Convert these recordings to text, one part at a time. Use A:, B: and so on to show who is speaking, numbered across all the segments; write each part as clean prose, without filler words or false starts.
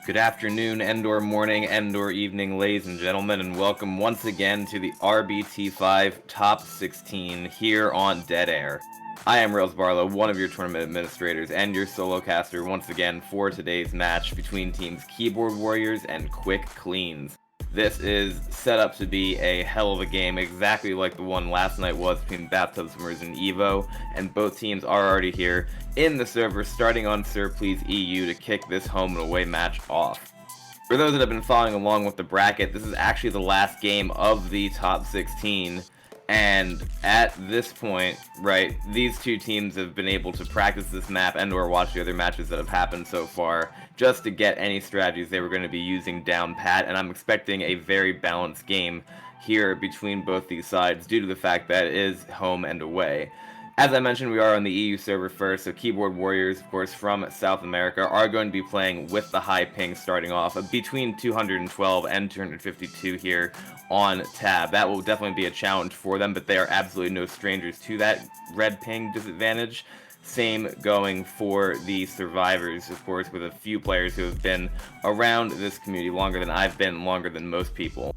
A: Good afternoon, and/or morning, and/or evening, ladies and gentlemen, and welcome once again to the RBT5 Top 16 here on Dead Air. I am Rails Barlow, one of your tournament administrators and your solo caster once again for today's match between teams Keyboard Warriors and Quick Cleans. This is set up to be a hell of a game, exactly like the one last night was between Bathtub Swimmers and Evo, and both teams are already here in the server, starting on Sir Please EU to kick this home and away match off. For those that have been following along with the bracket, this is actually the last game of the top 16, and at this point, right, these two teams have been able to practice this map and/or watch the other matches that have happened so far just to get any strategies they were going to be using down pat, and I'm expecting a very balanced game here between both these sides due to the fact that it is home and away. As I mentioned, we are on the EU server first, so Keyboard Warriors, of course, from South America, are going to be playing with the high ping starting off between 212 and 252 here on tab. That will definitely be a challenge for them, but they are absolutely no strangers to that red ping disadvantage. Same going for the survivors, of course, with a few players who have been around this community longer than I've been, longer than most people.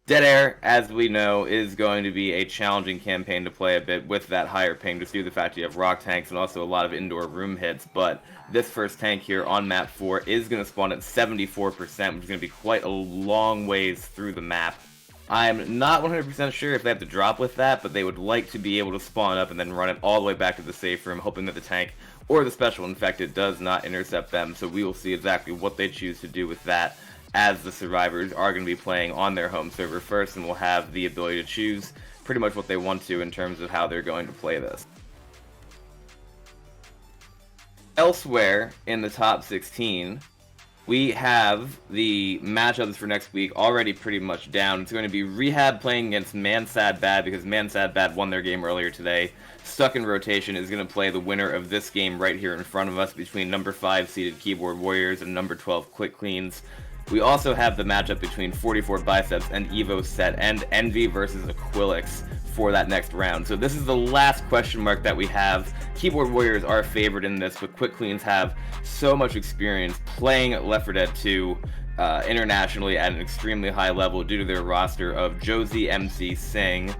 A: Dead Air, as we know, is going to be a challenging campaign to play a bit with that higher ping, just due to the fact you have rock tanks and also a lot of indoor room hits, but this first tank here on map 4 is going to spawn at 74%, which is going to be quite a long ways through the map. I'm not 100% sure if they have to drop with that, but they would like to be able to spawn up and then run it all the way back to the safe room, hoping that the tank or the special infected does not intercept them, so we will see exactly what they choose to do with that, as the survivors are going to be playing on their home server first and will have the ability to choose pretty much what they want to in terms of how they're going to play this. Elsewhere in the top 16, we have the matchups for next week already pretty much down. It's going to be Rehab playing against Man Sad Bad because Man Sad Bad won their game earlier today. Stuck in Rotation is going to play the winner of this game right here in front of us between number 5 seeded Keyboard Warriors and number 12 Quick Cleans. We also have the matchup between 44 Biceps and Evo Set and Envy versus Aquilix for that next round. So this is the last question mark that we have. Keyboard Warriors are favored in this, but Quick Cleans have so much experience playing Left 4 Dead 2 internationally at an extremely high level due to their roster of Josie, MC, Singh,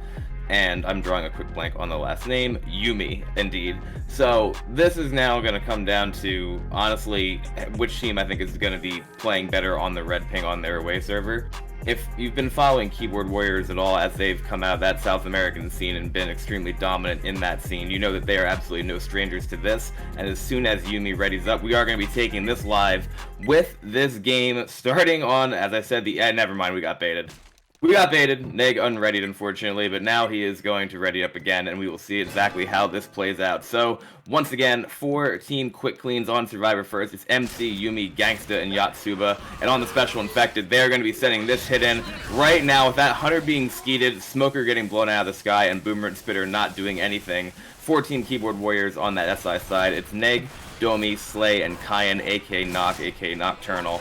A: and I'm drawing a quick blank on the last name, Yumi, indeed. So this is now going to come down to, honestly, which team I think is going to be playing better on the red ping on their away server. If you've been following Keyboard Warriors at all as they've come out of that South American scene and been extremely dominant in that scene, you know that they are absolutely no strangers to this, and as soon as Yumi readies up, we are going to be taking this live with this game starting on, as I said, never mind, we got baited. We got baited, Neg unreadied unfortunately, but now he is going to ready up again, and we will see exactly how this plays out. So, once again, for Team Quick Cleans on Survivor first, it's MC, Yumi, Gangsta, and Yatsuba, and on the Special Infected, they're going to be sending this hit in right now with that Hunter being skeeted, Smoker getting blown out of the sky, and Boomer and Spitter not doing anything. For Team Keyboard Warriors on that SI side, it's Neg, Domi, Slay, and Kyan, aka Nock, aka Nocturnal.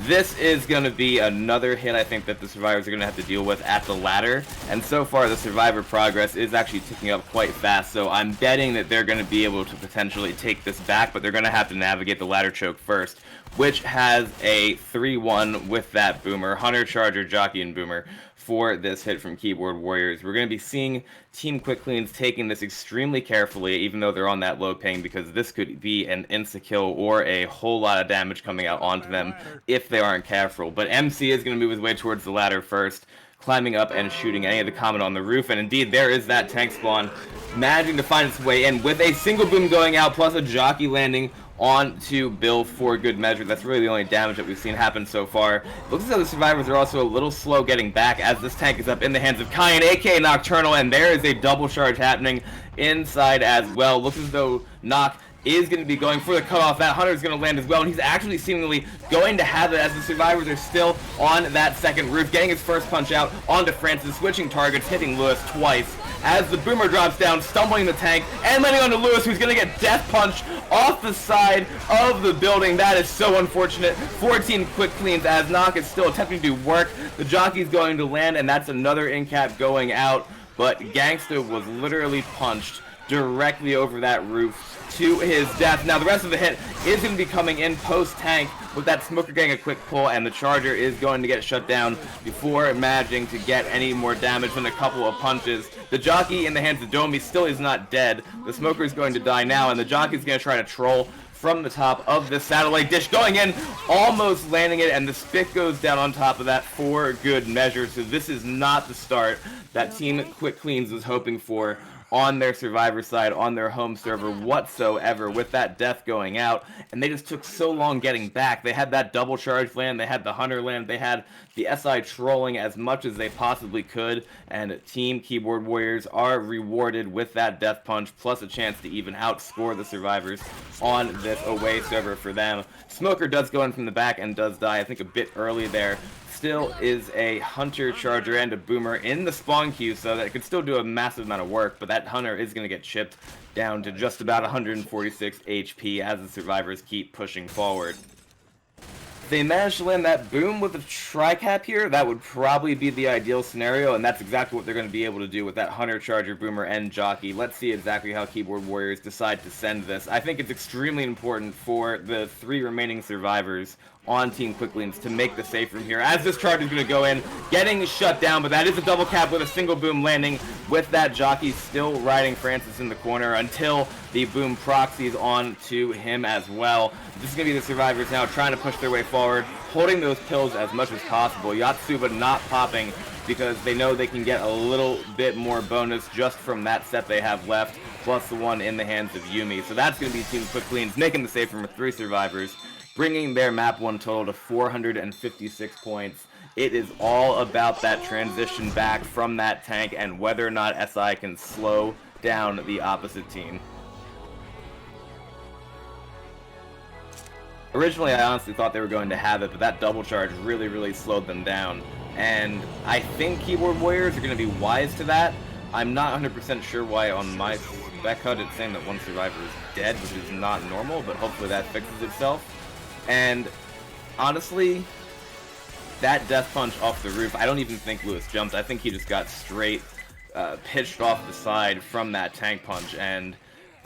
A: This is going to be another hit I think that the survivors are going to have to deal with at the ladder, and so far the survivor progress is actually ticking up quite fast, so I'm betting that they're going to be able to potentially take this back, but they're going to have to navigate the ladder choke first, which has a 3-1 with that Boomer, Hunter, Charger, Jockey, and Boomer for this hit from Keyboard Warriors. We're going to be seeing Team Quick Cleans taking this extremely carefully, even though they're on that low ping, because this could be an insta-kill or a whole lot of damage coming out onto them if they aren't careful. But MC is going to move his way towards the ladder first, climbing up and shooting any of the common on the roof, and indeed there is that tank spawn managing to find its way in with a single boom going out plus a jockey landing onto Bill for good measure. That's really the only damage that we've seen happen so far. It looks as though the survivors are also a little slow getting back as this tank is up in the hands of Kyan, aka Nocturnal, and there is a double charge happening inside as well. Looks as though Nock is going to be going for the cutoff. That Hunter is going to land as well, and he's actually seemingly going to have it as the survivors are still on that second roof, getting his first punch out onto Francis, switching targets, hitting Lewis twice as the Boomer drops down, stumbling the tank, and landing onto Lewis, who's going to get death punch off the side of the building. That is so unfortunate. 14 Quick Cleans as Nock is still attempting to do work. The jockey's going to land, and that's another in-cap going out, but Gangsta was literally punched directly over that roof to his death. Now the rest of the hit is going to be coming in post-tank with that Smoker getting a quick pull, and the Charger is going to get shut down before managing to get any more damage than a couple of punches. The Jockey in the hands of Domi still is not dead. The Smoker is going to die now, and the Jockey is going to try to troll from the top of this satellite dish, going in, almost landing it, and the spit goes down on top of that for good measure. So this is not the start that Team Quick Cleans was hoping for on their Survivor side, on their home server whatsoever, with that death going out, and they just took so long getting back. They had that double charge land, they had the Hunter land, they had the SI trolling as much as they possibly could, and Team Keyboard Warriors are rewarded with that death punch, plus a chance to even outscore the Survivors on this away server for them. Smoker does go in from the back and does die, I think a bit early there. Still is a Hunter, Charger, and a Boomer in the spawn queue, so that it could still do a massive amount of work, but that Hunter is going to get chipped down to just about 146 HP as the Survivors keep pushing forward. If they manage to land that boom with a tri-cap here, that would probably be the ideal scenario, and that's exactly what they're going to be able to do with that Hunter, Charger, Boomer, and Jockey. Let's see exactly how Keyboard Warriors decide to send this. I think it's extremely important for the 3 remaining Survivors on Team Quickleans to make the safe room here, as this Charger is going to go in, getting shut down, but that is a double cap with a single boom landing, with that Jockey still riding Francis in the corner until the boom proxies on to him as well. This is going to be the Survivors now trying to push their way forward, holding those kills as much as possible. Yatsuba not popping because they know they can get a little bit more bonus just from that set they have left, plus the one in the hands of Yumi. So that's going to be Team Quickleans making the safe room with 3 Survivors, bringing their map 1 total to 456 points. It is all about that transition back from that tank and whether or not SI can slow down the opposite team. Originally, I honestly thought they were going to have it, but that double charge really slowed them down. And I think Keyboard Warriors are going to be wise to that. I'm not 100% sure why on my spec HUD it's saying that 1 Survivor is dead, which is not normal, but hopefully that fixes itself. And honestly, that death punch off the roof, I don't even think Lewis jumped. I think he just got straight pitched off the side from that tank punch, and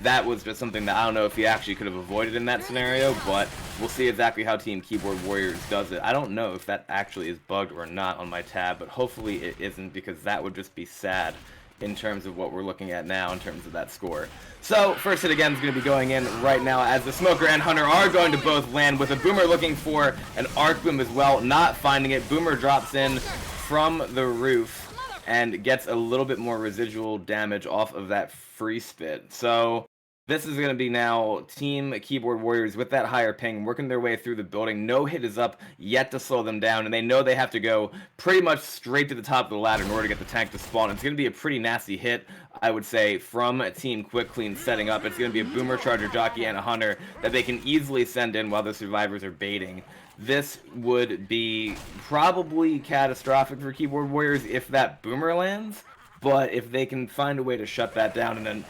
A: that was just something that I don't know if he actually could have avoided in that scenario, but we'll see exactly how Team Keyboard Warriors does it. I don't know if that actually is bugged or not on my tab, but hopefully it isn't, because that would just be sad in terms of what we're looking at now in terms of that score. So, first hit again is going to be going in right now as the Smoker and Hunter are going to both land, with a Boomer looking for an arc boom as well, not finding it. Boomer drops in from the roof and gets a little bit more residual damage off of that free spit. So this is going to be now Team Keyboard Warriors with that higher ping, working their way through the building. No hit is up yet to slow them down, and they know they have to go pretty much straight to the top of the ladder in order to get the tank to spawn. It's going to be a pretty nasty hit, I would say, from Team Quick Clean setting up. It's going to be a Boomer, Charger, Jockey, and a Hunter that they can easily send in while the Survivors are baiting. This would be probably catastrophic for Keyboard Warriors if that Boomer lands, but if they can find a way to shut that down and then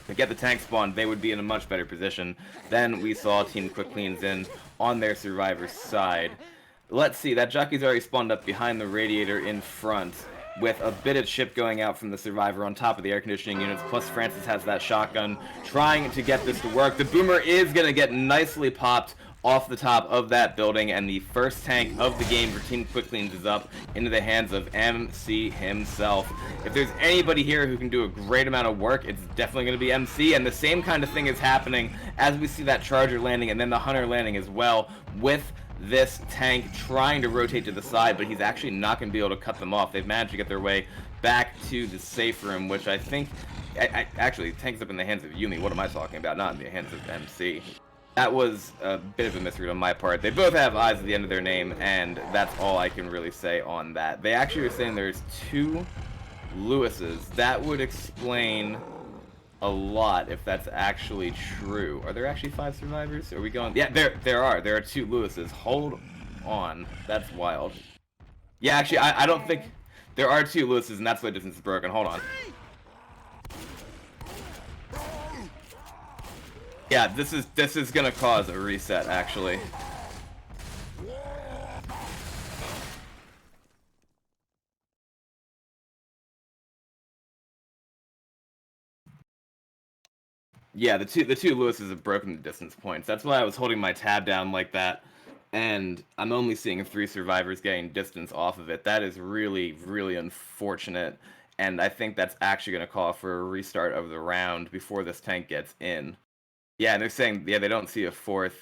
A: to get the tank spawned, they would be in a much better position than we saw Team Quick Cleans in on their Survivor side. Let's see, that Jockey's already spawned up behind the radiator in front, with a bit of chip going out from the Survivor on top of the air conditioning units, plus Francis has that shotgun trying to get this to work. The Boomer is going to get nicely popped off the top of that building, and the first tank of the game for Team Quick Cleans is up into the hands of MC himself. If there's anybody here who can do a great amount of work, it's definitely going to be MC, and the same kind of thing is happening as we see that Charger landing and then the Hunter landing as well, with this tank trying to rotate to the side, but he's actually not going to be able to cut them off. They've managed to get their way back to the safe room, which I think, actually, tank's up in the hands of Yumi. What am I talking about? Not in the hands of MC. That was a bit of a misread on my part. They both have eyes at the end of their name, and that's all I can really say on that. They actually were saying there's 2 Lewises. That would explain a lot if that's actually true. Are there actually 5 Survivors? Are we going? Yeah, there are. There are 2 Lewises. Hold on. That's wild. Yeah, actually, I don't think there are 2 Lewises, and that's why distance is broken. Hold on. Yeah, this is gonna cause a reset, actually. Yeah, the two Lewises have broken the distance points. That's why I was holding my tab down like that, and I'm only seeing 3 survivors getting distance off of it. That is really, really unfortunate, and I think that's actually going to call for a restart of the round before this tank gets in. Yeah, and they're saying, yeah, they don't see a 4th.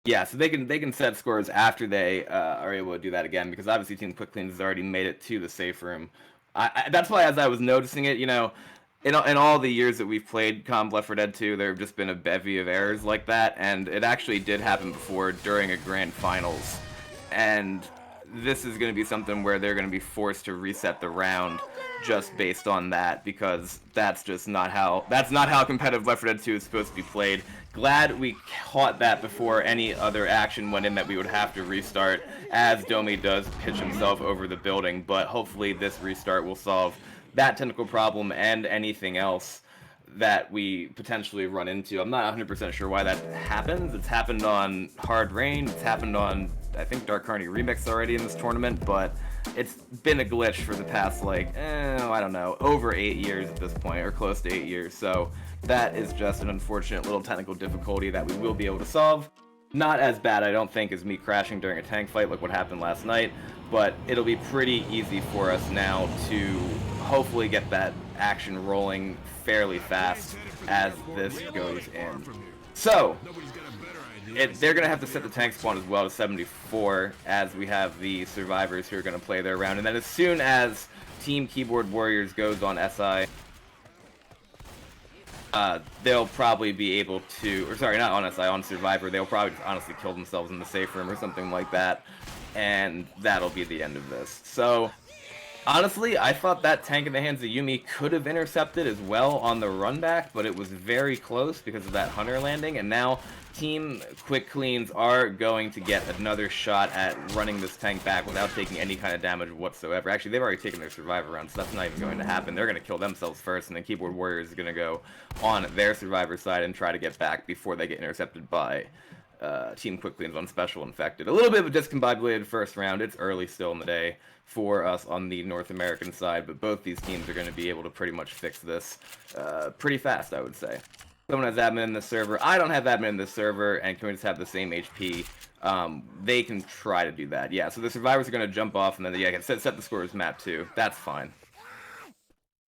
A: Yeah, so they can set scores after they are able to do that again, because obviously Team Quick Cleans has already made it to the safe room. That's why, as I was noticing it, you know, in all the years that we've played Left 4 Dead 2, there have just been a bevy of errors like that, and it actually did happen before during a grand finals. And this is going to be something where they're going to be forced to reset the round just based on that, because that's just not how competitive Left 4 Dead 2 is supposed to be played. Glad we caught that before any other action went in that we would have to restart, as Domi does pitch himself over the building, but hopefully this restart will solve that technical problem and anything else that we potentially run into. I'm not 100% sure why that happens. It's happened on Hard Rain, it's happened on, I think, Dark Carney Remix already in this tournament, but it's been a glitch for the past, like, I don't know, over 8 years at this point, or close to 8 years, so that is just an unfortunate little technical difficulty that we will be able to solve. Not as bad, I don't think, as me crashing during a tank fight like what happened last night, but it'll be pretty easy for us now to hopefully get that action rolling fairly fast as this goes in. So, they're going to have to set the tank spawn as well to 74, as we have the survivors who are going to play their round. And then as soon as Team Keyboard Warriors goes on SI, they'll probably be able to, or sorry, not on SI, on Survivor, they'll probably honestly kill themselves in the safe room or something like that, and that'll be the end of this. So, honestly, I thought that tank in the hands of Yumi could have intercepted as well on the run back, but it was very close because of that Hunter landing, and now Team Quick Cleans are going to get another shot at running this tank back without taking any kind of damage whatsoever. Actually, they've already taken their Survivor round, so that's not even going to happen. They're going to kill themselves first, and then Keyboard Warriors is going to go on their Survivor side and try to get back before they get intercepted by Team Quick Cleans on Special Infected. A little bit of a discombobulated first round. It's early still in the day for us on the North American side, but both these teams are going to be able to pretty much fix this pretty fast, I would say. Someone has admin in this server. I don't have admin in this server, and can we just have the same HP? They can try to do that. Yeah, so the survivors are going to jump off, and then yeah, set the scores map too. That's fine.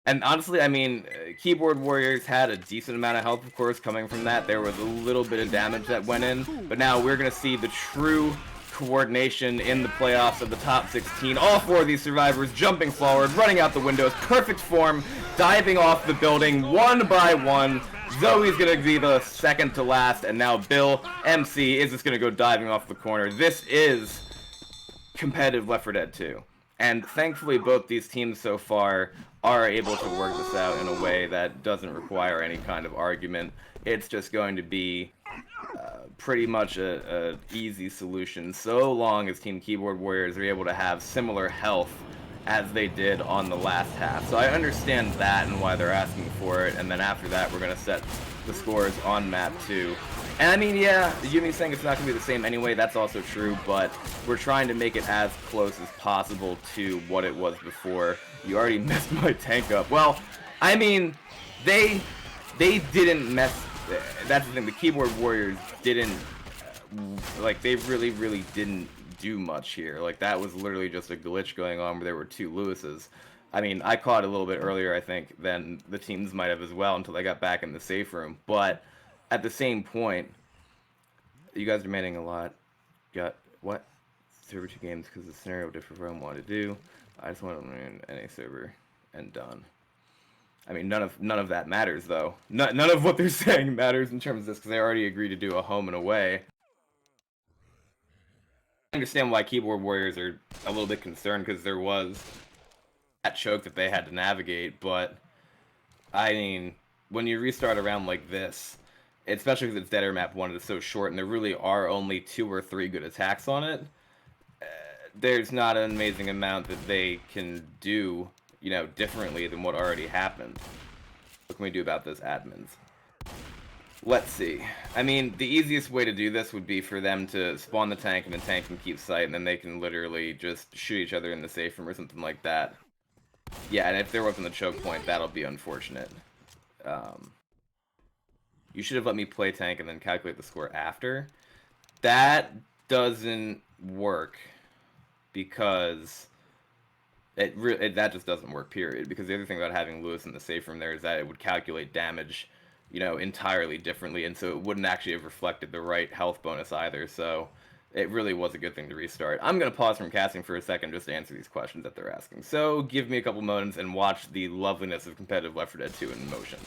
A: And honestly, I mean, Keyboard Warriors had a decent amount of health, of course, coming from that. There was a little bit of damage that went in, but now we're going to see the true coordination in the playoffs of the top 16. All 4 of these survivors jumping forward, running out the windows, perfect form, diving off the building one by one. Zoe's going to be the second to last, and now Bill, MC, is just going to go diving off the corner. This is competitive Left 4 Dead 2. And thankfully, both these teams so far are able to work this out in a way that doesn't require any kind of argument. It's just going to be pretty much a easy solution, so long as Team Keyboard Warriors are able to have similar health as they did on the last half. So I understand that and why they're asking for it, and then after that we're going to set the scores on map 2. And I mean, yeah, Yumi's saying it's not going to be the same anyway, that's also true, but we're trying to make it as close as possible to what it was before. You already messed my tank up. Well, I mean, they didn't mess... That's the thing, the Keyboard Warriors didn't... like, they really didn't do much here. Like, that was literally just a glitch going on where there were 2 Lewises. I mean, I caught it a little bit earlier, I think, than the teams might have as well until I got back in the safe room. But at the same point, you guys are demanding a lot. Got what? Server 2 games because the scenario different from what I want to do. I just want to learn NA server and done. I mean, none of that matters though. None of what they're saying matters in terms of this because they already agreed to do a home and away. I understand why Keyboard Warriors are a little bit concerned because there was that choke that they had to navigate, but I mean, when you restart a round like this, especially because it's Dead Air Map 1 and it's so short and there really are only 2 or 3 good attacks on it, there's not an amazing amount that they can do, you know, differently than what already happened. What can we do about this, admins? Let's see. I mean, the easiest way to do this would be for them to spawn the tank and the tank can keep sight, and then they can literally just shoot each other in the safe room or something like that. Yeah, and if they're within the choke point, that'll be unfortunate. Um, you should have let me play tank and then calculate the score after. That doesn't work because that just doesn't work. Period. Because the other thing about having Lewis in the safe room there is that it would calculate damage, entirely differently, and so it wouldn't actually have reflected the right health bonus either. So it really was a good thing to restart. I'm gonna pause from casting for a second just to answer these questions that they're asking. So give me a couple moments and watch the loveliness of competitive Left 4 Dead 2 in motion.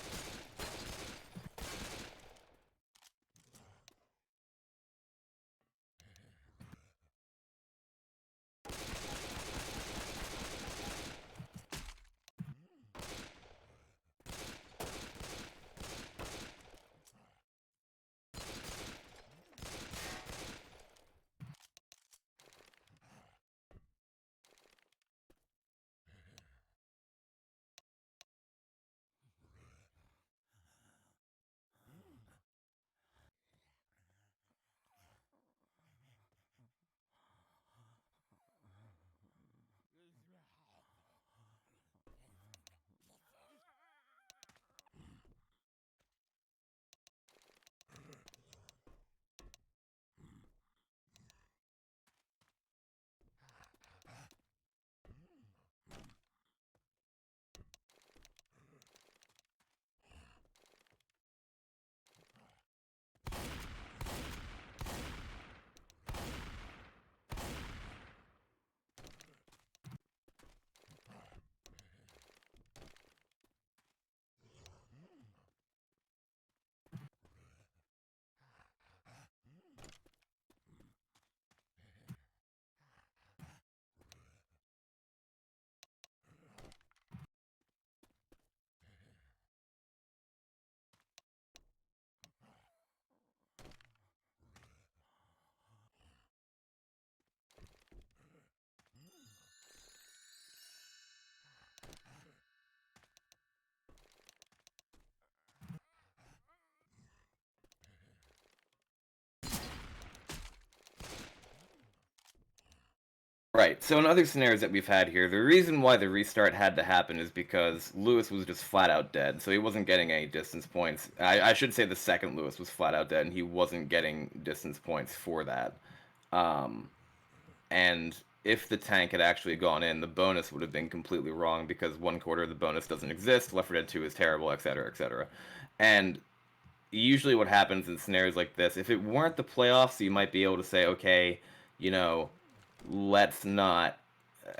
A: Right, so in other scenarios that we've had here, the reason why the restart had to happen is because Lewis was just flat out dead, so he wasn't getting any distance points. I should say the second Lewis was flat out dead, and he wasn't getting distance points for that. Um, and if the tank had actually gone in, the bonus would have been completely wrong because 1/4 of the bonus doesn't exist, Left 4 Dead 2 is terrible, etc., etc. And usually what happens in scenarios like this, if it weren't the playoffs, you might be able to say, okay, you know, let's not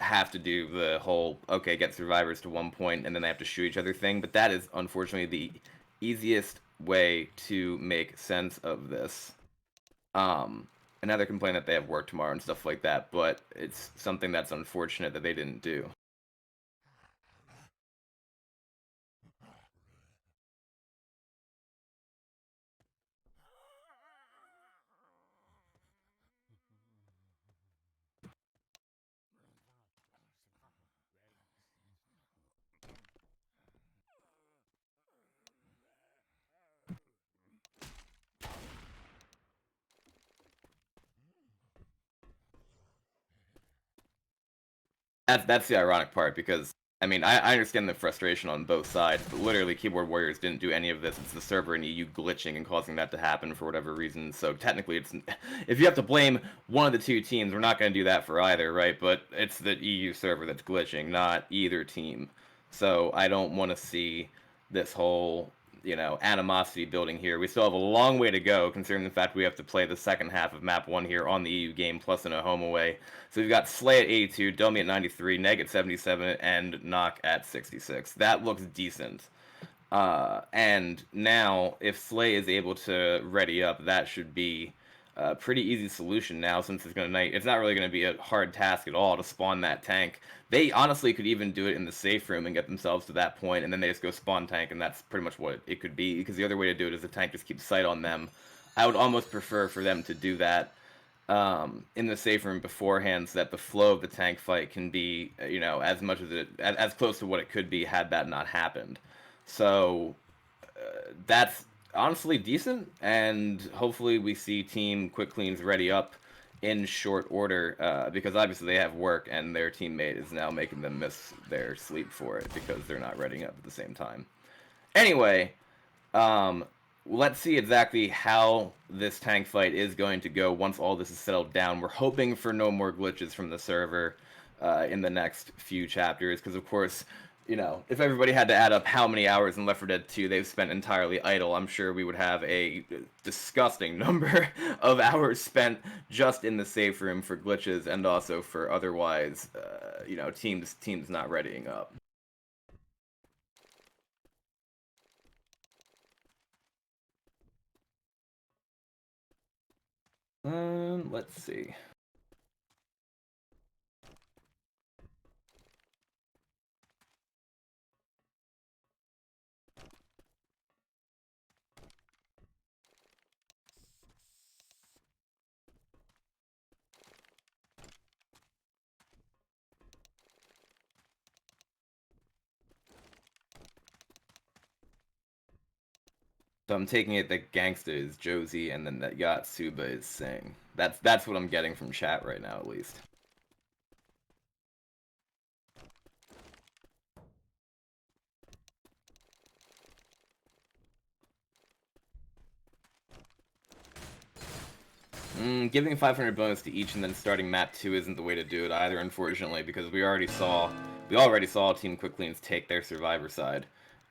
A: have to do the whole, okay, get survivors to 1 point and then they have to shoot each other thing. But that is unfortunately the easiest way to make sense of this. And now they're complaining that they have work tomorrow and stuff like that, but it's something that's unfortunate that they didn't do. That's the ironic part because I mean I understand the frustration on both sides, but literally keyboard warriors didn't do any of this. It's the server in EU glitching and causing that to happen for whatever reason. So technically, it's if you have to blame one of the two teams, we're not going to do that for either, right? But it's the EU server that's glitching, not either team. So I don't want to see this whole animosity building here. We still have a long way to go, considering the fact we have to play the second half of map 1 here on the EU game, plus in a home away. So we've got Slay at 82, Domi at 93, Neg at 77, and Knock at 66. That looks decent. And now, if Slay is able to ready up, that should be a pretty easy solution now, since it's not really gonna be a hard task at all to spawn that tank. They honestly could even do it in the safe room and get themselves to that point, and then they just go spawn tank, and that's pretty much what it could be. Because the other way to do it is the tank just keeps sight on them. I would almost prefer for them to do that in the safe room beforehand, so that the flow of the tank fight can be, as much as close to what it could be had that not happened. So that's honestly decent, and hopefully we see Team Quick Cleans ready up in short order, because obviously they have work, and their teammate is now making them miss their sleep for it because they're not readying up at the same time. Anyway, let's see exactly how this tank fight is going to go once all this is settled down. We're hoping for no more glitches from the server in the next few chapters, because of course, you know, if everybody had to add up how many hours in Left 4 Dead 2 they've spent entirely idle, I'm sure we would have a disgusting number of hours spent just in the safe room for glitches and also for otherwise, you know, teams not readying up. Let's see. So I'm taking it that Gangsta is Josie, and then that Yatsuba is Sing. That's what I'm getting from chat right now, at least. Giving 500 bonus to each and then starting map 2 isn't the way to do it either, unfortunately, because we already saw Team Quick Cleans take their survivor side.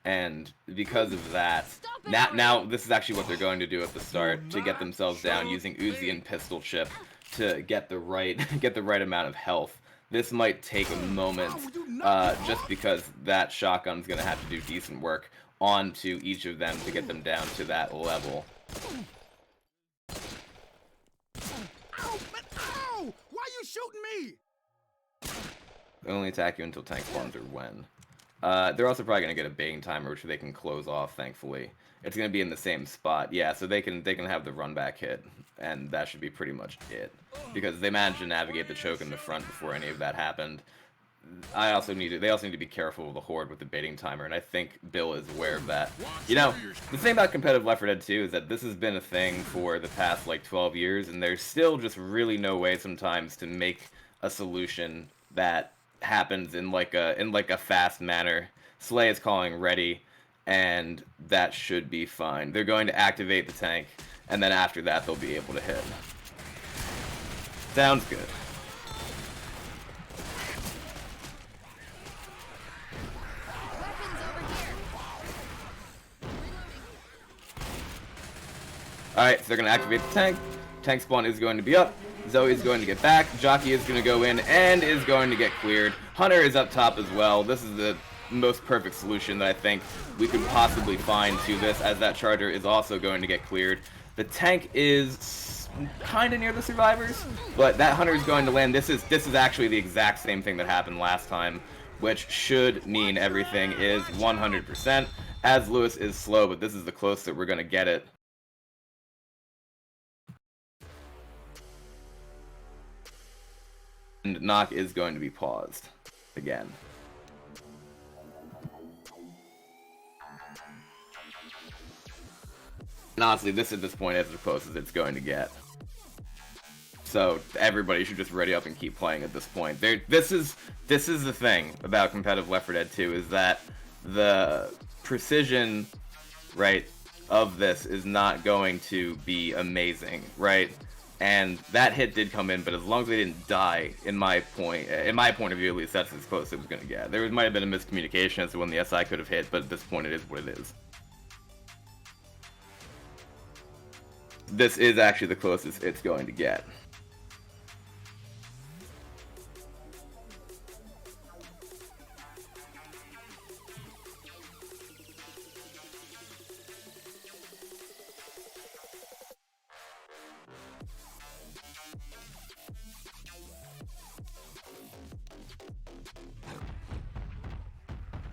A: And because of that, now this is actually what they're going to do at the start to get themselves down using Uzi and pistol chip to get the right amount of health. This might take a moment, just because that shotgun's gonna have to do decent work onto each of them to get them down to that level.
B: Ow! Ow! Why are you shooting me?
A: They only attack you until tank spawns or when. They're also probably gonna get a baiting timer, which they can close off. Thankfully, it's gonna be in the same spot. Yeah, so they can have the run back hit, and that should be pretty much it. Because they managed to navigate the choke in the front before any of that happened. They also need to be careful of the horde with the baiting timer, and I think Bill is aware of that. You know, the thing about competitive Left 4 Dead 2 is that this has been a thing for the past like 12 years, and there's still just really no way sometimes to make a solution that happens in like a fast manner. Slay is calling ready, and that should be fine. They're going to activate the tank, and then after that they'll be able to hit. Sounds good. Alright, so they're going to activate the tank. Tank spawn is going to be up. Zoe is going to get back. Jockey is going to go in and is going to get cleared. Hunter is up top as well. This is the most perfect solution that I think we could possibly find to this, as that charger is also going to get cleared. The tank is kind of near the survivors, but that Hunter is going to land. This is actually the exact same thing that happened last time, which should mean everything is 100%, as Lewis is slow, but this is the closest that we're going to get it. And knock is going to be paused again. And honestly, this at this point is as close as it's going to get. So everybody should just ready up and keep playing at this point. This is the thing about competitive Left 4 Dead 2, is that the precision, right, of this is not going to be amazing, right? And that hit did come in, but as long as they didn't die, in my point of view at least, that's as close as it was going to get. There might have been a miscommunication as to when the SI could have hit, but at this point it is what it is. This is actually the closest it's going to get.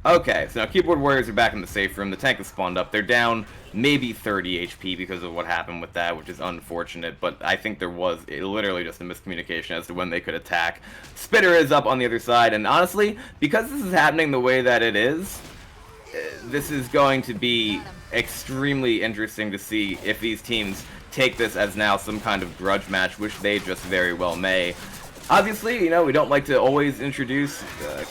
A: Okay, so now Keyboard Warriors are back in the safe room. The tank has spawned up. They're down maybe 30 HP because of what happened with that, which is unfortunate, but I think there was literally just a miscommunication as to when they could attack. Spitter is up on the other side, and honestly, because this is happening the way that it is, this is going to be extremely interesting to see if these teams take this as now some kind of grudge match, which they just very well may. Obviously, you know, we don't like to always introduce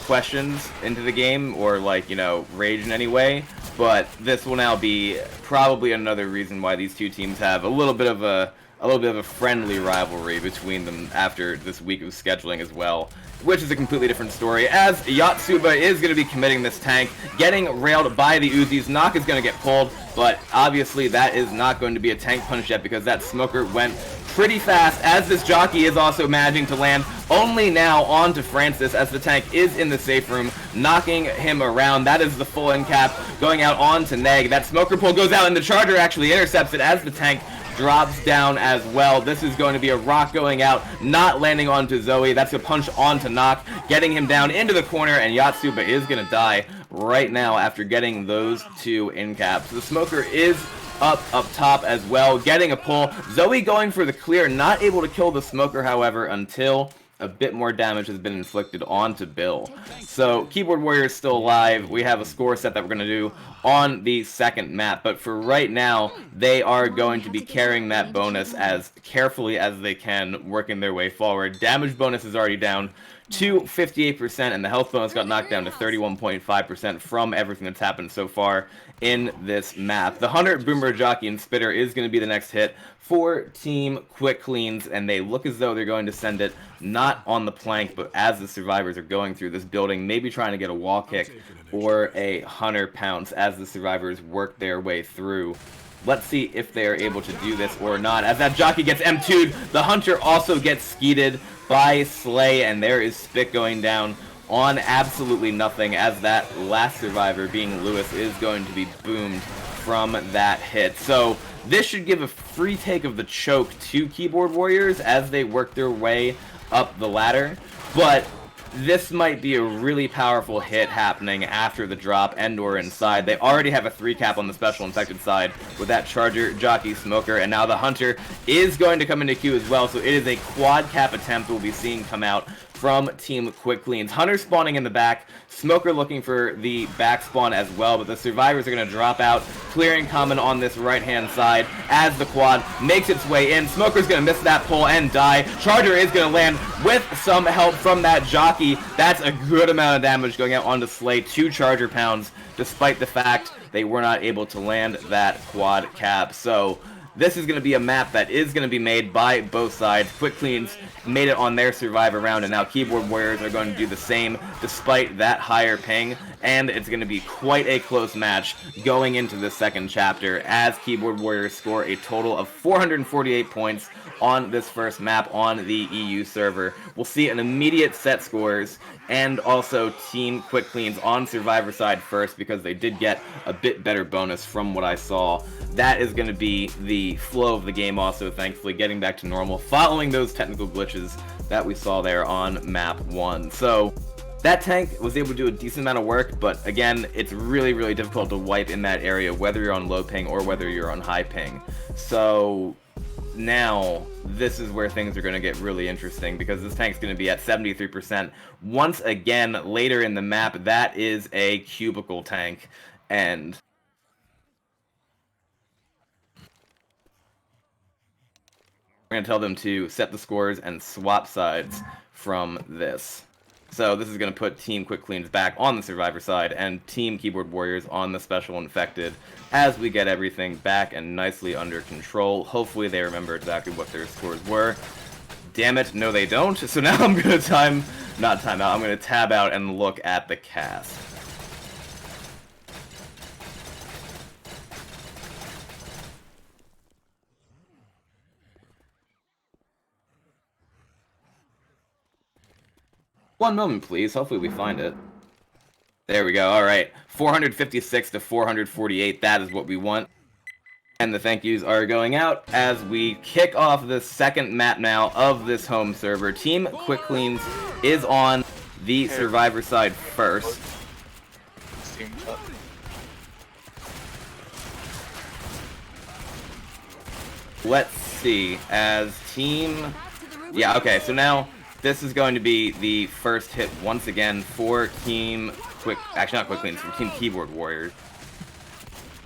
A: questions into the game or, like, you know, rage in any way, but this will now be probably another reason why these two teams have a little bit of a friendly rivalry between them after this week of scheduling as well, which is a completely different story, as Yatsuba is going to be committing this tank, getting railed by the Uzis. Knock is going to get pulled, but obviously that is not going to be a tank punish yet because that smoker went pretty fast, as this jockey is also managing to land only now onto Francis as the tank is in the safe room, knocking him around. That is the full end cap going out onto Neg. That smoker pull goes out and the charger actually intercepts it as the tank drops down as well. This is going to be a rock going out, not landing onto Zoe. That's a punch onto Knock, getting him down into the corner, and Yatsuba is going to die right now after getting those two in caps. The smoker is up top as well, getting a pull. Zoe going for the clear, not able to kill the smoker, however, until a bit more damage has been inflicted onto Bill. So Keyboard Warrior is still alive. We have a score set that we're going to do on the second map, but for right now, they are going to be carrying that bonus as carefully as they can, working their way forward. Damage bonus is already down to 58%, and the health bonus got knocked down to 31.5% from everything that's happened so far in this map. The Hunter, Boomer, Jockey, and Spitter is going to be the next hit for Team Quick Cleans, and they look as though they're going to send it not on the plank, but as the survivors are going through this building, maybe trying to get a wall kick or a Hunter pounce as the survivors work their way through. Let's see if they are able to do this or not. As that jockey gets M2'd, the Hunter also gets skeeted by Slay, and there is Spit going down on absolutely nothing, as that last survivor, being Lewis, is going to be boomed from that hit. So this should give a free take of the choke to Keyboard Warriors as they work their way up the ladder, but this might be a really powerful hit happening after the drop and or inside. They already have a 3 cap on the special infected side with that Charger, Jockey, Smoker, and now the Hunter is going to come into queue as well, so it is a quad cap attempt we'll be seeing come out from Team Quick Cleans. Hunter spawning in the back, Smoker looking for the back spawn as well, but the survivors are going to drop out, clearing common on this right-hand side as the quad makes its way in. Smoker's going to miss that pull and die. Charger is going to land with some help from that jockey. That's a good amount of damage going out onto Slay, 2 Charger pounds, despite the fact they were not able to land that quad cap. So this is going to be a map that is going to be made by both sides. Quick Cleans made it on their Survivor round, and now Keyboard Warriors are going to do the same despite that higher ping, and it's going to be quite a close match going into the second chapter as Keyboard Warriors score a total of 448 points on this first map on the EU server. We'll see an immediate set scores and also Team Quick Cleans on Survivor side first because they did get a bit better bonus from what I saw. That is going to be the flow of the game also, thankfully, getting back to normal following those technical glitches that we saw there on map 1. So that tank was able to do a decent amount of work, but again, it's really, really difficult to wipe in that area, whether you're on low ping or whether you're on high ping. So now this is where things are going to get really interesting because this tank's going to be at 73%. Once again, later in the map, that is a cubicle tank, and we're going to tell them to set the scores and swap sides from this. So this is going to put Team Quick Cleans back on the Survivor side and Team Keyboard Warriors on the Special Infected as we get everything back and nicely under control. Hopefully they remember exactly what their scores were. Damn it, no they don't. So now I'm going to I'm going to tab out and look at the cast. One moment, please. Hopefully we find it. There we go. All right. 456 to 448. That is what we want. And the thank yous are going out as we kick off the second map now of this home server. Team Quick Cleans is on the Survivor side first. Let's see. As team... Yeah, okay. So now this is going to be the first hit once again for Team actually not Quick Cleans, from Team Keyboard Warriors.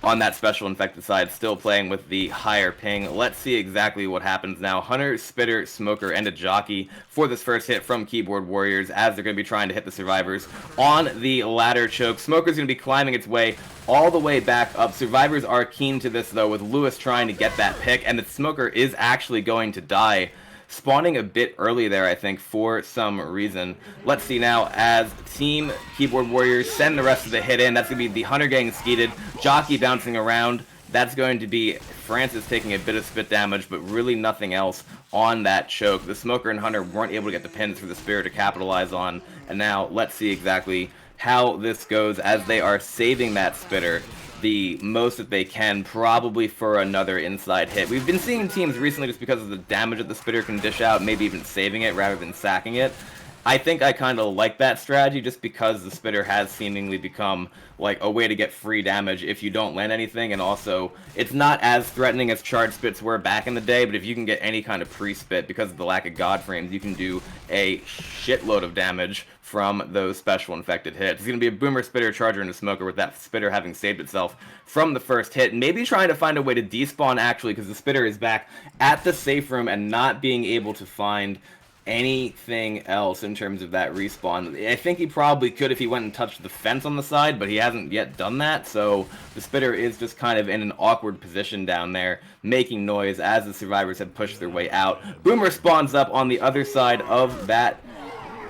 A: On that special infected side, still playing with the higher ping. Let's see exactly what happens now. Hunter, Spitter, Smoker, and a Jockey for this first hit from Keyboard Warriors, as they're going to be trying to hit the survivors on the ladder choke. Smoker's going to be climbing its way all the way back up. Survivors are keen to this, though, with Lewis trying to get that pick, and the Smoker is actually going to die. Spawning a bit early there, I think, for some reason. Let's see now as Team Keyboard Warriors send the rest of the hit in. That's going to be the Hunter getting skeeted, Jockey bouncing around. That's going to be Francis taking a bit of spit damage, but really nothing else on that choke. The Smoker and Hunter weren't able to get the pins for the Spirit to capitalize on. And now let's see exactly how this goes as they are saving that Spitter the most that they can, probably for another inside hit. We've been seeing teams recently, just because of the damage that the Spitter can dish out, maybe even saving it rather than sacking it. I think I kind of like that strategy, just because the Spitter has seemingly become like a way to get free damage if you don't land anything, and also it's not as threatening as charge spits were back in the day, but if you can get any kind of pre-spit because of the lack of god frames, you can do a shitload of damage from those special infected hits. It's going to be a Boomer, Spitter, Charger, and a Smoker, with that Spitter having saved itself from the first hit. Maybe trying to find a way to despawn, actually, because the Spitter is back at the safe room and not being able to find anything else in terms of that respawn. I think he probably could if he went and touched the fence on the side, but he hasn't yet done that, so the Spitter is just kind of in an awkward position down there, making noise as the survivors have pushed their way out. Boomer spawns up on the other side of that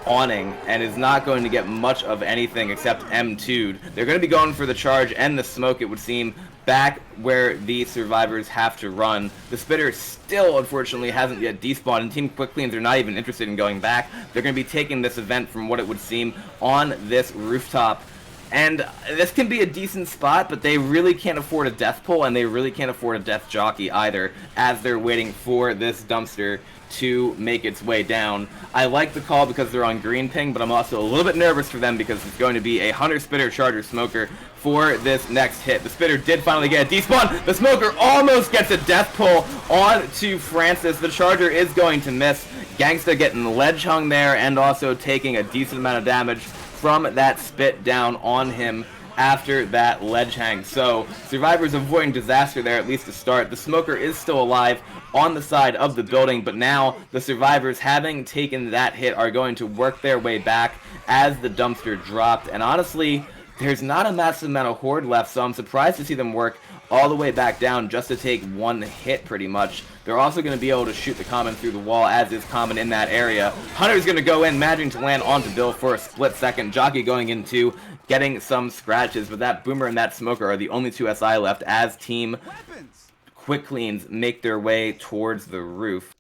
A: awning and is not going to get much of anything except M2'd. They're going to be going for the charge and the smoke, it would seem, back where the survivors have to run. The Spitter still, unfortunately, hasn't yet despawned, and Team Quick Cleans are not even interested in going back. They're going to be taking this event, from what it would seem, on this rooftop. And this can be a decent spot, but they really can't afford a death pull, and they really can't afford a death jockey either, as they're waiting for this dumpster to make its way down. I like the call because they're on green ping, but I'm also a little bit nervous for them because it's going to be a Hunter, Spitter, Charger, Smoker for this next hit. The Spitter did finally get a despawn. The Smoker almost gets a death pull on to Francis. The Charger is going to miss. Gangsta getting ledge hung there and also taking a decent amount of damage from that spit down on him after that ledge hang. So survivors avoiding disaster there, at least to start. The Smoker is still alive on the side of the building, but now the survivors, having taken that hit, are going to work their way back as the dumpster dropped. And honestly, there's not a massive amount of horde left, so I'm surprised to see them work all the way back down just to take one hit, pretty much. They're also going to be able to shoot the Common through the wall, as is common in that area. Hunter's going to go in, managing to land onto Bill for a split second. Jockey going into getting some scratches, but that Boomer and that Smoker are the only two SI left as Team Quick Cleans make their way towards the roof.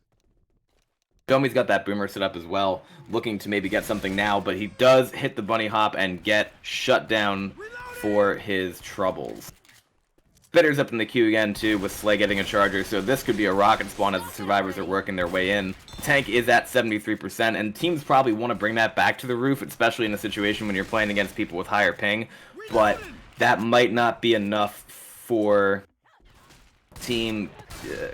A: Domi's got that Boomer set up as well, looking to maybe get something now, but he does hit the bunny hop and get shut down for his troubles. Spitter's up in the queue again, too, with Slay getting a Charger, so this could be a rocket spawn as the survivors are working their way in. Tank is at 73%, and teams probably want to bring that back to the roof, especially in a situation when you're playing against people with higher ping, but that might not be enough for Team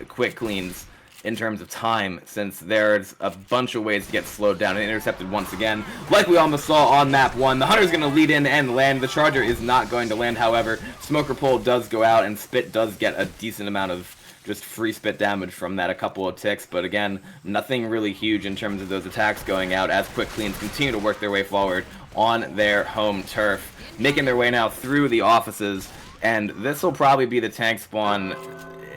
A: Quick Cleans in terms of time, since there's a bunch of ways to get slowed down and intercepted once again, like we almost saw on map 1. The Hunter's going to lead in and land. The Charger is not going to land, however. Smoker Pole does go out, and Spit does get a decent amount of just free spit damage from that, a couple of ticks, but again, nothing really huge in terms of those attacks going out as Quick Cleans continue to work their way forward on their home turf, making their way now through the offices, and this will probably be the tank spawn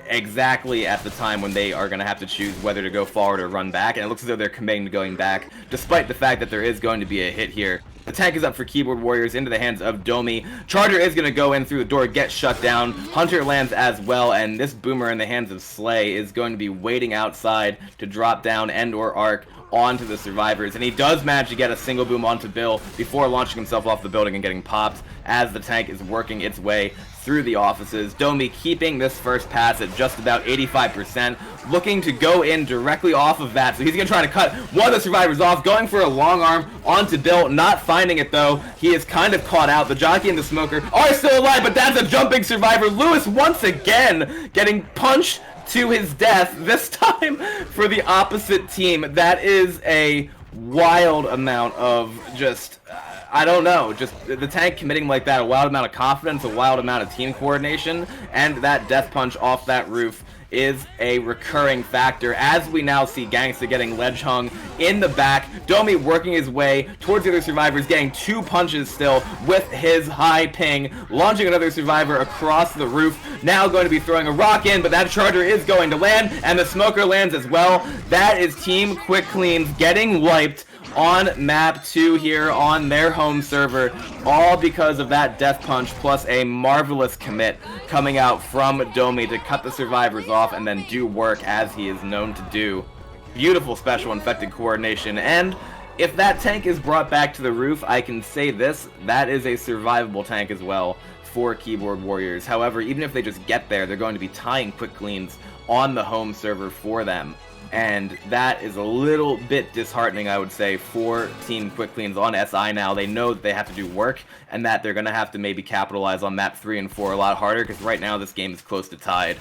A: exactly at the time when they are going to have to choose whether to go forward or run back, and it looks as though they're committing to going back, despite the fact that there is going to be a hit here. The tank is up for Keyboard Warriors into the hands of Domi. Charger is going to go in through the door, get shut down. Hunter lands as well, and this Boomer in the hands of Slay is going to be waiting outside to drop down and or arc onto the survivors, and he does manage to get a single boom onto Bill before launching himself off the building and getting popped as the tank is working its way through the offices. Domi keeping this first pass at just about 85%, looking to go in directly off of that, so he's going to try to cut one of the survivors off, going for a long arm onto Bill, not finding it though. He is kind of caught out. The Jockey and the Smoker are still alive, but that's a jumping survivor. Lewis once again getting punched to his death, this time for the opposite team. That is a wild amount of just I don't know, just the tank committing like that, a wild amount of confidence, a wild amount of team coordination, and that death punch off that roof is a recurring factor as we now see Gangsta getting ledge hung in the back. Domi working his way towards the other survivors, getting 2 punches still with his high ping, launching another survivor across the roof. Now going to be throwing a rock in, but that charger is going to land, and the smoker lands as well. That is Team Quick Cleans getting wiped on map 2 here on their home server, all because of that death punch plus a marvelous commit coming out from Domi to cut the survivors off and then do work as he is known to do. Beautiful special infected coordination, and if that tank is brought back to the roof, I can say this, that is a survivable tank as well for Keyboard Warriors. However, even if they just get there, they're going to be tying Quick Cleans on the home server for them. And that is a little bit disheartening, I would say, for Team Quick Cleans on SI now. They know that they have to do work, and that they're going to have to maybe capitalize on map 3 and 4 a lot harder, because right now this game is close to tied.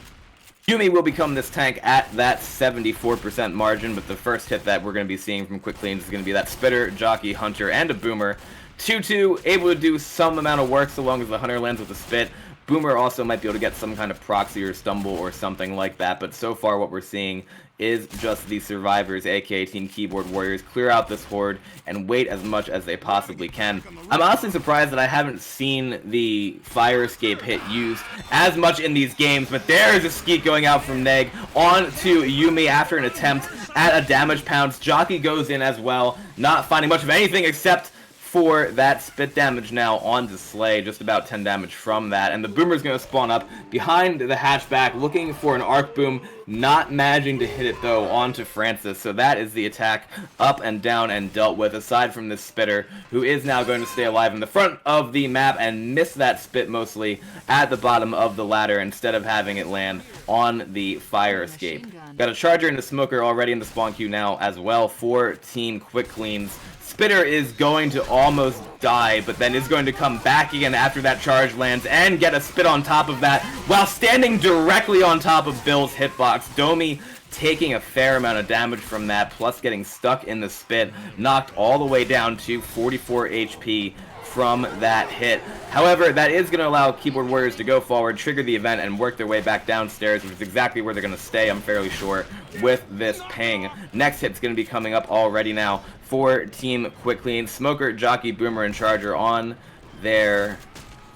A: Yumi will become this tank at that 74% margin, but the first hit that we're going to be seeing from Quick Cleans is going to be that Spitter, Jockey, Hunter, and a Boomer. 2-2, able to do some amount of work so long as the Hunter lands with a spit. Boomer also might be able to get some kind of proxy or stumble or something like that, but so far what we're seeing is just the survivors, aka Team Keyboard Warriors, clear out this horde and wait as much as they possibly can. I'm honestly surprised that I haven't seen the fire escape hit used as much in these games, but there is a skeet going out from Neg onto Yumi after an attempt at a damage pounce. Jockey goes in as well, not finding much of anything except for that spit damage now onto Slay, just about 10 damage from that, and the Boomer's going to spawn up behind the hatchback, looking for an arc boom, not managing to hit it though onto Francis, so that is the attack up and down and dealt with, aside from this Spitter, who is now going to stay alive in the front of the map and miss that spit mostly at the bottom of the ladder instead of having it land on the fire escape. Got a Charger and a Smoker already in the spawn queue now as well for Team Quick Cleans. Spitter is going to almost die, but then is going to come back again after that charge lands and get a spit on top of that while standing directly on top of Bill's hitbox. Domi taking a fair amount of damage from that, plus getting stuck in the spit, knocked all the way down to 44 HP from that hit. However, that is going to allow Keyboard Warriors to go forward, trigger the event, and work their way back downstairs, which is exactly where they're going to stay, I'm fairly sure, with this ping. Next hit's going to be coming up already now for Team Quick Clean. Smoker, Jockey, Boomer, and Charger on their,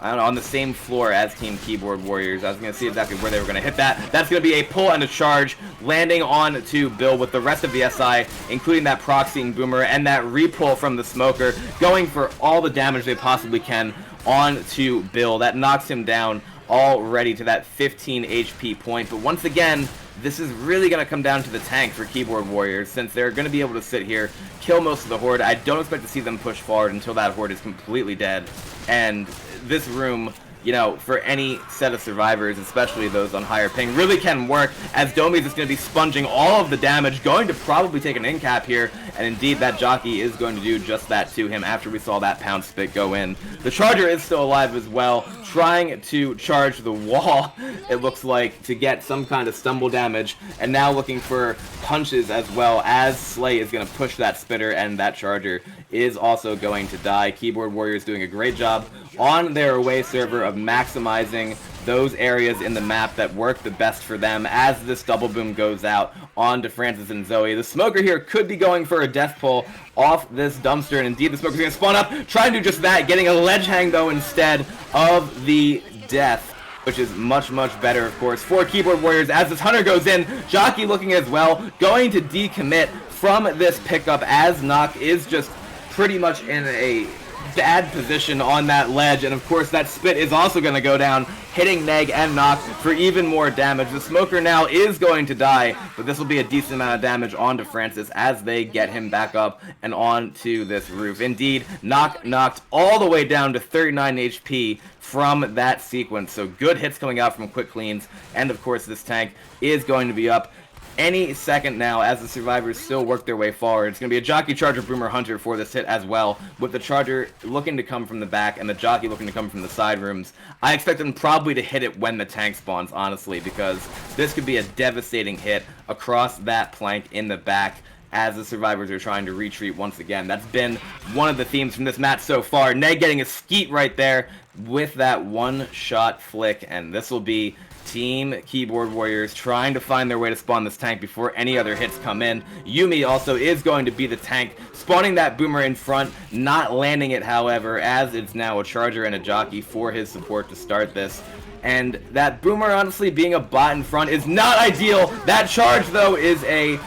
A: I don't know, on the same floor as Team Keyboard Warriors. I was going to see exactly where they were going to hit that. That's going to be a pull and a charge, landing on to Bill with the rest of the SI, including that proxying Boomer and that repull from the Smoker, going for all the damage they possibly can on to Bill. That knocks him down already to that 15 HP point. But once again, this is really going to come down to the tank for Keyboard Warriors, since they're going to be able to sit here, kill most of the horde. I don't expect to see them push forward until that horde is completely dead. And this room, you know, for any set of survivors, especially those on higher ping, really can work, as Domi is just going to be sponging all of the damage, going to probably take an in-cap here, and indeed that Jockey is going to do just that to him after we saw that pound spit go in. The Charger is still alive as well, trying to charge the wall, it looks like, to get some kind of stumble damage, and now looking for punches as well, as Slay is going to push that Spitter, and that Charger is also going to die. Keyboard Warriors doing a great job on their away server of maximizing those areas in the map that work the best for them as this double boom goes out onto Francis and Zoe. The Smoker here could be going for a death pull off this dumpster, and indeed the Smoker's going to spawn up, trying to do just that, getting a ledge hang though instead of the death, which is much, much better, of course, for Keyboard Warriors as this Hunter goes in. Jockey looking as well, going to decommit from this pickup as Nock is just pretty much in a bad position on that ledge, and of course that spit is also going to go down, hitting Neg and Nock for even more damage. The Smoker now is going to die, but this will be a decent amount of damage onto Francis as they get him back up and onto this roof. Indeed, Nock knocked all the way down to 39 HP from that sequence, so good hits coming out from Quick Cleans, and of course this tank is going to be up any second now as the survivors still work their way forward. It's going to be a Jockey, Charger, Boomer, Hunter for this hit as well, with the Charger looking to come from the back and the Jockey looking to come from the side rooms. I expect them probably to hit it when the tank spawns, honestly, because this could be a devastating hit across that plank in the back as the survivors are trying to retreat once again. That's been one of the themes from this match so far. Neg getting a skeet right there with that one-shot flick, and this will be Team Keyboard Warriors trying to find their way to spawn this tank before any other hits come in. Yuumi also is going to be the tank, spawning that boomer in front, not landing it, however, as it's now a charger and a jockey for his support to start this. And that boomer, honestly, being a bot in front is not ideal. That charge, though, is a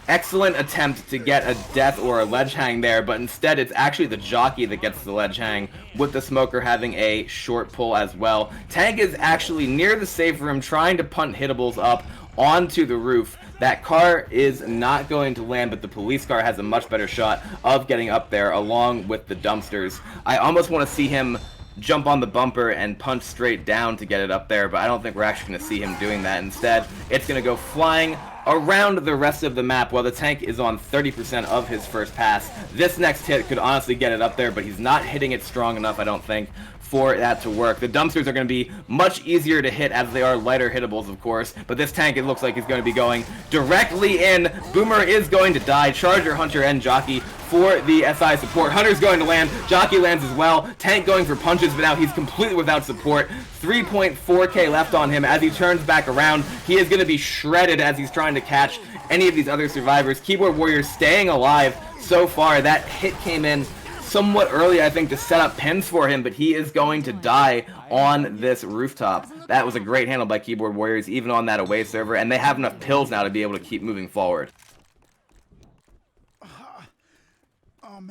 A: excellent attempt to get a death or a ledge hang there, but instead it's actually the jockey that gets the ledge hang, with the smoker having a short pull as well. Tank is actually near the safe room trying to punt hittables up onto the roof. That car is not going to land, but the police car has a much better shot of getting up there along with the dumpsters. I almost want to see him jump on the bumper and punch straight down to get it up there, but I don't think we're actually going to see him doing that. Instead, it's going to go flying around the rest of the map while the tank is on 30% of his first pass. This next hit could honestly get it up there, but he's not hitting it strong enough, I don't think, for that to work. The dumpsters are going to be much easier to hit as they are lighter hittables, of course, but this tank, it looks like he's going to be going directly in. Boomer is going to die. Charger, Hunter, and Jockey for the SI support. Hunter's going to land. Jockey lands as well. Tank going for punches, but now he's completely without support. 3.4k left on him as he turns back around. He is going to be shredded as he's trying to catch any of these other survivors. Keyboard Warriors staying alive so far. That hit came in somewhat early, I think, to set up pins for him, but he is going to die on this rooftop. That was a great handle by Keyboard Warriors, even on that away server, and they have enough pills now to be able to keep moving forward.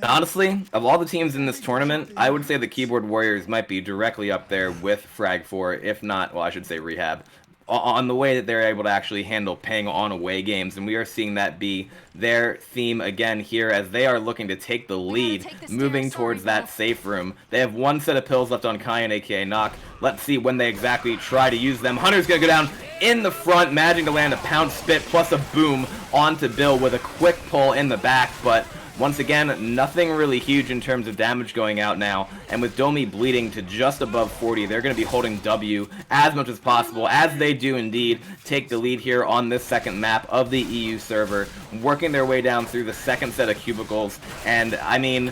A: Honestly, of all the teams in this tournament, I would say the Keyboard Warriors might be directly up there with Frag4, if not, well, I should say Rehab, on the way that they're able to actually handle ping on away games, and we are seeing that be their theme again here as they are looking to take the lead, moving towards that safe room. They have one set of pills left on Kyan, aka Knock. Let's see when they exactly try to use them. Hunter's gonna go down in the front, managing to land a pound spit plus a boom onto Bill with a quick pull in the back, but once again, nothing really huge in terms of damage going out now, and with Domi bleeding to just above 40, they're going to be holding W as much as possible, as they do indeed take the lead here on this second map of the EU server, working their way down through the second set of cubicles, and I mean,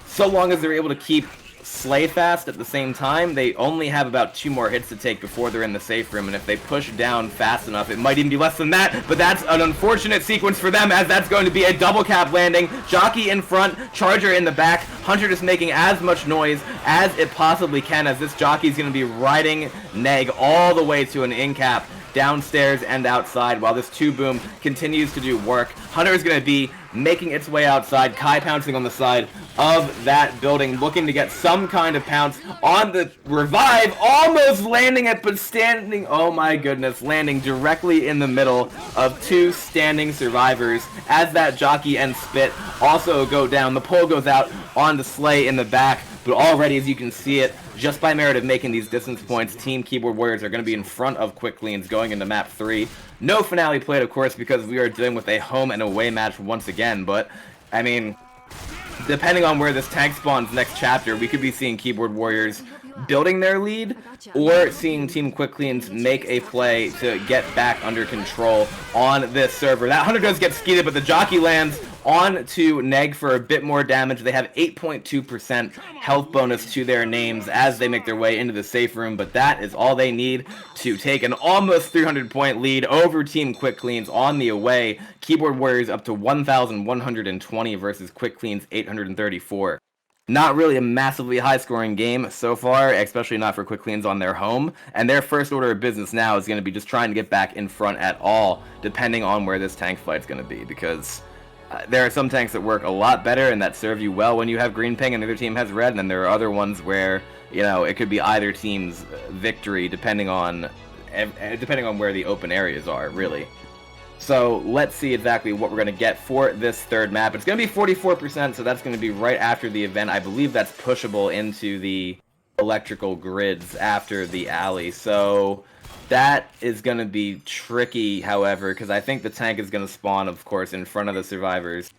A: so long as they're able to keep Slay fast at the same time, they only have about 2 more hits to take before they're in the safe room, and if they push down fast enough, it might even be less than that, but that's an unfortunate sequence for them, as that's going to be a double cap landing. Jockey in front, Charger in the back, Hunter just making as much noise as it possibly can, as this Jockey's going to be riding Neg all the way to an in cap downstairs and outside while this 2-boom continues to do work. Hunter is going to be making its way outside, Kai pouncing on the side of that building, looking to get some kind of pounce on the revive, almost landing it, but standing, oh my goodness, landing directly in the middle of 2 standing survivors as that Jockey and Spit also go down. The pole goes out on the Slay in the back, but already, as you can see it, just by merit of making these distance points, Team Keyboard Warriors are going to be in front of Quick Cleans going into map 3. No finale played, of course, because we are dealing with a home and away match once again, but, I mean, depending on where this tank spawns next chapter, we could be seeing Keyboard Warriors building their lead, or seeing Team Quick Cleans make a play to get back under control on this server. That Hunter does get skeeted, but the Jockey lands on to Neg for a bit more damage. They have 8.2% health bonus to their names as they make their way into the safe room, but that is all they need to take an almost 300-point lead over Team Quick Cleans on the away. Keyboard Warriors up to 1,120 versus Quick Cleans 834. Not really a massively high-scoring game so far, especially not for Quick Cleans on their home, and their first order of business now is going to be just trying to get back in front at all, depending on where this tank fight's going to be, because there are some tanks that work a lot better and that serve you well when you have green ping and the other team has red, and then there are other ones where, you know, it could be either team's victory depending on where the open areas are, really. So let's see exactly what we're going to get for this third map. It's going to be 44%, so that's going to be right after the event. I believe that's pushable into the electrical grids after the alley, so that is going to be tricky, however, because I think the tank is going to spawn, of course, in front of the survivors.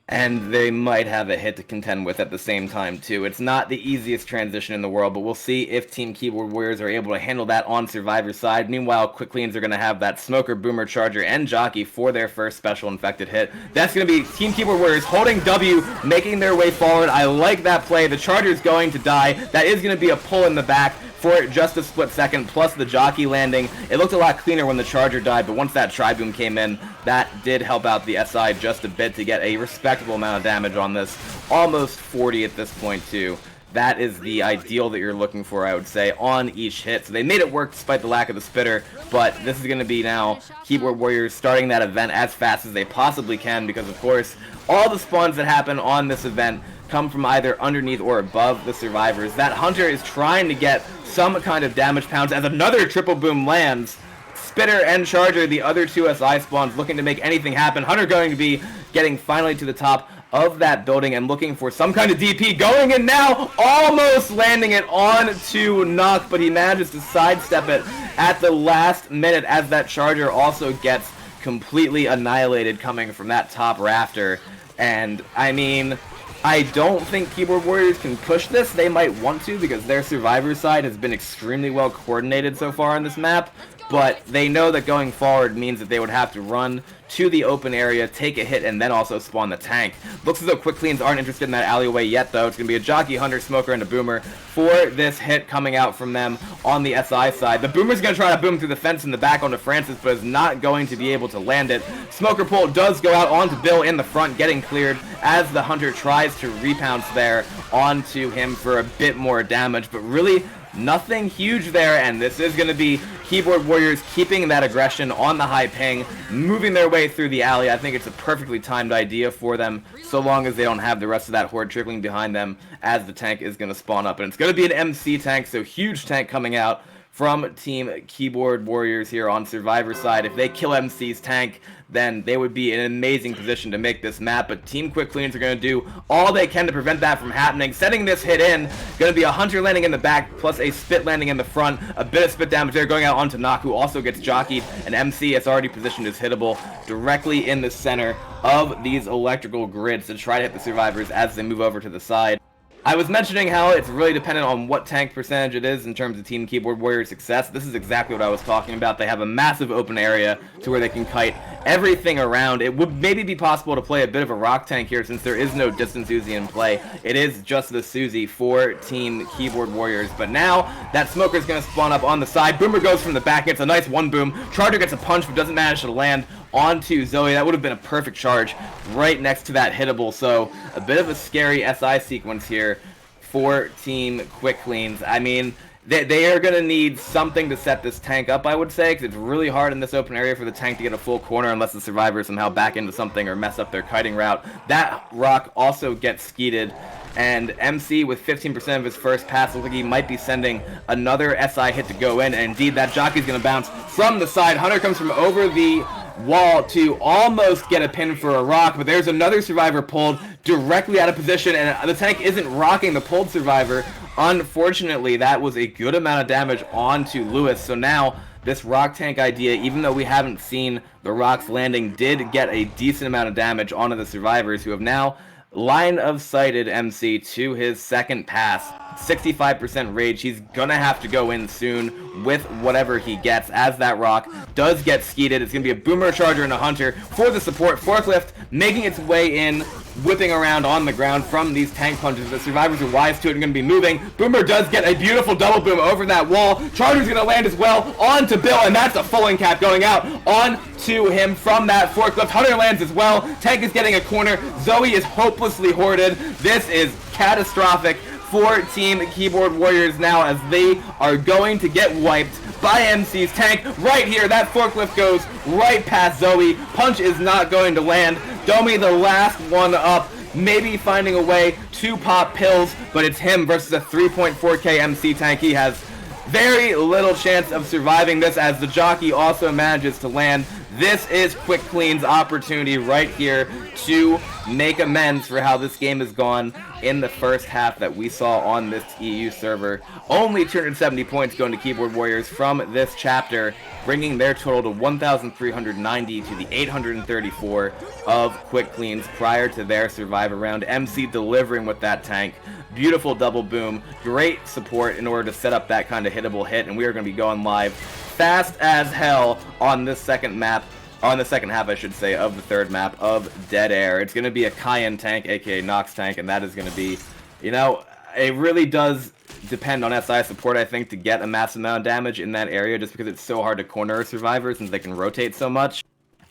A: And they might have a hit to contend with at the same time, too. It's not the easiest transition in the world, but we'll see if Team Keyboard Warriors are able to handle that on Survivor's side. Meanwhile, Quick Cleans are going to have that Smoker, Boomer, Charger, and Jockey for their first special infected hit. That's going to be Team Keyboard Warriors holding W, making their way forward. I like that play. The Charger's going to die. That is going to be a pull in the back for just a split second, plus the Jockey landing. It looked a lot cleaner when the Charger died, but once that Tri-Boom came in, that did help out the SI just a bit to get a respectable amount of damage on this. Almost 40 at this point, too. That is the ideal that you're looking for, I would say, on each hit. So they made it work despite the lack of the spitter, but this is going to be now Keyboard Warriors starting that event as fast as they possibly can because, of course, all the spawns that happen on this event come from either underneath or above the survivors. That Hunter is trying to get some kind of damage pounds as another triple boom lands. Spitter and Charger, the other two SI spawns, looking to make anything happen. Hunter going to be getting finally to the top of that building and looking for some kind of DP. Going in now, almost landing it on to Knock, but he manages to sidestep it at the last minute as that Charger also gets completely annihilated coming from that top rafter. And, I mean, I don't think Keyboard Warriors can push this. They might want to because their Survivor side has been extremely well coordinated so far on this map, but they know that going forward means that they would have to run to the open area, take a hit, and then also spawn the tank. Looks as though Quick Cleans aren't interested in that alleyway yet, though. It's going to be a Jockey, Hunter, Smoker, and a Boomer for this hit coming out from them on the SI side. The Boomer's going to try to boom through the fence in the back onto Francis, but is not going to be able to land it. Smoker pull does go out onto Bill in the front, getting cleared as the Hunter tries to repounce there onto him for a bit more damage, but really nothing huge there, and this is going to be Keyboard Warriors keeping that aggression on the high ping, moving their way through the alley. I think it's a perfectly timed idea for them, so long as they don't have the rest of that horde trickling behind them as the tank is going to spawn up. And it's going to be an MC tank, so huge tank coming out from Team Keyboard Warriors here on Survivor side. If they kill MC's tank, then they would be in an amazing position to make this map, but Team Quick Cleans are going to do all they can to prevent that from happening. Setting this hit in, going to be a Hunter landing in the back, plus a Spit landing in the front. A bit of Spit damage there going out onto Knock, who also gets jockeyed, and MC has already positioned as hittable directly in the center of these electrical grids to try to hit the survivors as they move over to the side. I was mentioning how it's really dependent on what tank percentage it is in terms of Team Keyboard Warriors success. This is exactly what I was talking about. They have a massive open area to where they can kite everything around. It would maybe be possible to play a bit of a rock tank here since there is no distance Uzi in play. It is just the Suzy for Team Keyboard Warriors. But now that Smoker is going to spawn up on the side. Boomer goes from the back, gets a nice one boom. Charger gets a punch but doesn't manage to land onto Zoe. That would have been a perfect charge right next to that hittable. So a bit of a scary SI sequence here for Team Quick Cleans. I mean, they are going to need something to set this tank up, I would say, because it's really hard in this open area for the tank to get a full corner unless the survivors somehow back into something or mess up their kiting route. That rock also gets skeeted, and MC with 15% of his first pass looks like he might be sending another SI hit to go in, and indeed that Jockey's going to bounce from the side. Hunter comes from over the wall to almost get a pin for a rock, but there's another survivor pulled directly out of position, and the tank isn't rocking the pulled survivor. Unfortunately, that was a good amount of damage onto Lewis, so now this rock tank idea, even though we haven't seen the rocks landing, did get a decent amount of damage onto the survivors, who have now line of sighted MC to his second pass. 65% rage. He's gonna have to go in soon with whatever he gets, as that rock does get skeeted. It's gonna be a Boomer, Charger, and a Hunter for the support. Forklift making its way in, whipping around on the ground from these tank punches. The survivors are wise to it and gonna be moving. Boomer does get a beautiful double boom over that wall. Charger's gonna land as well onto Bill, and that's a full end cap going out onto him from that forklift. Hunter lands as well. Tank is getting a corner. Zoe is hopelessly hoarded. This is catastrophic for Team Keyboard Warriors now, as they are going to get wiped by MC's tank right here. That forklift goes right past Zoe. Punch is not going to land. Domi, the last one up, maybe finding a way to pop pills, but it's him versus a 3.4k MC tank. He has very little chance of surviving this, as the Jockey also manages to land. This is Quick Clean's opportunity right here to make amends for how this game has gone in the first half that we saw on this EU server. Only 270 points going to Keyboard Warriors from this chapter, bringing their total to 1,390 to the 834 of quick cleans prior to their survivor round. MC delivering with that tank. Beautiful double boom. Great support in order to set up that kind of hittable hit, and we are going to be going live fast as hell on this second map. On the second half, I should say, of the third map of Dead Air. It's going to be a Cayenne tank, aka Nox tank, and that is going to be, you know, it really does depend on SI support, I think, to get a massive amount of damage in that area, just because it's so hard to corner a survivor since they can rotate so much.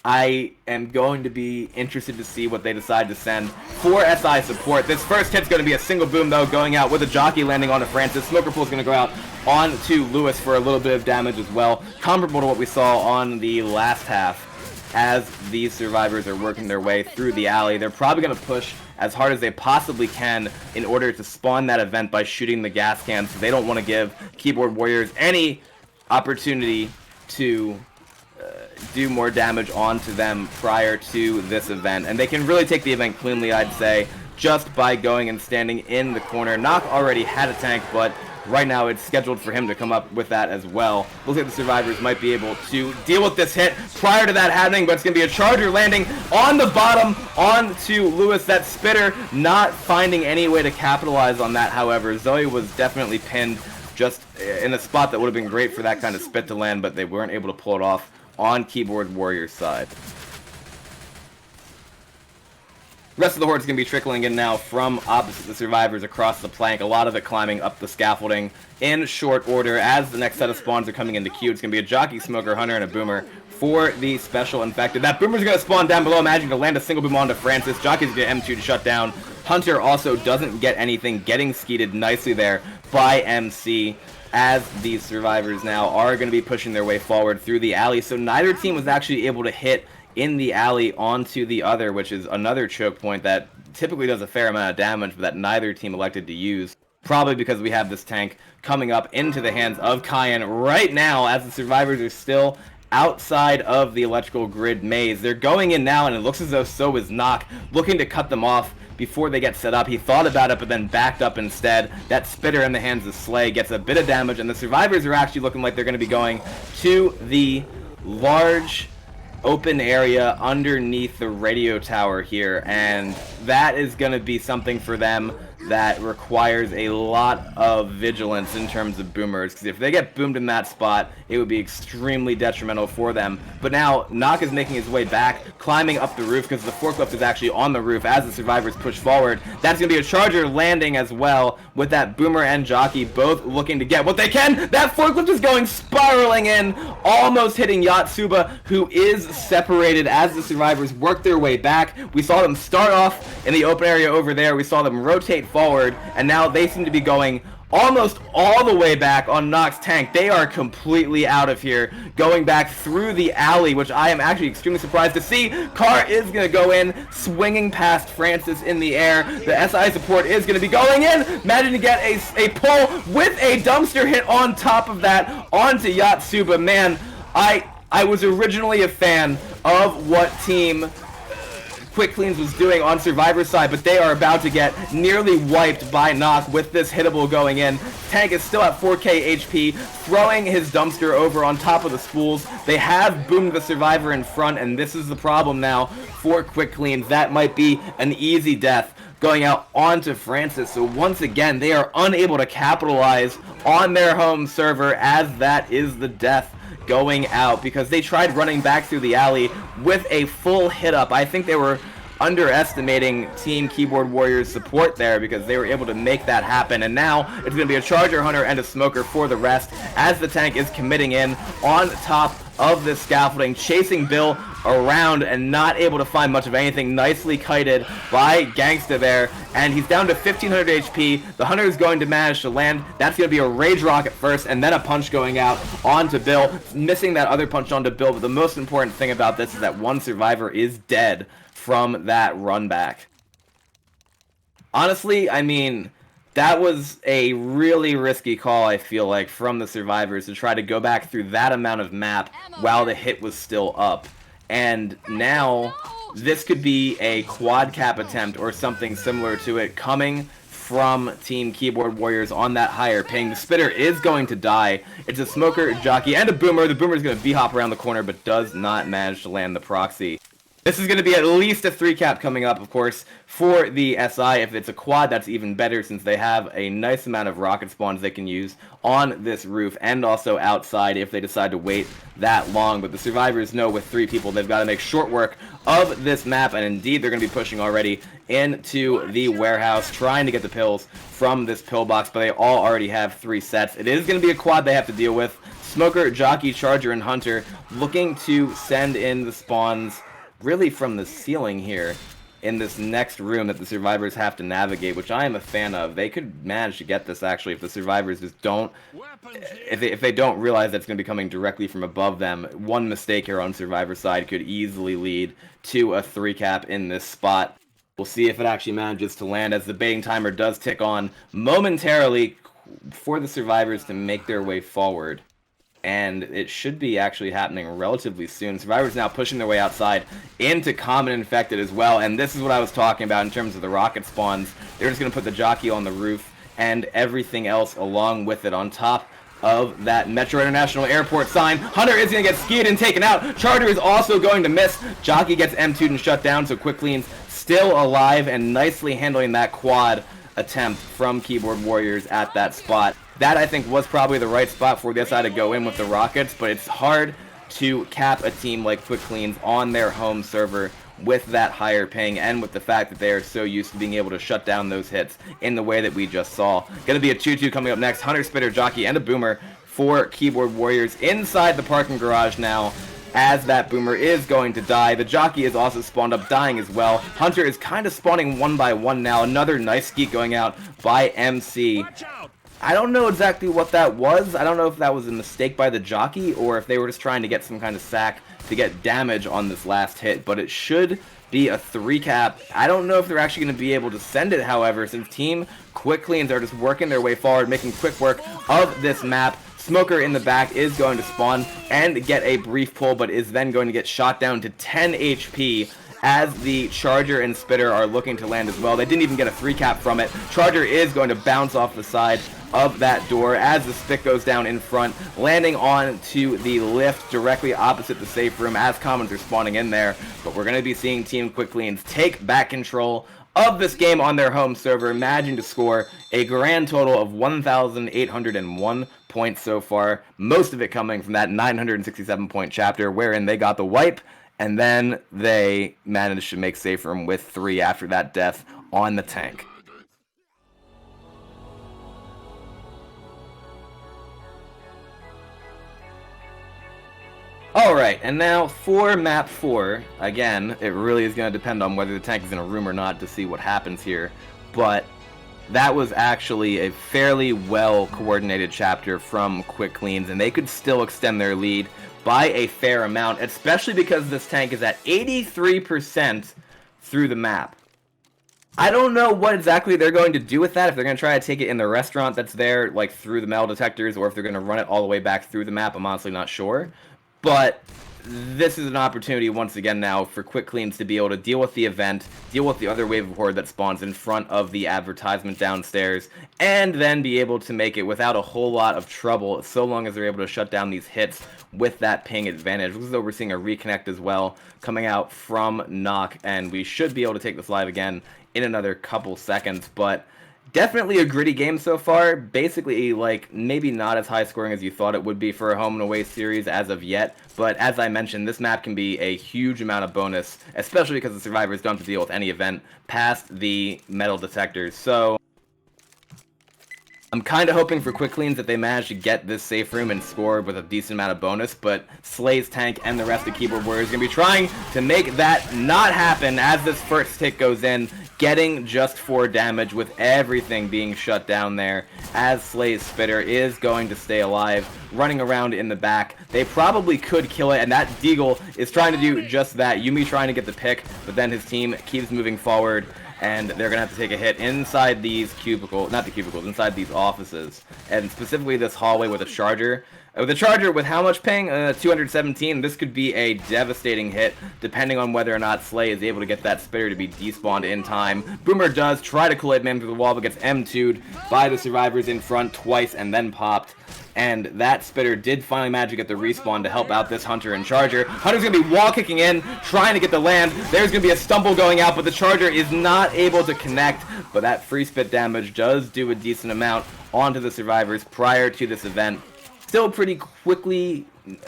A: I am going to be interested to see what they decide to send for SI support. This first hit's going to be a single boom, though, going out with a jockey landing onto Francis. Smoker Pool's going to go out onto Lewis for a little bit of damage as well, comparable to what we saw on the last half. As these survivors are working their way through the alley, they're probably going to push as hard as they possibly can in order to spawn that event by shooting the gas cans. They don't want to give Keyboard Warriors any opportunity to do more damage onto them prior to this event. And they can really take the event cleanly, I'd say, just by going and standing in the corner. Nock already had a tank, but right now it's scheduled for him to come up with that as well. Looks like the survivors might be able to deal with this hit prior to that happening, but it's going to be a charger landing on the bottom onto Lewis. That spitter not finding any way to capitalize on that, however. Zoe was definitely pinned just in a spot that would have been great for that kind of spit to land, but they weren't able to pull it off on Keyboard Warrior's side. Rest of the horde's going to be trickling in now from opposite the survivors across the plank, a lot of it climbing up the scaffolding in short order as the next set of spawns are coming into queue. It's going to be a jockey, smoker, hunter, and a boomer for the special infected. That boomer's going to spawn down below, imagining to land a single boom onto Francis. Jockey's going to M2 to shut down. Hunter also doesn't get anything, getting skeeted nicely there by MC, as these survivors now are going to be pushing their way forward through the alley. So neither team was actually able to hit in the alley onto the other, which is another choke point that typically does a fair amount of damage, but that neither team elected to use. Probably because we have this tank coming up into the hands of Cayenne right now as the survivors are still outside of the electrical grid maze. They're going in now, and it looks as though so is Nock, looking to cut them off before they get set up. He thought about it, but then backed up instead. That spitter in the hands of Slay gets a bit of damage, and the survivors are actually looking like they're going to be going to the large open area underneath the radio tower here, and that is going to be something for them that requires a lot of vigilance in terms of boomers, because if they get boomed in that spot, it would be extremely detrimental for them. But now, Nock is making his way back, climbing up the roof, because the forklift is actually on the roof as the survivors push forward. That's going to be a charger landing as well, with that boomer and jockey both looking to get what they can. That forklift is going spiraling in, almost hitting Yatsuba, who is separated as the survivors work their way back. We saw them start off in the open area over there. We saw them rotate forward, and now they seem to be going almost all the way back on Nock's tank. They are completely out of here, going back through the alley, which I am actually extremely surprised to see. Carr is going to go in, swinging past Francis in the air. The SI support is going to be going in, managing to get a pull with a dumpster hit on top of that onto Yatsuba. Man, I was originally a fan of what Team Quick Cleans was doing on Survivor's side, but they are about to get nearly wiped by Nock with this hittable going in. Tank is still at 4k HP, throwing his dumpster over on top of the spools. They have boomed the survivor in front, and this is the problem now for Quick Cleans. That might be an easy death going out onto Francis. So once again, they are unable to capitalize on their home server, as that is the death going out, because they tried running back through the alley with a full hit up. I think they were underestimating Team Keyboard Warriors support there, because they were able to make that happen. And now it's going to be a charger, hunter, and a smoker for the rest, as the tank is committing in on top of this scaffolding, chasing Bill around and not able to find much of anything. Nicely kited by Gangsta there, and he's down to 1500 HP. The hunter is going to manage to land. That's going to be a rage rocket first, and then a punch going out onto Bill, missing that other punch onto Bill. But the most important thing about this is that one survivor is dead from that run back. Honestly, I mean, that was a really risky call, I feel like, from the survivors to try to go back through that amount of map while the hit was still up. And now this could be a quad cap attempt or something similar to it coming from Team Keyboard Warriors on that higher ping. The Spitter is going to die. It's a Smoker, Jockey, and a Boomer. The Boomer is going to B-hop around the corner, but does not manage to land the proxy. This is going to be at least a 3-cap coming up, of course, for the SI. If it's a quad, that's even better since they have a nice amount of rocket spawns they can use on this roof and also outside if they decide to wait that long. But the survivors know with 3 people, they've got to make short work of this map, and indeed they're going to be pushing already into the warehouse, trying to get the pills from this pillbox, but they all already have 3 sets. It is going to be a quad they have to deal with. Smoker, Jockey, Charger, and Hunter looking to send in the spawns really from the ceiling here in this next room that the survivors have to navigate, which I am a fan of. They could manage to get this actually if the survivors just don't, if they don't realize that's going to be coming directly from above them. One mistake here on survivor side could easily lead to a 3-cap in this spot. We'll see if it actually manages to land as the baiting timer does tick on momentarily for the survivors to make their way forward. And it should be actually happening relatively soon. Survivors now pushing their way outside into Common Infected as well. And this is what I was talking about in terms of the rocket spawns. They're just going to put the Jockey on the roof and everything else along with it on top of that Metro International Airport sign. Hunter is going to get skied and taken out. Charger is also going to miss. Jockey gets M2'd and shut down, so Quick Clean's still alive and nicely handling that quad attempt from Keyboard Warriors at that spot. That, I think, was probably the right spot for the SI to go in with the rockets, but it's hard to cap a team like Quick Cleans on their home server with that higher ping and with the fact that they are so used to being able to shut down those hits in the way that we just saw. Going to be a 2-2 coming up next. Hunter, Spitter, Jockey, and a Boomer for Keyboard Warriors inside the parking garage now, as that Boomer is going to die. The Jockey is also spawned up, dying as well. Hunter is kind of spawning one by one now. Another nice skeet going out by MC. I don't know exactly what that was. I don't know if that was a mistake by the Jockey or if they were just trying to get some kind of sack to get damage on this last hit, but it should be a 3-cap. I don't know if they're actually going to be able to send it, however, since Team Quick Cleans are just working their way forward, making quick work of this map. Smoker in the back is going to spawn and get a brief pull, but is then going to get shot down to 10 HP as the Charger and Spitter are looking to land as well. They didn't even get a 3-cap from it. Charger is going to bounce off the side of that door as the Spick goes down in front, landing on to the lift directly opposite the safe room as commons are spawning in there. But we're going to be seeing Team Quick Cleans take back control of this game on their home server, managing to score a grand total of 1,801 points so far, most of it coming from that 967-point chapter wherein they got the wipe, and then they managed to make safe room with 3 after that death on the tank. Alright, and now for map 4, again, it really is going to depend on whether the tank is in a room or not to see what happens here, but that was actually a fairly well-coordinated chapter from Quick Cleans, and they could still extend their lead by a fair amount, especially because this tank is at 83% through the map. I don't know what exactly they're going to do with that, if they're going to try to take it in the restaurant that's there, like through the metal detectors, or if they're going to run it all the way back through the map. I'm honestly not sure. But this is an opportunity once again now for Quick Cleans to be able to deal with the event, deal with the other wave of horde that spawns in front of the advertisement downstairs, and then be able to make it without a whole lot of trouble, so long as they're able to shut down these hits with that ping advantage. Looks as though we're seeing a reconnect as well coming out from Knock, and we should be able to take this live again in another couple seconds, but definitely a gritty game so far. Basically, like, maybe not as high scoring as you thought it would be for a home and away series as of yet, but as I mentioned, this map can be a huge amount of bonus, especially because the survivors don't have to deal with any event past the metal detectors. So I'm kind of hoping for Quick Cleans that they manage to get this safe room and score with a decent amount of bonus, but Slay's tank and the rest of Keyboard Warriors are going to be trying to make that not happen as this first tick goes in, getting just 4 damage with everything being shut down there, as Slay's Spitter is going to stay alive, running around in the back. They probably could kill it, and that Deagle is trying to do just that. Yumi trying to get the pick, but then his team keeps moving forward, and they're going to have to take a hit inside these cubicles, not the cubicles, inside these offices, and specifically this hallway with a Charger. The Charger with how much ping? 217. This could be a devastating hit, depending on whether or not Slay is able to get that spitter to be despawned in time. Boomer does try to Kool-Aid Man through the wall, but gets M2'd by the survivors in front twice and then popped. And that spitter did finally manage to get the respawn to help out this Hunter and Charger. Hunter's going to be wall kicking in, trying to get the land. There's going to be a stumble going out, but the Charger is not able to connect. But that free spit damage does do a decent amount onto the survivors prior to this event. Still pretty quickly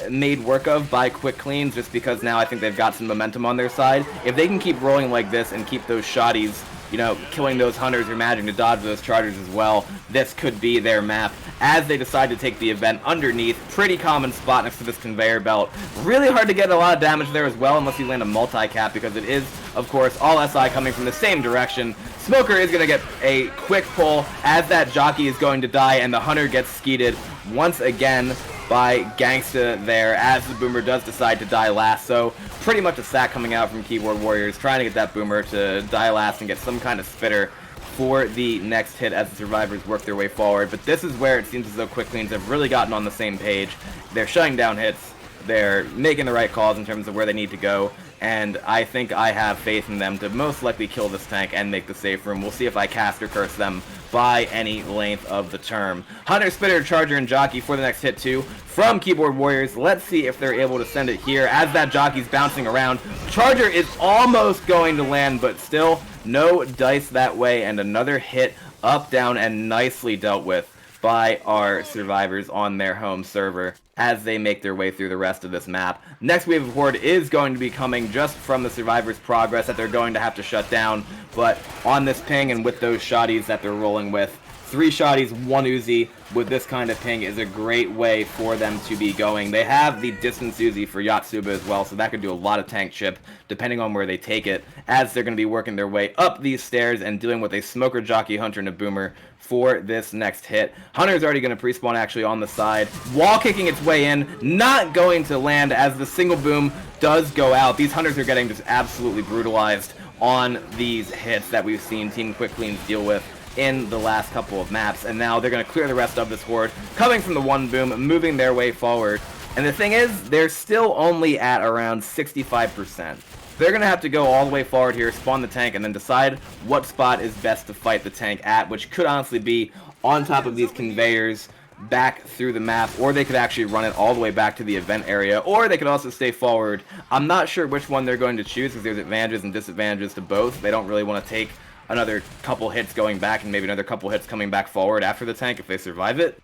A: made work of by Quick Cleans, just because now I think they've got some momentum on their side. If they can keep rolling like this and keep those shotties, you know, killing those Hunters or managing to dodge those Chargers as well, this could be their map as they decide to take the event underneath. Pretty common spot next to this conveyor belt. Really hard to get a lot of damage there as well unless you land a multi-cap, because it is, of course, all SI coming from the same direction. Smoker is going to get a quick pull as that jockey is going to die, and the Hunter gets skeeted once again by Gangsta there as the Boomer does decide to die last. So pretty much a sack coming out from Keyboard Warriors, trying to get that Boomer to die last and get some kind of spitter for the next hit as the survivors work their way forward. But this is where it seems as though Quick Cleans have really gotten on the same page. They're shutting down hits, they're making the right calls in terms of where they need to go, and I think I have faith in them to most likely kill this tank and make the safe room. We'll see if I cast or curse them by any length of the term. Hunter, Spitter, Charger, and Jockey for the next hit too from Keyboard Warriors. Let's see if they're able to send it here as that Jockey's bouncing around. Charger is almost going to land, but still no dice that way, and another hit up, down, and nicely dealt with by our survivors on their home server as they make their way through the rest of this map. Next wave of Horde is going to be coming just from the survivors' progress that they're going to have to shut down, but on this ping and with those shotties that they're rolling with, 3 shotties, 1 Uzi with this kind of ping is a great way for them to be going. They have the distance Uzi for Yatsuba as well, so that could do a lot of tank chip depending on where they take it, as they're going to be working their way up these stairs and dealing with a Smoker, Jockey, Hunter, and a Boomer for this next hit. Hunter's already going to pre-spawn actually on the side, wall kicking its way in, not going to land as the single boom does go out. These Hunters are getting just absolutely brutalized on these hits that we've seen Team Quick Cleans deal with in the last couple of maps, and now they're going to clear the rest of this horde, coming from the one boom, moving their way forward. And the thing is, they're still only at around 65%. They're going to have to go all the way forward here, spawn the tank, and then decide what spot is best to fight the tank at, which could honestly be on top of these conveyors back through the map, or they could actually run it all the way back to the event area, or they could also stay forward. I'm not sure which one they're going to choose, because there's advantages and disadvantages to both. They don't really want to take another couple hits going back and maybe another couple hits coming back forward after the tank if they survive it.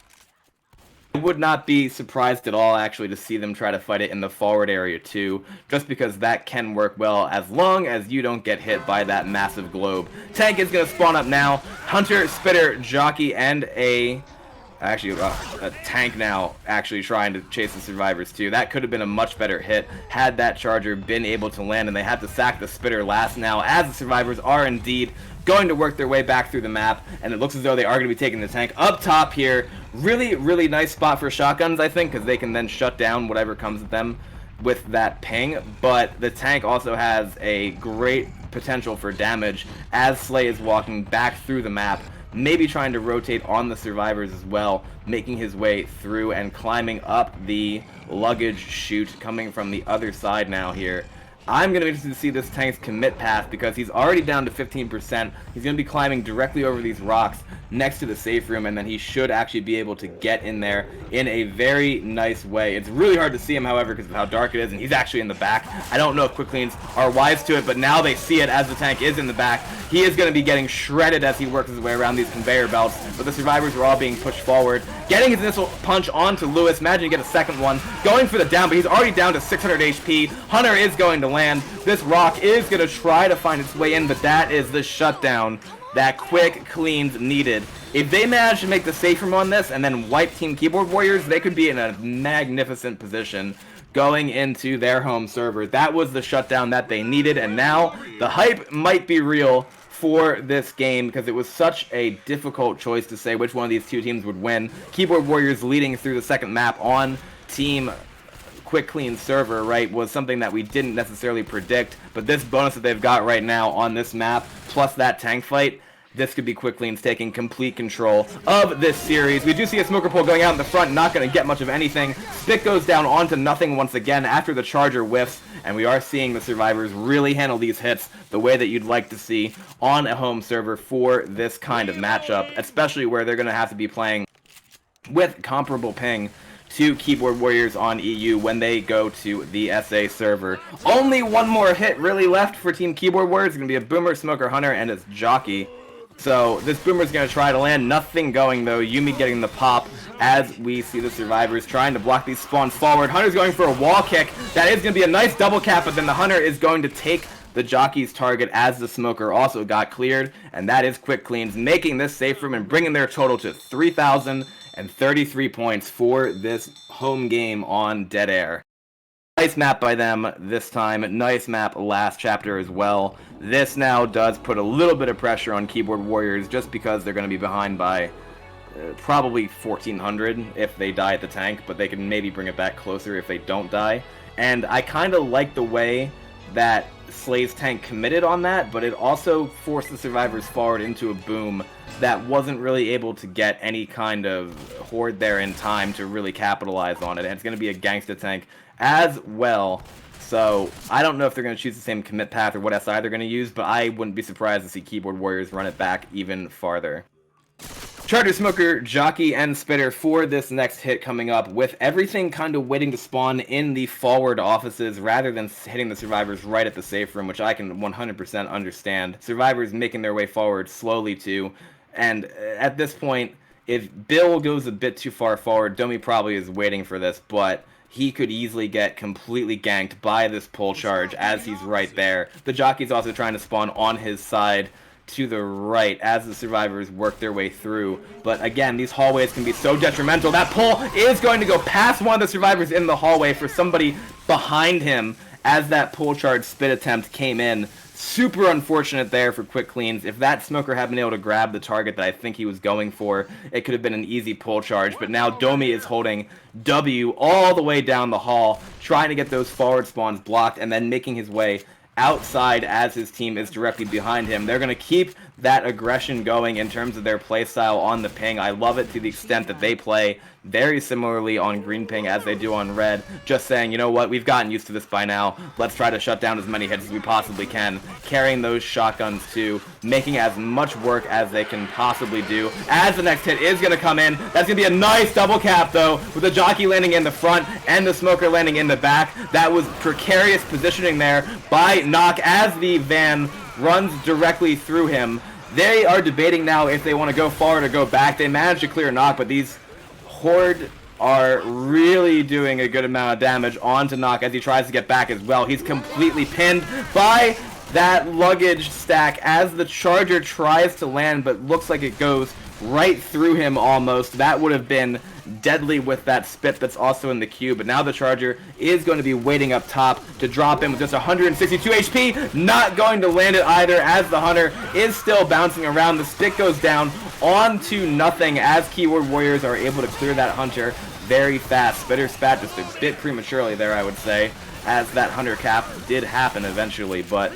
A: I would not be surprised at all actually to see them try to fight it in the forward area too, just because that can work well as long as you don't get hit by that massive globe. Tank is going to spawn up now. Hunter, Spitter, Jockey, and a tank now actually trying to chase the survivors too. That could have been a much better hit had that Charger been able to land, and they had to sack the Spitter last now as the survivors are indeed going to work their way back through the map, and it looks as though they are going to be taking the tank up top here. Really, really nice spot for shotguns, I think, because they can then shut down whatever comes at them with that ping, but the tank also has a great potential for damage as Slay is walking back through the map, maybe trying to rotate on the survivors as well, making his way through and climbing up the luggage chute coming from the other side now here. I'm going to be interested to see this tank's commit path because he's already down to 15%. He's going to be climbing directly over these rocks next to the safe room, and then he should actually be able to get in there in a very nice way. It's really hard to see him, however, because of how dark it is, and he's actually in the back. I don't know if Quick Cleans are wise to it, but now they see it as the tank is in the back. He is going to be getting shredded as he works his way around these conveyor belts, but the survivors are all being pushed forward. Getting his initial punch onto Lewis. Imagine you get a second one. Going for the down, but he's already down to 600 HP. Hunter is going to land. This rock is going to try to find its way in, but that is the shutdown that Quick Cleans needed. If they manage to make the safe room on this and then wipe Team Keyboard Warriors, they could be in a magnificent position going into their home server. That was the shutdown that they needed, and now the hype might be real for this game because it was such a difficult choice to say which one of these two teams would win. Keyboard Warriors leading through the second map on Team Quick Clean server, right, was something that we didn't necessarily predict, but this bonus that they've got right now on this map, plus that tank fight, this could be Quick Cleans taking complete control of this series. We do see a smoker pole going out in the front, not going to get much of anything. Spit goes down onto nothing once again after the charger whiffs, and we are seeing the survivors really handle these hits the way that you'd like to see on a home server for this kind of matchup, especially where they're going to have to be playing with comparable ping to Keyboard Warriors on EU when they go to the SA server. Only one more hit really left for Team Keyboard Warriors. It's going to be a Boomer, Smoker, Hunter, and it's Jockey. So this Boomer's going to try to land. Nothing going, though. Yumi getting the pop as we see the survivors trying to block these spawns forward. Hunter's going for a wall kick. That is going to be a nice double cap, but then the Hunter is going to take the Jockey's target as the Smoker also got cleared. And that is Quick Cleans, making this safe room and bringing their total to 3,033 points for this home game on Dead Air. Nice map by them this time. Nice map last chapter as well. This now does put a little bit of pressure on Keyboard Warriors just because they're going to be behind by probably 1,400 if they die at the tank, but they can maybe bring it back closer if they don't die. And I kind of like the way that Slay's tank committed on that, but it also forced the survivors forward into a boom that wasn't really able to get any kind of horde there in time to really capitalize on it. And it's going to be a gangsta tank as well. So I don't know if they're going to choose the same commit path or what SI they're going to use, but I wouldn't be surprised to see Keyboard Warriors run it back even farther. Charger, Smoker, Jockey, and Spitter for this next hit coming up, with everything kind of waiting to spawn in the forward offices rather than hitting the survivors right at the safe room, which I can 100% understand. Survivors making their way forward slowly too, and at this point, if Bill goes a bit too far forward, Domi probably is waiting for this, but he could easily get completely ganked by this pull charge as he's right there. The Jockey's also trying to spawn on his side to the right as the survivors work their way through. But again, these hallways can be so detrimental. That pull is going to go past one of the survivors in the hallway for somebody behind him as that pull charge spit attempt came in. Super unfortunate there for Quick Cleans. If that Smoker had been able to grab the target that I think he was going for, it could have been an easy pull charge. But now Domi is holding W all the way down the hall, trying to get those forward spawns blocked and then making his way outside as his team is directly behind him. They're going to keep that aggression going in terms of their playstyle on the ping. I love it to the extent that they play very similarly on green ping as they do on red. Just saying, you know what, we've gotten used to this by now. Let's try to shut down as many hits as we possibly can. Carrying those shotguns too, making as much work as they can possibly do. As the next hit is going to come in, that's going to be a nice double cap though, with the Jockey landing in the front and the Smoker landing in the back. That was precarious positioning there by Knock as the van runs directly through him. They are debating now if they want to go forward or go back. They managed to clear Knock, but these Horde are really doing a good amount of damage onto Knock as he tries to get back as well. He's completely pinned by that luggage stack as the Charger tries to land, but looks like it goes right through him almost. That would have been deadly with that spit that's also in the queue, but now the Charger is going to be waiting up top to drop in with just 162 HP. Not going to land it either as the Hunter is still bouncing around. The stick goes down onto nothing as Keyboard Warriors are able to clear that Hunter very fast. Spitter spat just a bit prematurely there, I would say, as that Hunter cap did happen eventually, but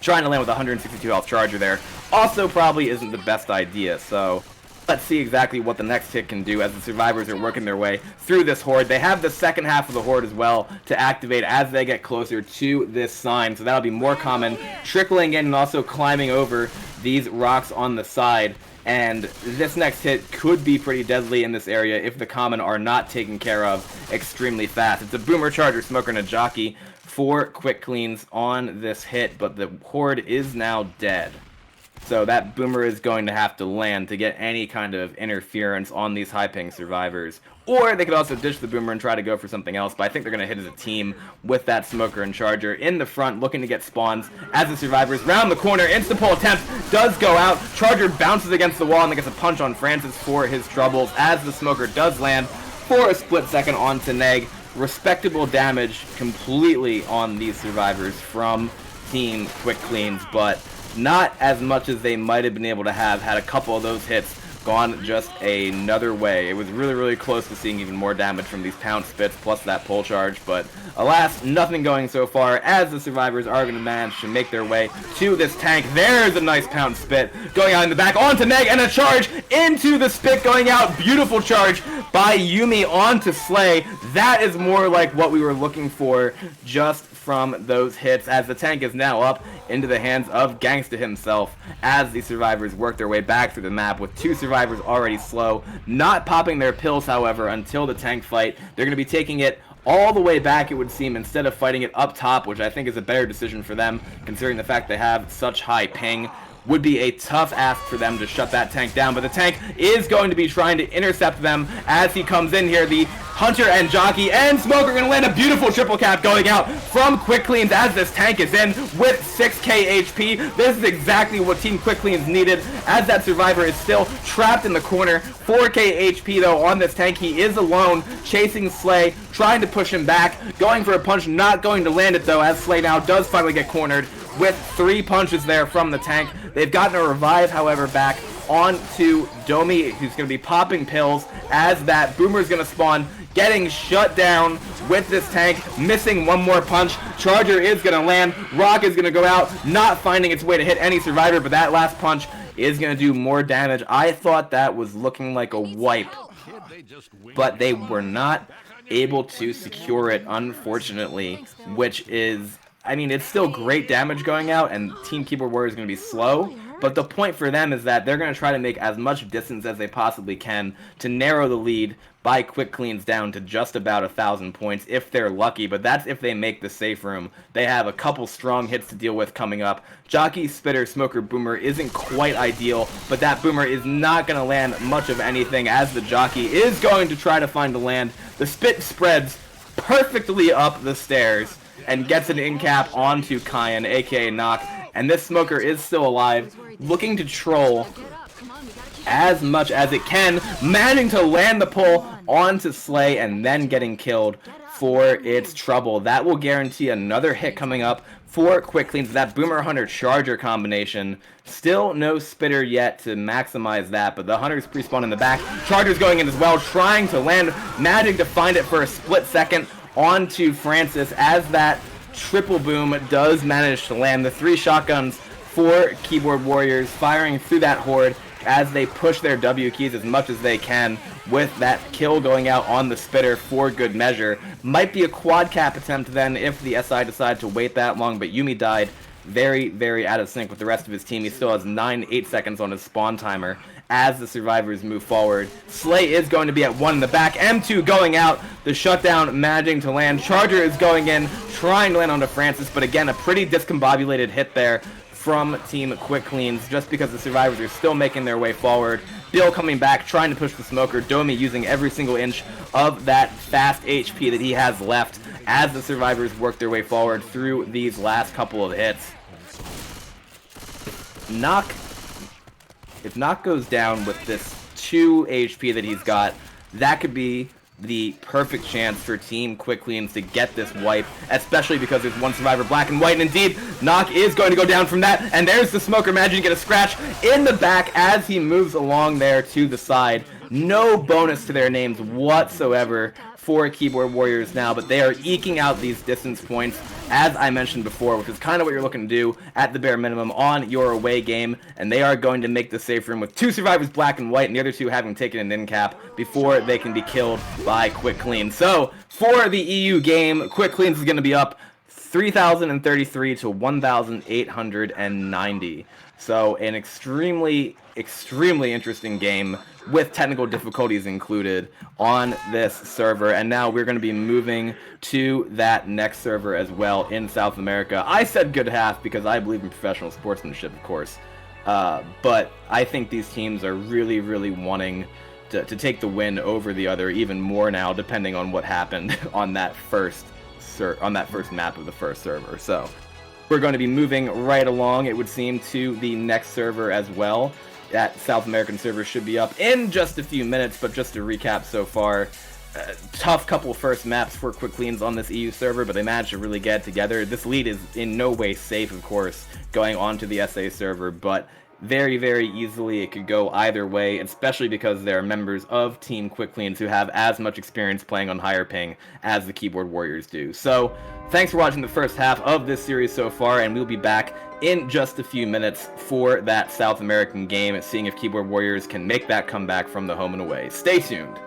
A: trying to land with 162 health Charger there also probably isn't the best idea. So let's see exactly what the next hit can do as the survivors are working their way through this horde. They have the second half of the horde as well to activate as they get closer to this sign, so that'll be more common, trickling in and also climbing over these rocks on the side. And this next hit could be pretty deadly in this area if the common are not taken care of extremely fast. It's a Boomer, Charger, Smoker, and a Jockey for Quick Cleans on this hit, but the horde is now dead. So that Boomer is going to have to land to get any kind of interference on these high ping survivors. Or they could also ditch the Boomer and try to go for something else, but I think they're going to hit as a team with that Smoker and Charger in the front, looking to get spawns as the survivors round the corner. Instant pull attempt does go out. Charger bounces against the wall and gets a punch on Francis for his troubles as the Smoker does land for a split second onto Neg. Respectable damage completely on these survivors from Team Quick Cleans, but not as much as they might have been able to have had a couple of those hits gone just another way. It was really, really close to seeing even more damage from these pound spits plus that pull charge, but alas, nothing going so far as the survivors are going to manage to make their way to this tank. There's a nice pound spit going out in the back onto Meg, and a charge into the spit going out. Beautiful charge by Yumi onto Slay. That is more like what we were looking for just from those hits, as the tank is now up into the hands of Gangsta himself as the survivors work their way back through the map with 2 survivors already slow, not popping their pills, however, until the tank fight. They're going to be taking it all the way back, it would seem, instead of fighting it up top, which I think is a better decision for them, considering the fact they have such high ping. Would be a tough ask for them to shut that tank down, but the tank is going to be trying to intercept them as he comes in here. The Hunter and Jockey and Smoker are going to land a beautiful triple cap going out from Quick Cleans as this tank is in with 6k HP. This is exactly what Team Quick Cleans needed, as that survivor is still trapped in the corner. 4k HP though on this tank. He is alone, chasing Slay, trying to push him back, going for a punch, not going to land it though, as Slay now does finally get cornered with 3 punches there from the tank. They've gotten a revive, however, back onto Domi, who's going to be popping pills as that Boomer is going to spawn, getting shut down with this tank, missing one more punch. Charger is going to land. Rock is going to go out, not finding its way to hit any survivor, but that last punch is going to do more damage. I thought that was looking like a wipe, but they were not able to secure it, unfortunately, which is, I mean, it's still great damage going out, and Team Keyboard Warrior is going to be slow, but the point for them is that they're going to try to make as much distance as they possibly can to narrow the lead by Quick Cleans down to just about 1,000 points if they're lucky, but that's if they make the safe room. They have a couple strong hits to deal with coming up. Jockey, Spitter, Smoker, Boomer isn't quite ideal, but that Boomer is not going to land much of anything, as the Jockey is going to try to find the land. The Spit spreads perfectly up the stairs and gets an in-cap onto Kyan, aka Knock, and this Smoker is still alive, looking to troll as much as it can, managing to land the pull onto Slay and then getting killed for its trouble. That will guarantee another hit coming up for Quick Cleans. That Boomer Hunter Charger combination, still no Spitter yet to maximize that, but the Hunter's pre-spawn in the back. Charger's going in as well, trying to land, managing to find it for a split second onto Francis, as that triple boom does manage to land. The 3 shotguns for Keyboard Warriors firing through that horde as they push their W keys as much as they can, with that kill going out on the Spitter for good measure. Might be a quad cap attempt then if the SI decide to wait that long, but Yumi died very, very out of sync with the rest of his team. He still has 8 seconds on his spawn timer as the survivors move forward. Slay is going to be at 1 in the back. M2 going out. The shutdown managing to land. Charger is going in, trying to land onto Francis, but again, a pretty discombobulated hit there from Team Quick Cleans, just because the survivors are still making their way forward. Bill coming back, trying to push the Smoker. Domi using every single inch of that fast HP that he has left as the survivors work their way forward through these last couple of hits. If Knock goes down with this 2 HP that he's got, that could be the perfect chance for Team Quick Cleans to get this wipe, especially because there's 1 survivor black and white, and indeed, Knock is going to go down from that, and there's the Smoker managing to get a scratch in the back as he moves along there to the side. No bonus to their names whatsoever for Keyboard Warriors now, but they are eking out these distance points, as I mentioned before, which is kind of what you're looking to do at the bare minimum on your away game, and they are going to make the safe room with 2 survivors black and white, and the other 2 having taken an in cap before they can be killed by Quick Clean. So, for the EU game, Quick Cleans is going to be up 3,033 to 1,890. So, an extremely interesting game with technical difficulties included on this server, and now we're going to be moving to that next server as well in South America. I said good half because I believe in professional sportsmanship, of course, but I think these teams are really, really wanting to take the win over the other even more now, depending on what happened on that first map of the first server. So we're going to be moving right along, it would seem, to the next server as well. That South American server should be up in just a few minutes, but just to recap so far, tough couple first maps for Quick Cleans on this EU server, but they managed to really get it together. This lead is in no way safe, of course, going on to the SA server, but very, very easily it could go either way, especially because there are members of Team Quickleans who have as much experience playing on higher ping as the Keyboard Warriors do. So, thanks for watching the first half of this series so far, and we'll be back in just a few minutes for that South American game, seeing if Keyboard Warriors can make that comeback from the home and away. Stay tuned.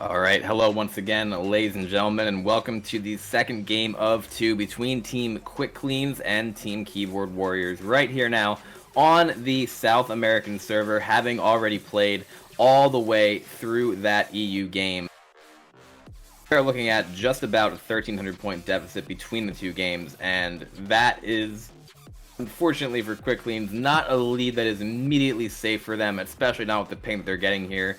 A: Alright, hello once again, ladies and gentlemen, and welcome to the second game of 2 between Team Quick Cleans and Team Keyboard Warriors right here now on the South American server, having already played all the way through that EU game. We are looking at just about a 1,300 point deficit between the two games, and that is, unfortunately for Quick Cleans, not a lead that is immediately safe for them, especially not with the ping that they're getting here.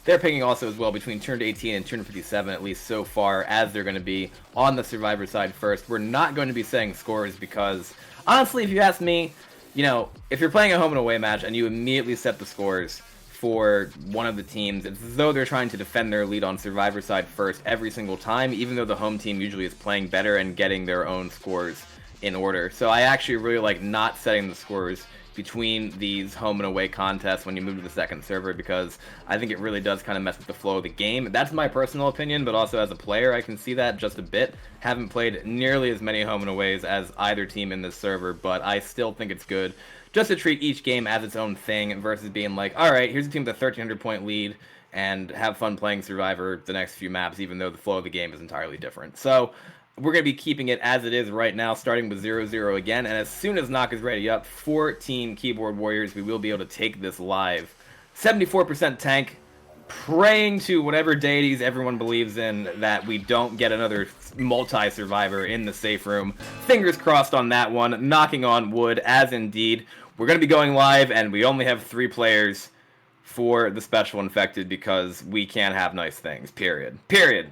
A: They're picking also as well between 218 and 257, at least so far, as they're going to be on the Survivor side first. We're not going to be saying scores because, honestly, if you ask me, you know, if you're playing a home and away match and you immediately set the scores for one of the teams, it's as though they're trying to defend their lead on Survivor side first every single time, even though the home team usually is playing better and getting their own scores in order. So I actually really like not setting the scores between these home and away contests when you move to the second server, because I think it really does kind of mess with the flow of the game. That's my personal opinion, but also as a player I can see that just a bit. Haven't played nearly as many home and aways as either team in this server, but I still think it's good just to treat each game as its own thing versus being like, alright, here's a team with a 1,300 point lead and have fun playing Survivor the next few maps, even though the flow of the game is entirely different. So we're going to be keeping it as it is right now, starting with 0-0 again, and as soon as Knock is ready up for Team Keyboard Warriors, we will be able to take this live. 74% tank, praying to whatever deities everyone believes in that we don't get another multi-survivor in the safe room. Fingers crossed on that one, knocking on wood, as indeed. We're going to be going live, and we only have 3 players for the special infected because we can't have nice things. Period.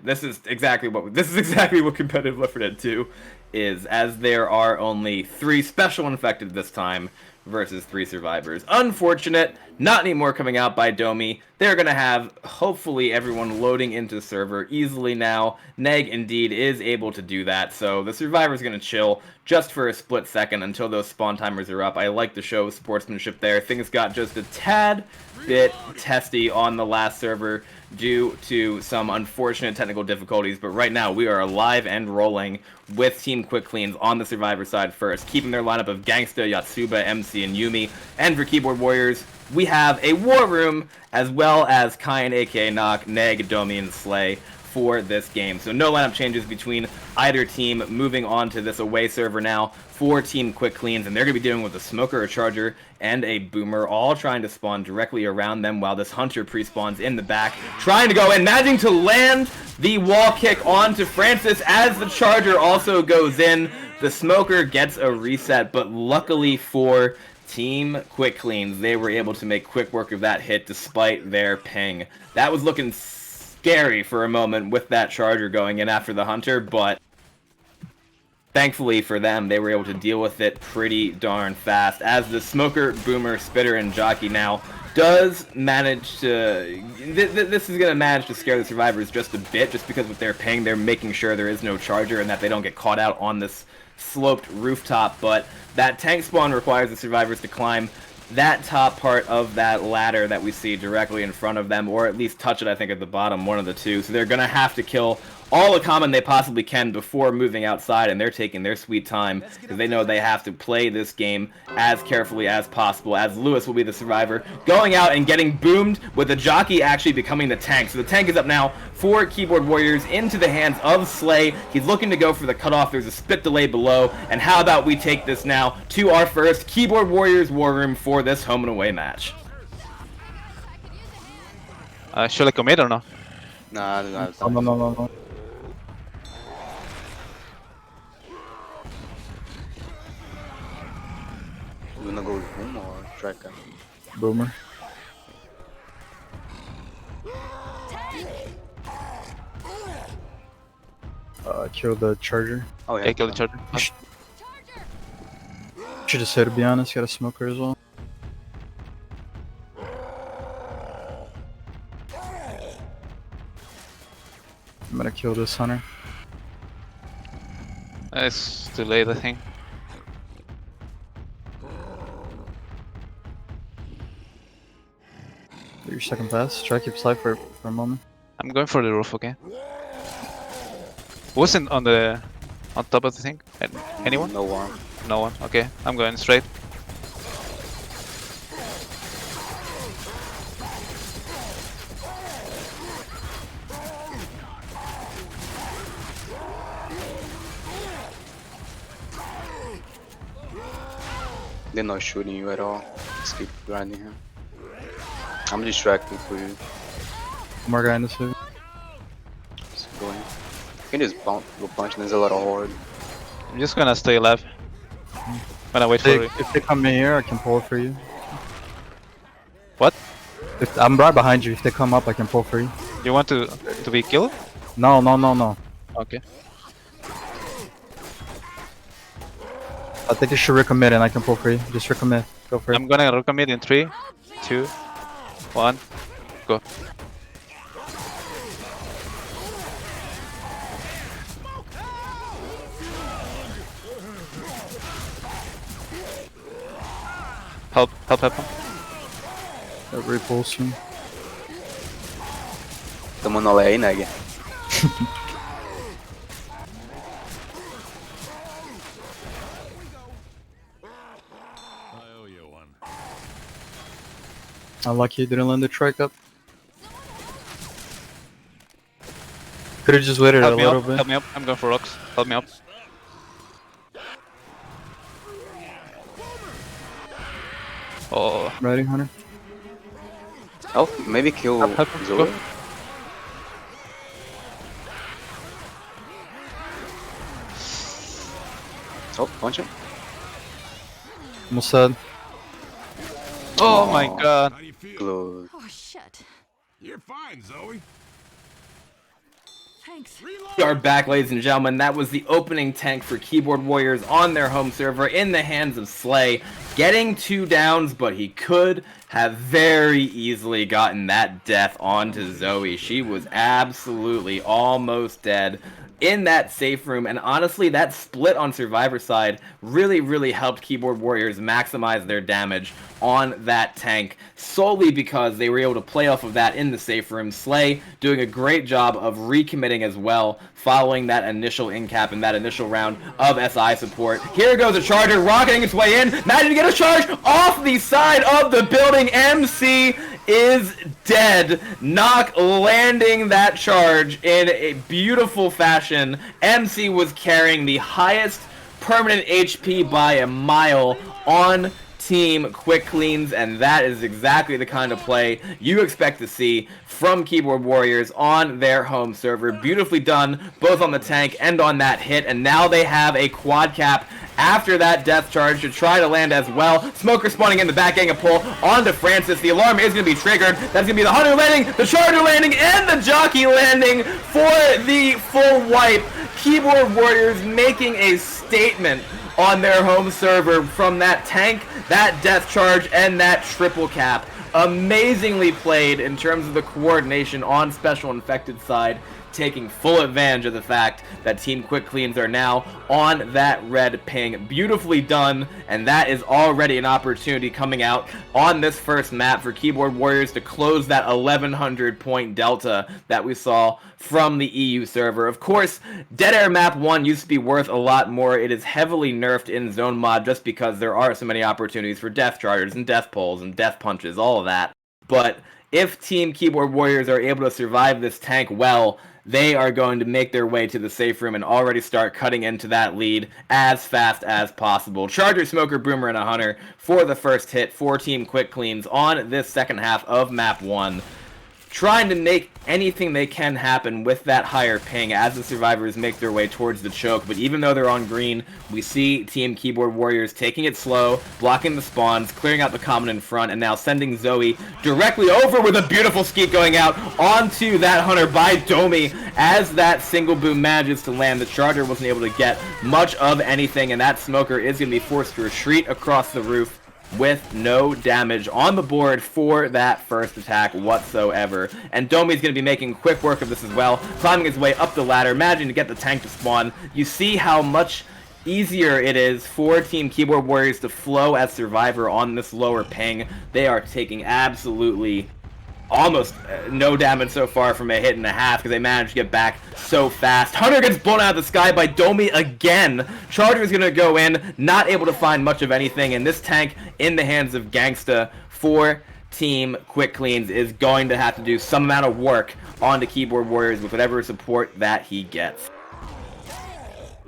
A: This is exactly what competitive Left 4 Dead 2 is, as there are only 3 special infected this time versus 3 survivors. Unfortunate, not any more coming out by Domi. They're gonna have hopefully everyone loading into the server easily now. Neg indeed is able to do that, so the survivor's gonna chill just for a split second until those spawn timers are up. I like the show sportsmanship there. Things got just a tad bit testy on the last server due to some unfortunate technical difficulties, but right now we are alive and rolling with Team Quick Cleans on the Survivor side first, keeping their lineup of Gangsta, Yatsuba, MC, and Yumi. And for Keyboard Warriors, we have a War Room as well as Kyan, aka Knock, Neg, Domi, and Slay for this game. So no lineup changes between either team. Moving on to this away server now for Team Quick Cleans, and they're going to be dealing with a Smoker, a Charger, and a Boomer, all trying to spawn directly around them while this Hunter pre-spawns in the back, trying to go in, managing to land the wall kick onto Francis as the Charger also goes in. The Smoker gets a reset, but luckily for Team Quick Cleans, they were able to make quick work of that hit despite their ping. That was looking scary for a moment with that Charger going in after the Hunter, but thankfully for them, they were able to deal with it pretty darn fast, as the Smoker, Boomer, Spitter, and Jockey now does manage to... This is going to manage to scare the survivors just a bit, just because with their ping, they're making sure there is no Charger and that they don't get caught out on this sloped rooftop, but that tank spawn requires the survivors to climb that top part of that ladder that we see directly in front of them, or at least touch it, I think, at the bottom, one of the two. So they're going to have to kill all the common they possibly can before moving outside, and they're taking their sweet time because they know they have to play this game as carefully as possible, as Lewis will be the survivor, going out and getting boomed with the Jockey actually becoming the tank. So the tank is up now for Keyboard Warriors into the hands of Slay. He's looking to go for the cutoff. There's a spit delay below, and how about we take this now to our first Keyboard Warriors War Room for this home and away match.
C: Should I commit or no?
D: Nah,
E: No.
D: You wanna go with boom or striker?
E: Boomer. Kill the Charger.
D: Oh yeah.
C: Yeah, kill the Charger.
E: Should have said, to be honest, got a Smoker as well. I'm gonna kill this Hunter.
C: It's too late, I think.
E: Do your second pass. Try to keep Slide for a moment.
C: I'm going for the roof, okay? Wasn't on top of the thing? Anyone?
D: No one.
C: No one. Okay, I'm going straight.
D: They're not shooting you at all. Just keep grinding him. I'm distracting for you.
E: More guy in the suit.
D: Just go in. You can just go punch, there's a lot of horde.
C: I'm just gonna stay alive. Gonna wait for it.
E: If they come in here, I can pull for you.
C: What?
E: If I'm right behind you, if they come up, I can pull for you.
C: You want to be killed?
E: No, no, no, no.
C: Okay.
E: I think you should recommit and I can pull for you. Just recommit. Go for it.
C: I'm gonna recommit in 3, 2, 1, go. Help him.
E: Every pulse him.
D: Tamo no lei aí, nega.
B: I owe you one.
E: Unlucky you didn't land the trike up. Could've just waited a
C: Help me
E: little
C: up,
E: bit.
C: help me up. I'm going for rocks. Help me up. Oh,
E: Ready, Hunter?
D: Oh, maybe kill
C: Help,
D: Zoe.
C: go.
D: Oh, punch him.
E: Almost said.
C: Oh my god.
B: How do you feel?
D: Close.
F: Oh, shit.
B: You're fine, Zoe.
F: Thanks.
B: Reload.
A: We are back, ladies and gentlemen. That was the opening tank for Keyboard Warriors on their home server in the hands of Slay. Getting 2 downs, but he could have very easily gotten that death onto Zoe. She was absolutely almost dead in that safe room, and honestly, that split on Survivor side really helped Keyboard Warriors maximize their damage on that tank, solely because they were able to play off of that in the safe room. Slay doing a great job of recommitting as well, following that initial in-cap and that initial round of SI support. Here goes a charger, rocketing its way in, managing to get a charge off the side of the building. MC is dead. Knock landing that charge in a beautiful fashion. MC was carrying the highest permanent HP by a mile on Team Quick Cleans, and that is exactly the kind of play you expect to see from Keyboard Warriors on their home server. Beautifully done, both on the tank and on that hit, and now they have a quad cap after that death charge to try to land as well. Smoker spawning in the back, getting a pull onto Francis. The alarm is going to be triggered. That's going to be the Hunter landing, the Charger landing, and the Jockey landing for the full wipe. Keyboard Warriors making a statement on their home server from that tank, that death charge, and that triple cap. Amazingly played in terms of the coordination on Special Infected side, taking full advantage of the fact that Team Quick Cleans are now on that red ping. Beautifully done, and that is already an opportunity coming out on this first map for Keyboard Warriors to close that 1100 point delta that we saw from the EU server. Of course, Dead Air Map 1 used to be worth a lot more. It is heavily nerfed in Zone Mod just because there are so many opportunities for death chargers and death pulls and death punches, all of that. But if Team Keyboard Warriors are able to survive this tank well, they are going to make their way to the safe room and already start cutting into that lead as fast as possible. Charger, Smoker, Boomer, and a Hunter for the first hit for Team Quick Cleans on this second half of Map 1. Trying to make anything they can happen with that higher ping as the survivors make their way towards the choke. But even though they're on green, we see Team Keyboard Warriors taking it slow, blocking the spawns, clearing out the common in front, and now sending Zoe directly over with a beautiful skeet going out onto that Hunter by Domi as that single boom manages to land. The Charger wasn't able to get much of anything, and that Smoker is going to be forced to retreat across the roof with no damage on the board for that first attack whatsoever. And Domi's going to be making quick work of this as well, climbing his way up the ladder, managing to get the tank to spawn. You see how much easier it is for Team Keyboard Warriors to flow as Survivor on this lower ping. They are taking absolutely almost no damage so far from a hit and a half because they managed to get back so fast. Hunter gets blown out of the sky by Domi again. Charger is going to go in, not able to find much of anything, and this tank in the hands of Gangsta for Team Quick Cleans is going to have to do some amount of work onto Keyboard Warriors with whatever support that he gets.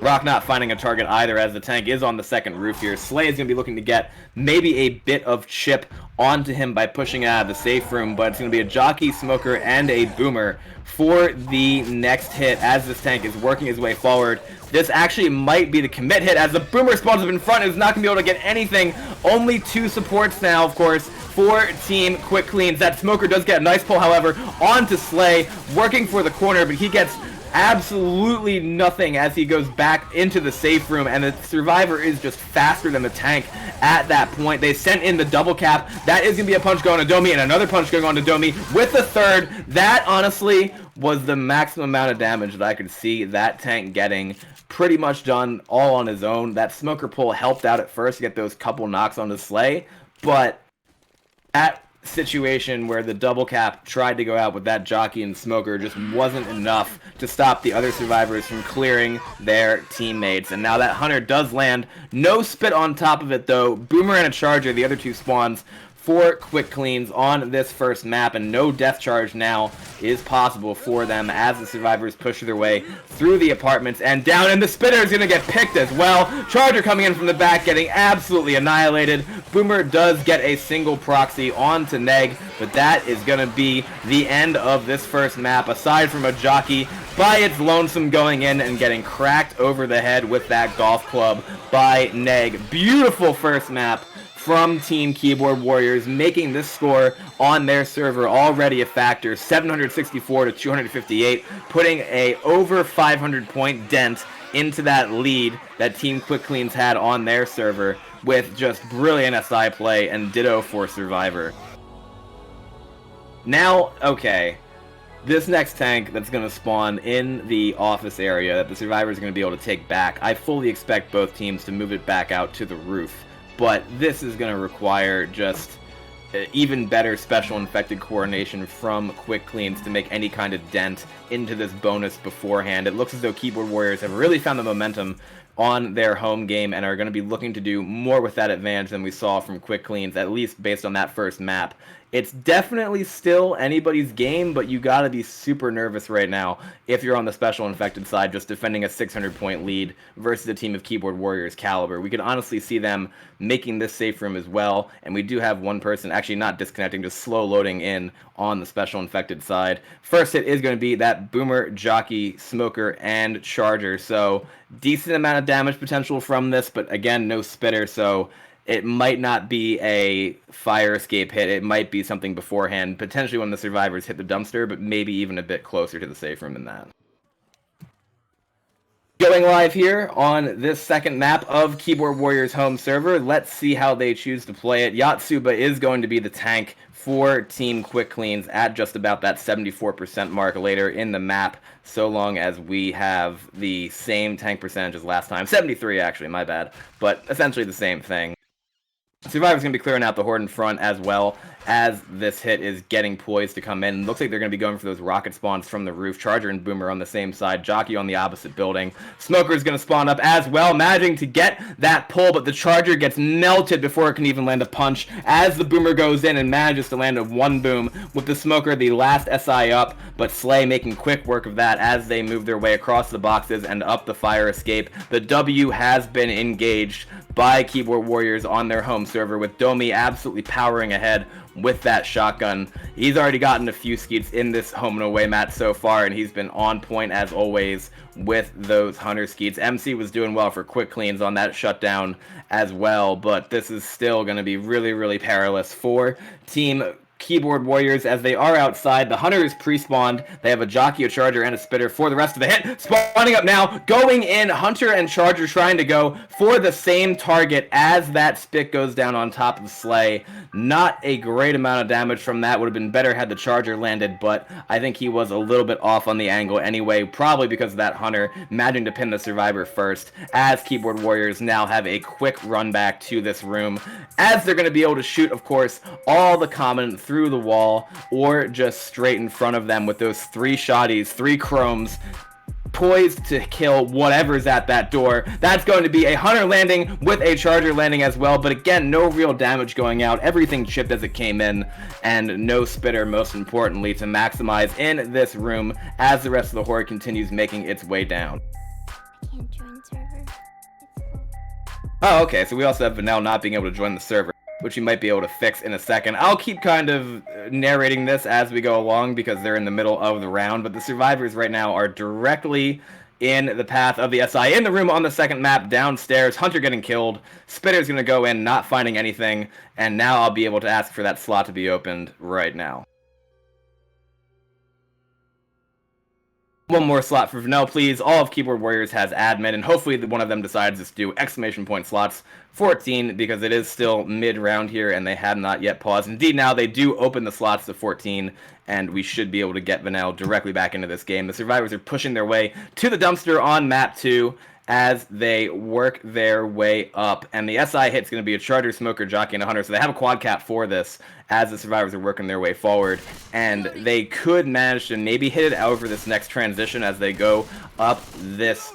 A: Rock not finding a target either, as the tank is on the second roof here. Slay is going to be looking to get maybe a bit of chip onto him by pushing out of the safe room, but it's going to be a Jockey, Smoker, and a Boomer for the next hit as this tank is working his way forward. This actually might be the commit hit, as the Boomer spawns up in front and is not going to be able to get anything. Only 2 supports now, of course, for Team Quick Cleans. That Smoker does get a nice pull, however, onto Slay, working for the corner, but he gets absolutely nothing as he goes back into the safe room, and the Survivor is just faster than the tank at that point. They sent in the double cap. That is going to be a punch going to Domi, and another punch going on to Domi with the third. That, honestly, was the maximum amount of damage that I could see that tank getting. Pretty much done all on his own. That Smoker pull helped out at first to get those couple knocks on the Slay, but that situation where the double cap tried to go out with that Jockey and Smoker just wasn't enough to stop the other survivors from clearing their teammates. And now that Hunter does land. No spit on top of it, though. Boomer and a Charger, the other 2 spawns for Quick Cleans on this first map, and no death charge now is possible for them as the survivors push their way through the apartments and down, and the Spitter is going to get picked as well. Charger coming in from the back, getting absolutely annihilated. Boomer does get a single proxy onto Neg, but that is going to be the end of this first map, aside from a Jockey by its lonesome going in and getting cracked over the head with that golf club by Neg. Beautiful first map from Team Keyboard Warriors, making this score on their server already a factor, 764 to 258, putting a over 500 point dent into that lead that Team Quick Cleans had on their server, with just brilliant SI play and ditto for Survivor. Now, okay, this next tank that's going to spawn in the office area that the Survivor is going to be able to take back, I fully expect both teams to move it back out to the roof. But this is going to require just even better special infected coordination from Quick Cleans to make any kind of dent into this bonus beforehand. It looks as though Keyboard Warriors have really found the momentum on their home game and are going to be looking to do more with that advantage than we saw from Quick Cleans, at least based on that first map. It's definitely still anybody's game, but you gotta be super nervous right now if you're on the special infected side, just defending a 600-point lead versus a team of Keyboard Warriors caliber. We could honestly see them making this safe room as well, and we do have one person actually not disconnecting, just slow loading in on the special infected side. First hit is going to be that Boomer, Jockey, Smoker, and Charger, so decent amount of damage potential from this, but again, no spitter, so it might not be a fire escape hit. It might be something beforehand, potentially when the survivors hit the dumpster, but maybe even a bit closer to the safe room than that. Going live here on this second map of Keyboard Warriors' home server. Let's see how they choose to play it. Yatsuba is going to be the tank for Team Quick Cleans at just about that 74% mark later in the map, so long as we have the same tank percentage as last time. 73, actually, my bad, but essentially the same thing. Survivor's going to be clearing out the horde in front as well as this hit is getting poised to come in. Looks like they're going to be going for those rocket spawns from the roof. Charger and Boomer on the same side. Jockey on the opposite building. Smoker is going to spawn up as well, managing to get that pull, but the Charger gets melted before it can even land a punch as the Boomer goes in and manages to land a one boom with the Smoker the last SI up, but Slay making quick work of that as they move their way across the boxes and up the fire escape. The W has been engaged by Keyboard Warriors on their home server, with Domi absolutely powering ahead with that shotgun. He's already gotten a few skeets in this home and away match so far, and he's been on point as always with those Hunter skeets. MC was doing well for Quick Cleans on that shutdown as well, but this is still going to be really, really perilous for Team Keyboard Warriors as they are outside. The Hunter is pre-spawned. They have a Jockey, a Charger, and a Spitter for the rest of the hit. Spawning up now, going in. Hunter and Charger trying to go for the same target as that Spit goes down on top of the Slay. Not a great amount of damage from that. Would have been better had the Charger landed, but I think he was a little bit off on the angle anyway, probably because of that Hunter managing to pin the Survivor first, as Keyboard Warriors now have a quick run back to this room, as they're going to be able to shoot, of course, all the common through the wall or just straight in front of them with those 3 shotties, 3 chromes, poised to kill whatever's at that door. That's going to be a Hunter landing with a Charger landing as well, but again, no real damage going out. Everything chipped as it came in, and no Spitter, most importantly, to maximize in this room as the rest of the horde continues making its way down.
F: can't join server. It's full.
A: Oh, okay, so we also have Vanel not being able to join the server, which we might be able to fix in a second. I'll keep kind of narrating this as we go along because they're in the middle of the round, but the survivors right now are directly in the path of the SI. In the room on the second map, downstairs, Hunter getting killed, Spitter's going to go in, not finding anything, and now I'll be able to ask for that slot to be opened right now. One more slot for Vanel, please. All of Keyboard Warriors has admin, and hopefully one of them decides to do exclamation point slots 14, because it is still mid-round here, and they have not yet paused. Indeed, now they do open the slots to 14, and we should be able to get Vanel directly back into this game. The survivors are pushing their way to the dumpster on map 2 as they work their way up, and the SI hit's going to be a Charger, Smoker, Jockey, and a Hunter, so they have a quad cap for this as the survivors are working their way forward, and they could manage to maybe hit it over this next transition as they go up this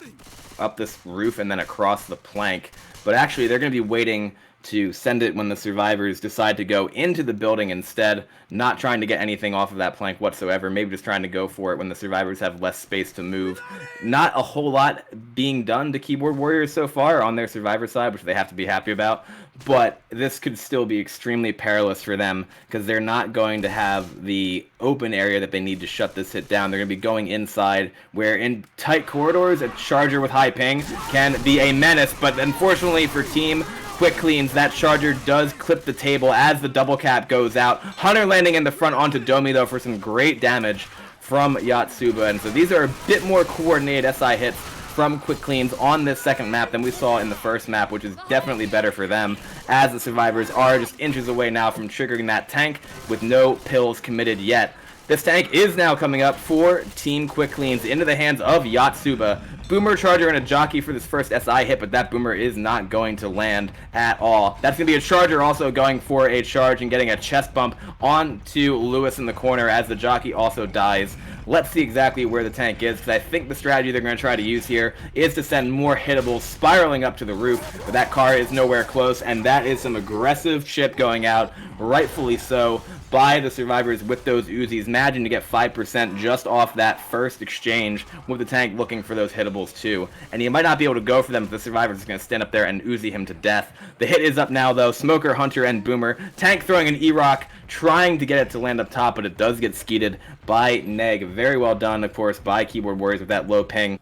A: roof and then across the plank. But actually, they're going to be waiting to send it when the survivors decide to go into the building instead, not trying to get anything off of that plank whatsoever, maybe just trying to go for it when the survivors have less space to move. Not a whole lot being done to Keyboard Warriors so far on their survivor side, which they have to be happy about, but this could still be extremely perilous for them because they're not going to have the open area that they need to shut this hit down. They're going to be going inside, where in tight corridors, a Charger with high ping can be a menace, but unfortunately for Team Quick Cleans, that Charger does clip the table as the double cap goes out. Hunter landing in the front onto Domi, though, for some great damage from Yatsuba. And so these are a bit more coordinated SI hits from Quick Cleans on this second map than we saw in the first map, which is definitely better for them, as the survivors are just inches away now from triggering that tank with no pills committed yet. This tank is now coming up for Team Quick Cleans into the hands of Yatsuba. Boomer, Charger, and a Jockey for this first SI hit, but that Boomer is not going to land at all. That's going to be a Charger also going for a charge and getting a chest bump onto Lewis in the corner as the Jockey also dies. Let's see exactly where the tank is, because I think the strategy they're going to try to use here is to send more hittables spiraling up to the roof, but that car is nowhere close, and that is some aggressive chip going out, rightfully so, by the survivors with those Uzis. Imagine to get 5% just off that first exchange with the tank looking for those hittables too. And you might not be able to go for them if the survivors are going to stand up there and Uzi him to death. The hit is up now though. Smoker, Hunter, and Boomer. Tank throwing an E-Rock, trying to get it to land up top, but it does get skeeted by Neg. Very well done, of course, by Keyboard Warriors with that low ping.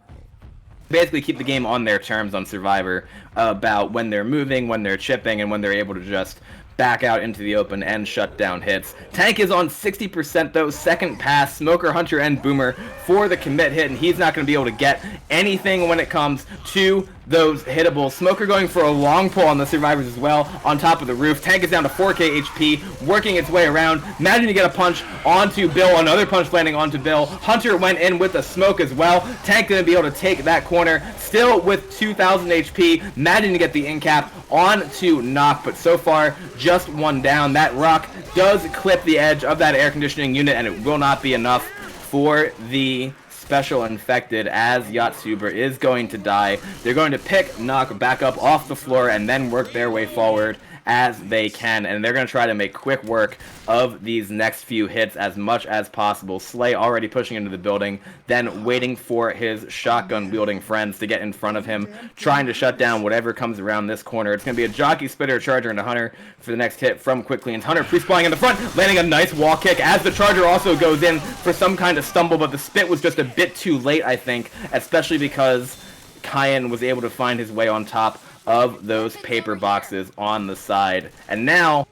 A: Basically keep the game on their terms on Survivor about when they're moving, when they're chipping, and when they're able to just back out into the open and shut down hits. Tank is on 60% though, second pass, Smoker, Hunter, and Boomer for the commit hit, and he's not going to be able to get anything when it comes to those hittables. Smoker going for a long pull on the survivors as well on top of the roof. Tank is down to 4k HP, working its way around. Imagine to get a punch onto Bill, another punch landing onto Bill. Hunter went in with a smoke as well. Tank going to be able to take that corner, still with 2000 HP. Imagine to get the in cap onto Knock, but so far just one down. That rock does clip the edge of that air conditioning unit, and it will not be enough for the special infected, as Yatsuba is going to die. They're going to pick Knock back up off the floor and then work their way forward as they can, and they're going to try to make quick work of these next few hits as much as possible. Slay already pushing into the building, then waiting for his shotgun-wielding friends to get in front of him, trying to shut down whatever comes around this corner. It's going to be a Jockey, Spitter, Charger, and a Hunter for the next hit from Quick Cleans. Hunter pre-spawning in the front, landing a nice wall kick as the Charger also goes in for some kind of stumble, but the spit was just a bit too late, I think, especially because Kyan was able to find his way on top of those paper boxes on the side. And now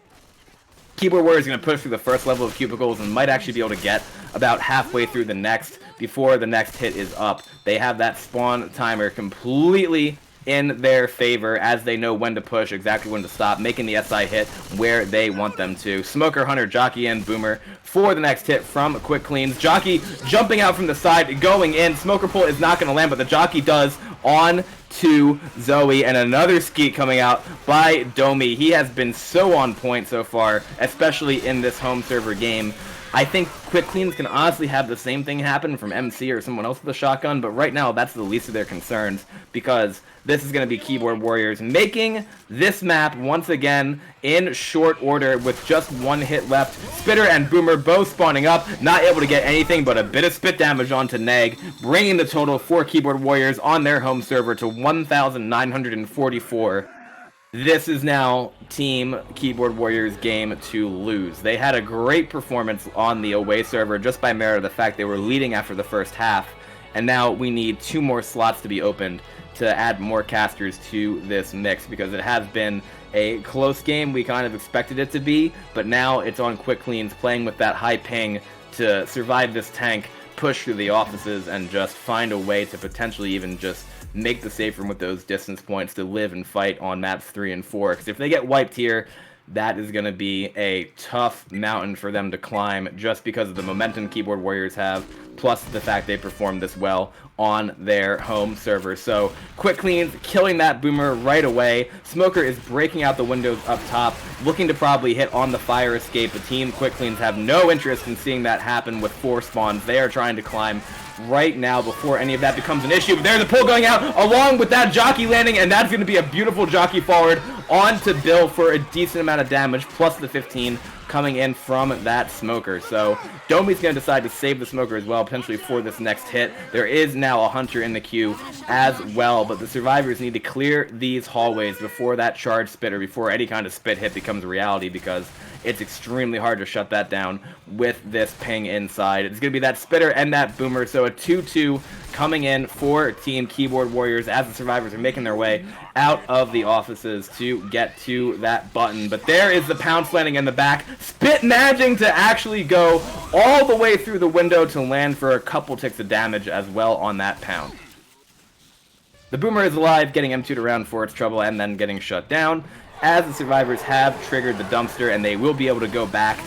A: Keyboard Warrior is going to push through the first level of cubicles and might actually be able to get about halfway through the next before the next hit is up. They have that spawn timer completely in their favor as they know when to push, exactly when to stop, making the SI hit where they want them to. Smoker, Hunter, Jockey, and Boomer for the next hit from Quick Cleans. Jockey jumping out from the side, going in. Smoker pull is not going to land, but the Jockey does on to Zoe, and another skeet coming out by Domi. He has been so on point so far, especially in this home server game. I think quick cleans can honestly have the same thing happen from MC or someone else with a shotgun, but right now that's the least of their concerns because this is going to be Keyboard Warriors making this map once again in short order with just one hit left. Spitter and Boomer both spawning up, not able to get anything but a bit of spit damage onto Neg, bringing the total for Keyboard Warriors on their home server to 1,944. This is now Team Keyboard Warriors' game to lose. They had a great performance on the away server just by merit of the fact they were leading after the first half, and now we need 2 more slots to be opened to add more casters to this mix because it has been a close game. We kind of expected it to be, but now it's on quick cleans playing with that high ping to survive this tank, push through the offices, and just find a way to potentially even just make the safe room with those distance points to live and fight on maps 3 and 4. Because if they get wiped here, that is going to be a tough mountain for them to climb just because of the momentum Keyboard Warriors have, plus the fact they performed this well on their home server. So quick cleans, killing that Boomer right away. Smoker is breaking out the windows up top, looking to probably hit on the fire escape. The team quick cleans have no interest in seeing that happen with 4 spawns. They are trying to climb right now before any of that becomes an issue. But there's the pull going out along with that jockey landing, and that's going to be a beautiful jockey forward onto Bill for a decent amount of damage, plus the 15 coming in from that smoker. So Domi's going to decide to save the smoker as well, potentially for this next hit. There is now a hunter in the queue as well, but the survivors need to clear these hallways before that charge spitter, before any kind of spit hit becomes a reality, because it's extremely hard to shut that down with this ping inside. It's going to be that spitter and that boomer, so a 2-2 coming in for Team Keyboard Warriors as the survivors are making their way out of the offices to get to that button. But there is the pounce landing in the back. Spit managing to actually go all the way through the window to land for a couple ticks of damage as well on that pound. The boomer is alive, getting M2'd around for its trouble and then getting shut down, as the survivors have triggered the dumpster and they will be able to go back.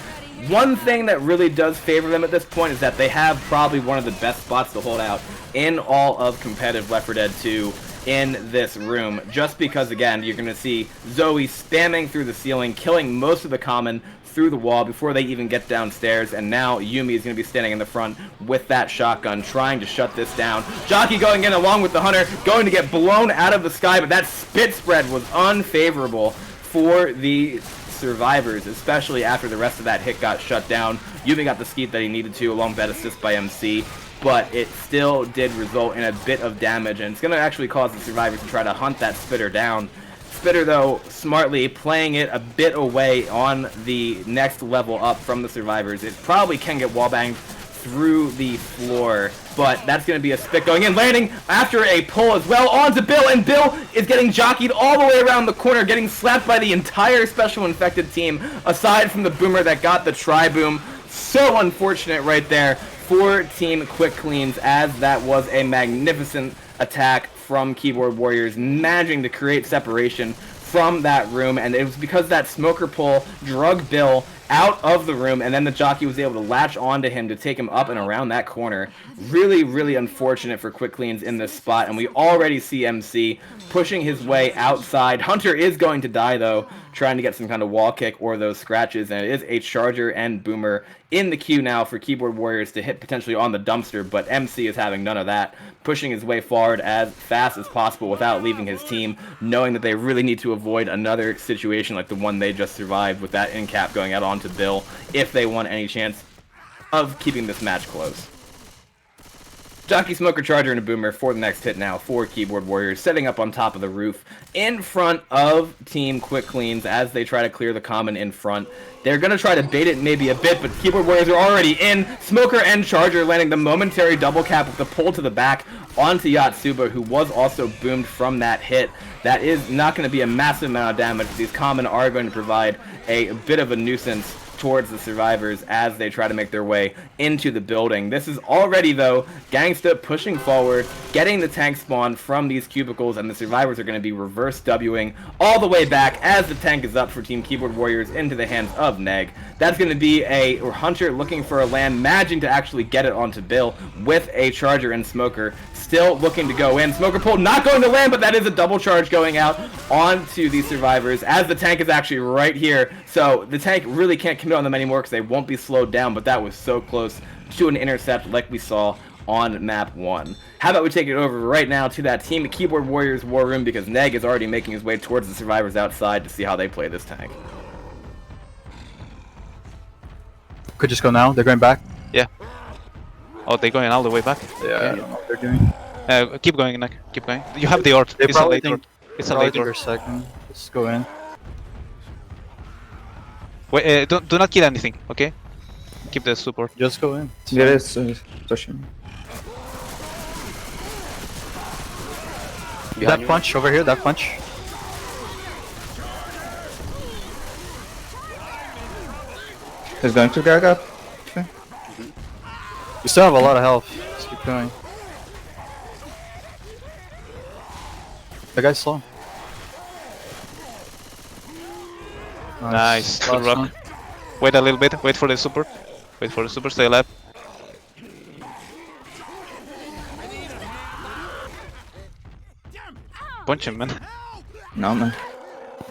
A: One thing that really does favor them at this point is that they have probably one of the best spots to hold out in all of competitive Left 4 Dead 2 in this room, just because, again, you're going to see Zoe spamming through the ceiling, killing most of the common through the wall before they even get downstairs, and now Yumi is going to be standing in the front with that shotgun trying to shut this down. Jockey going in along with the hunter, going to get blown out of the sky, but that spit spread was unfavorable for the survivors, especially after the rest of that hit got shut down. Yumi got the skeet that he needed to along with that assist by MC, but it still did result in a bit of damage, and it's going to actually cause the survivors to try to hunt that spitter down. Spitter, though, smartly playing it a bit away on the next level up from the survivors. It probably can get wallbanged through the floor, but that's going to be a spit going in, landing after a pull as well onto Bill, and Bill is getting jockeyed all the way around the corner, getting slapped by the entire special infected team, aside from the boomer that got the tri-boom. So unfortunate right there for Team Quick Cleans, as that was a magnificent attack from Keyboard Warriors, managing to create separation from that room, and it was because that smoker pull drug Bill out of the room, and then the jockey was able to latch onto him to take him up and around that corner. Really, really unfortunate for Quick Cleans in this spot, and we already see MC pushing his way outside. Hunter is going to die, though, trying to get some kind of wall kick or those scratches, and it is a charger and boomer in the queue now for Keyboard Warriors to hit potentially on the dumpster, but MC is having none of that, pushing his way forward as fast as possible without leaving his team, knowing that they really need to avoid another situation like the one they just survived with that end cap going out onto Bill if they want any chance of keeping this match close. Jockey, Smoker, Charger, and a Boomer for the next hit now for Keyboard Warriors, setting up on top of the roof in front of Team Quick Cleans as they try to clear the common in front. They're going to try to bait it maybe a bit, but Keyboard Warriors are already in. Smoker and Charger landing the momentary double cap with the pull to the back onto Yatsuba, who was also boomed from that hit. That is not going to be a massive amount of damage. These common are going to provide a bit of a nuisance towards the survivors as they try to make their way into the building. This is already, though, Gangsta pushing forward, getting the tank spawn from these cubicles, and the survivors are going to be reverse Wing all the way back as the tank is up for Team Keyboard Warriors into the hands of Neg. That's going to be a Hunter looking for a land, managing to actually get it onto Bill with a Charger and Smoker still looking to go in. Smoker pull not going to land, but that is a double charge going out onto the survivors as the tank is actually right here. So the tank really can't commit on them anymore because they won't be slowed down, but that was so close to an intercept like we saw on map 1. How about we take it over right now to that Team Keyboard Warriors war room, because Neg is already making his way towards the survivors outside to see how they play this tank.
E: Could just go now. They're going back.
C: Yeah. Oh, they're going all the way back.
E: Yeah, I don't know what they're doing.
C: Keep going, Nick. Keep going. You have the ort.
E: They
C: It's a
E: probably
C: late
E: think.
C: ort. It's a
E: Probably
C: late
E: think
C: ort.
E: they're second. Let's go in.
C: Wait, do not kill anything, okay? Keep the support.
E: Just go in.
G: There is pushing.
E: That punch over here. That punch.
G: He's going to gag up. Okay.
E: We still have a lot of health. Let's keep going. The guy's slow.
C: Nice. Good
E: Last
C: rock.
E: one.
C: Wait a little bit. Wait for the support. Wait for the support. Stay alive. Punch him, man.
G: No, man.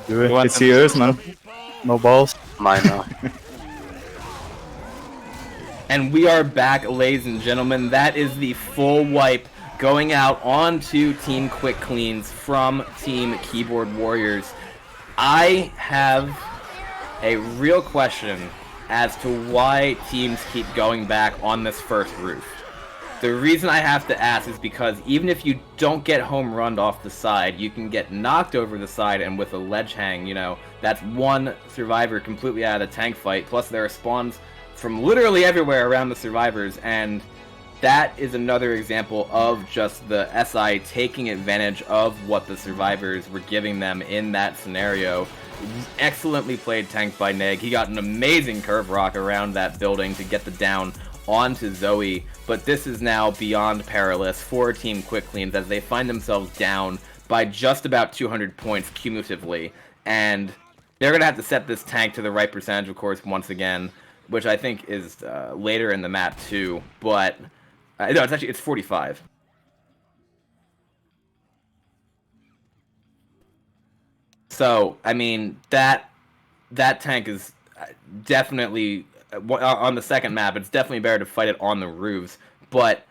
E: Do it.
C: You want
G: It's yours, man.
E: No balls.
D: Mine now.
A: And we are back, ladies and gentlemen. That is the full wipe going out onto Team Quick Cleans from Team Keyboard Warriors. I have a real question as to why teams keep going back on this first roof. The reason I have to ask is because even if you don't get home runned off the side, you can get knocked over the side, and with a ledge hang, you know, that's one survivor completely out of the tank fight, plus there are spawns from literally everywhere around the survivors, and that is another example of just the SI taking advantage of what the survivors were giving them in that scenario. Excellently played tank by Neg. He got an amazing curve rock around that building to get the down onto Zoe, but this is now beyond perilous for Team Quick Cleans as they find themselves down by just about 200 points cumulatively, and they're going to have to set this tank to the right percentage, of course, once again, which I think is later in the map too, but no, it's 45. So, I mean, that tank is definitely, on the second map, it's definitely better to fight it on the roofs, but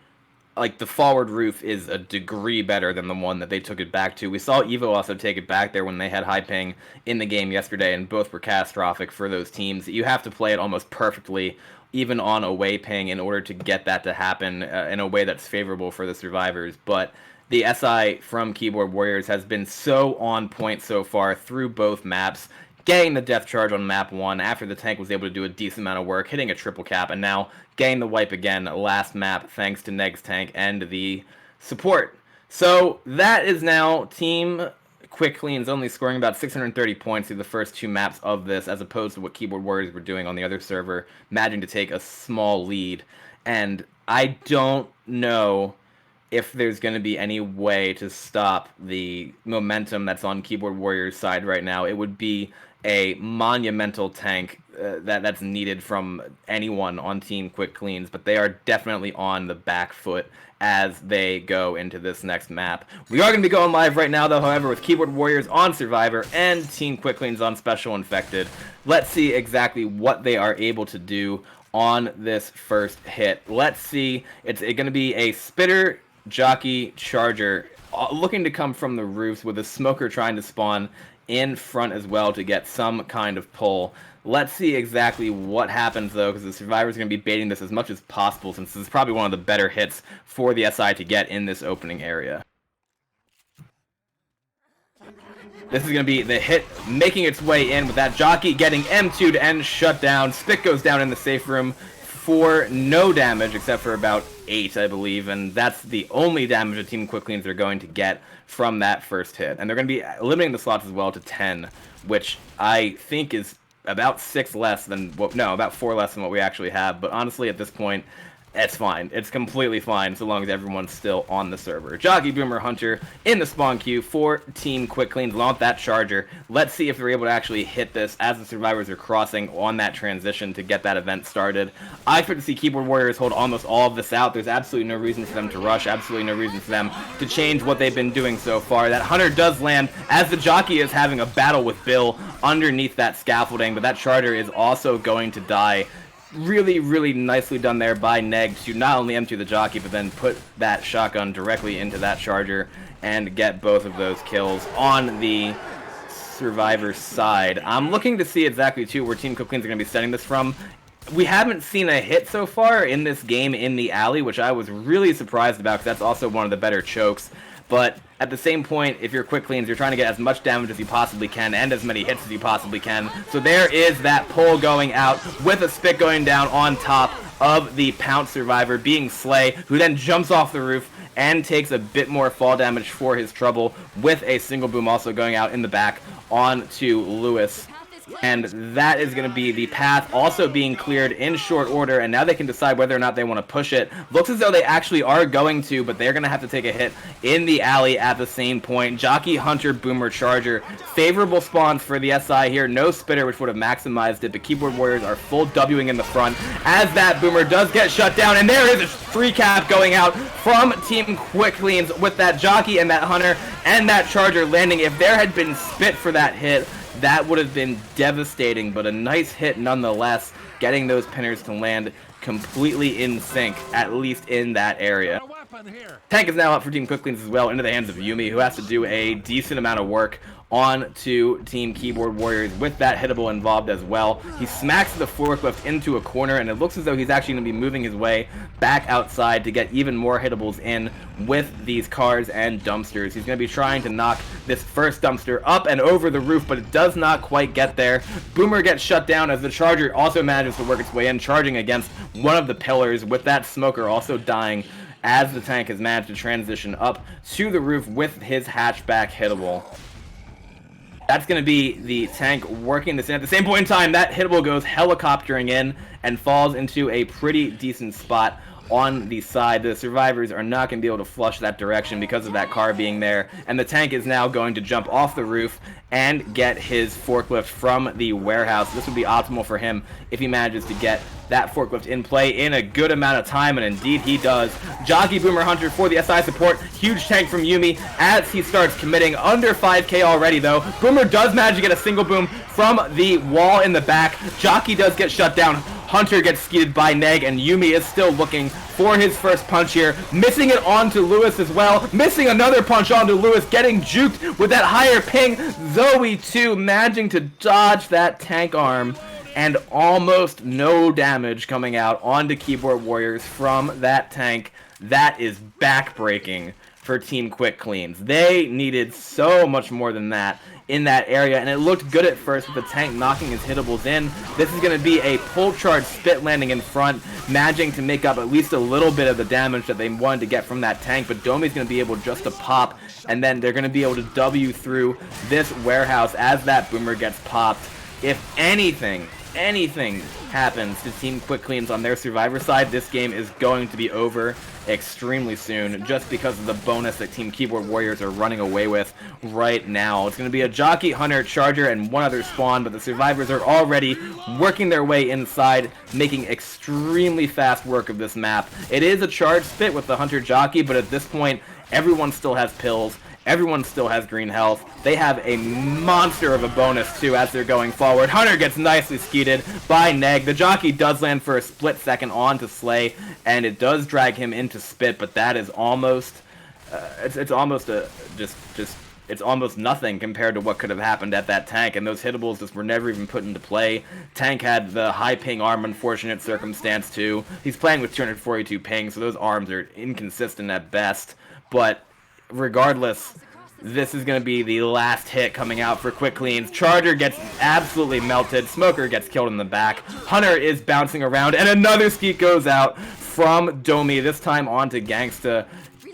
A: like the forward roof is a degree better than the one that they took it back to. We saw Evo also take it back there when they had high ping in the game yesterday, and both were catastrophic for those teams. You have to play it almost perfectly, even on away ping, in order to get that to happen in a way that's favorable for the survivors. But the SI from Keyboard Warriors has been so on point so far through both maps, getting the death charge on map 1 after the tank was able to do a decent amount of work, hitting a triple cap, and now getting the wipe again last map thanks to Neg's tank and the support. So that is now Team Quick Cleans only scoring about 630 points through the first 2 maps of this, as opposed to what Keyboard Warriors were doing on the other server, managing to take a small lead. And I don't know if there's going to be any way to stop the momentum that's on Keyboard Warriors' side right now. It would be a monumental tank that's needed from anyone on Team Quick Cleans, but they are definitely on the back foot as they go into this next map. We are going to be going live right now, though, however, with Keyboard Warriors on Survivor and Team Quick Cleans on Special Infected. Let's see exactly what they are able to do on this first hit. Let's see. It's going to be a Spitter Jockey Charger looking to come from the roofs with a Smoker trying to spawn in front as well to get some kind of pull. Let's see exactly what happens, though, because the survivors are going to be baiting this as much as possible, since this is probably one of the better hits for the SI to get in this opening area. This is going to be the hit making its way in with that Jockey getting M2 to end shut down. Spit goes down in the safe room for no damage, except for about 8, I believe, and that's the only damage the Team Quick Cleans are going to get from that first hit. And they're going to be limiting the slots as well to 10, which I think is about 6 less than what, no, about 4 less than what we actually have. But honestly, at this point, It's fine. It's completely fine so long as everyone's still on the server. Jockey, Boomer, Hunter in the spawn queue for Team Quick Cleans along with that Charger. Let's see if they're able to actually hit this as the survivors are crossing on that transition to get that event started. I expect to see Keyboard Warriors hold almost all of this out. There's absolutely no reason for them to rush, absolutely no reason for them to change what they've been doing so far. That Hunter does land as the Jockey is having a battle with Bill underneath that scaffolding, but that Charger is also going to die. Really, really nicely done there by Neg to not only empty the Jockey, but then put that shotgun directly into that Charger and get both of those kills on the survivor side. I'm looking to see exactly, too, where Team Quick Cleans are going to be setting this from. We haven't seen a hit so far in this game in the alley, which I was really surprised about because that's also one of the better chokes. But at the same point, if you're Quick Cleans, you're trying to get as much damage as you possibly can and as many hits as you possibly can. So there is that pull going out with a spit going down on top of the Pounce survivor being Slay, who then jumps off the roof and takes a bit more fall damage for his trouble with a single boom also going out in the back onto Lewis. And that is going to be the path also being cleared in short order, and now they can decide whether or not they want to push it. Looks as though they actually are going to, but they're going to have to take a hit in the alley at the same point. Jockey, Hunter, Boomer, Charger. Favorable spawns for the SI here. No Spitter, which would have maximized it, but Keyboard Warriors are full Wing in the front as that Boomer does get shut down, and there is a 3-cap going out from Team Quick Cleans with that Jockey and that Hunter and that Charger landing. If there had been Spit for that hit, that would have been devastating, but a nice hit nonetheless, getting those pinners to land completely in sync, at least in that area. Tank is now up for Team Quick Cleans as well, into the hands of Yumi, who has to do a decent amount of work on to Team Keyboard Warriors with that hittable involved as well. He smacks the forklift into a corner, and it looks as though he's actually going to be moving his way back outside to get even more hittables in with these cars and dumpsters. He's going to be trying to knock this first dumpster up and over the roof, but it does not quite get there. Boomer gets shut down as the Charger also manages to work its way in, charging against one of the pillars, with that Smoker also dying as the tank has managed to transition up to the roof with his hatchback hittable. That's going to be the tank working this in. At the same point in time, that hittable goes helicoptering in and falls into a pretty decent spot on the side. The survivors are not going to be able to flush that direction because of that car being there, and the tank is now going to jump off the roof and get his forklift from the warehouse. This would be optimal for him if he manages to get that forklift in play in a good amount of time, and indeed he does. Jockey, Boomer, Hunter for the SI support. Huge tank from Yumi as he starts committing. Under 5k already though. Boomer does manage to get a single boom from the wall in the back. Jockey does get shut down. Hunter gets skeeted by Neg, and Yumi is still looking for his first punch here. Missing it onto Lewis as well. Missing another punch onto Lewis, getting juked with that higher ping. Zoe too, managing to dodge that tank arm, and almost no damage coming out onto Keyboard Warriors from that tank. That is backbreaking for Team Quick Cleans. They needed so much more than that in that area, and it looked good at first with the tank knocking his hittables in. This is going to be a pull charge spit landing in front, managing to make up at least a little bit of the damage that they wanted to get from that tank, but Domi's going to be able just to pop, and then they're going to be able to W through this warehouse as that Boomer gets popped. If anything happens to Team Quick Cleans on their survivor side, this game is going to be over extremely soon, just because of the bonus that Team Keyboard Warriors are running away with right now. It's going to be a Jockey, Hunter, Charger, and one other spawn, but the survivors are already working their way inside, making extremely fast work of this map. It is a charge spit with the Hunter Jockey, but at this point, everyone still has pills. Everyone still has green health. They have a monster of a bonus, too, as they're going forward. Hunter gets nicely skeeted by Neg. The Jockey does land for a split second onto Slay, and it does drag him into Spit, but that is almost... it's almost a... It's almost nothing compared to what could have happened at that tank, and those hittables just were never even put into play. Tank had the high ping arm, unfortunate circumstance, too. He's playing with 242 ping, so those arms are inconsistent at best, but... regardless, this is going to be the last hit coming out for Quick Cleans. Charger gets absolutely melted. Smoker gets killed in the back. Hunter is bouncing around, and another skeet goes out from Domi, this time onto Gangsta.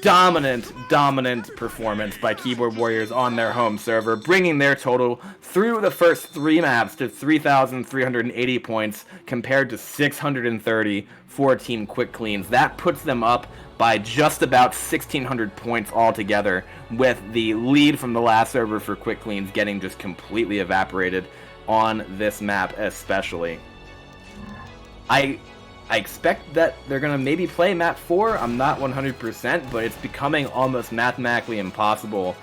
A: dominant performance by Keyboard Warriors on their home server, bringing their total through the first 3 maps to 3,380 points compared to 630 for Team Quick Cleans. That puts them up by just about 1,600 points altogether, with the lead from the last server for Quick Cleans getting just completely evaporated on this map especially. I expect that they're going to maybe play map 4. I'm not 100%, but it's becoming almost mathematically impossible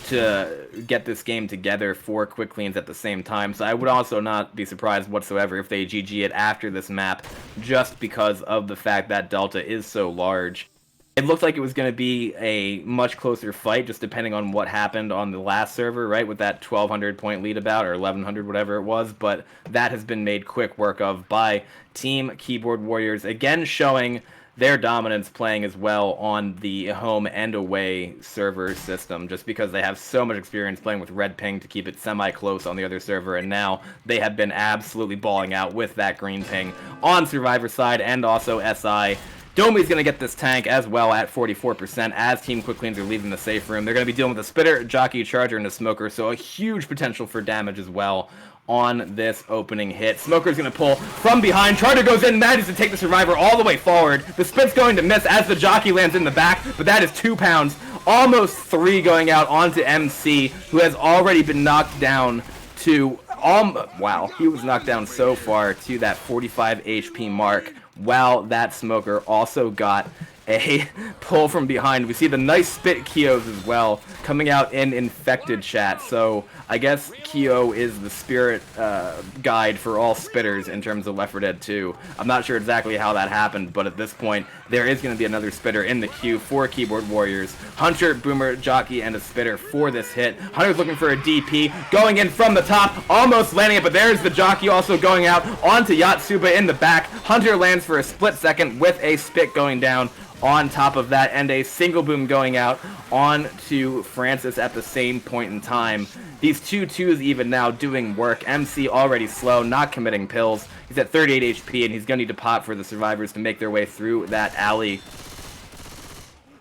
A: to get this game together for Quick Cleans at the same time. So I would also not be surprised whatsoever if they GG it after this map, just because of the fact that Delta is so large. It looked like it was going to be a much closer fight, just depending on what happened on the last server, right, with that 1,200 point lead about, or 1,100, whatever it was, but that has been made quick work of by Team Keyboard Warriors, again showing their dominance playing as well on the home and away server system, just because they have so much experience playing with red ping to keep it semi-close on the other server, and now they have been absolutely balling out with that green ping on Survivor side and also SI. Domi's going to get this tank as well at 44% as Team Quick Cleans are leaving the safe room. They're going to be dealing with a Spitter, Jockey, Charger, and a Smoker, so a huge potential for damage as well on this opening hit. Smoker's going to pull from behind. Charger goes in, manages to take the Survivor all the way forward. The Spit's going to miss as the Jockey lands in the back, but that is 2 pounds. Almost 3 going out onto MC, who has already been knocked down to... wow, he was knocked down so far to that 45 HP mark, while that Smoker also got a pull from behind. We see the nice spit Kios as well coming out in infected chat. So I guess Kyo is the spirit guide for all spitters in terms of Left 4 Dead 2. I'm not sure exactly how that happened, but at this point there is going to be another spitter in the queue for Keyboard Warriors. Hunter, Boomer, Jockey, and a spitter for this hit. Hunter's looking for a DP, going in from the top, almost landing it, but there's the Jockey also going out onto Yatsuba in the back. Hunter lands for a split second with a spit going down on top of that, and a single boom going out on to Francis at the same point in time. These 2-2s even now doing work. MC already slow, not committing pills. He's at 38 HP, and he's going to need to pop for the survivors to make their way through that alley.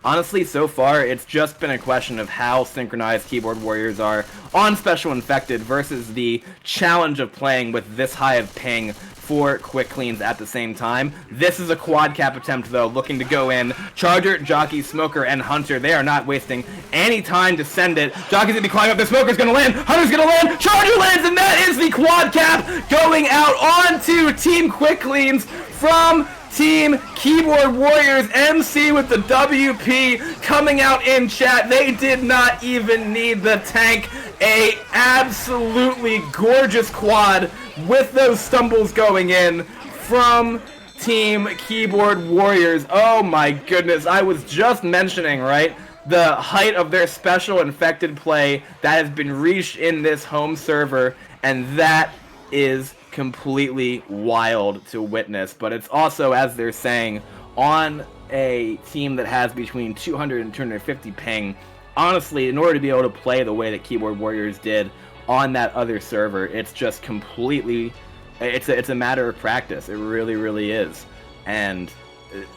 A: Honestly, so far, it's just been a question of how synchronized Keyboard Warriors are on Special Infected versus the challenge of playing with this high of ping for Quick Cleans at the same time. This is a quad cap attempt, though, looking to go in. Charger, Jockey, Smoker, and Hunter, they are not wasting any time to send it. Jockey's going to be climbing up, the Smoker's going to land, Hunter's going to land, Charger lands, and that is the quad cap going out onto Team Quick Cleans from Team Keyboard Warriors. MC with the WP coming out in chat. They did not even need the tank. A absolutely gorgeous quad with those stumbles going in from Team Keyboard Warriors. Oh my goodness, I was just mentioning, right, the height of their special infected play that has been reached in this home server, and that is completely wild to witness. But it's also, as they're saying, on a team that has between 200 and 250 ping. Honestly, in order to be able to play the way that Keyboard Warriors did on that other server, it's just completely, it's a matter of practice. It really, really is. And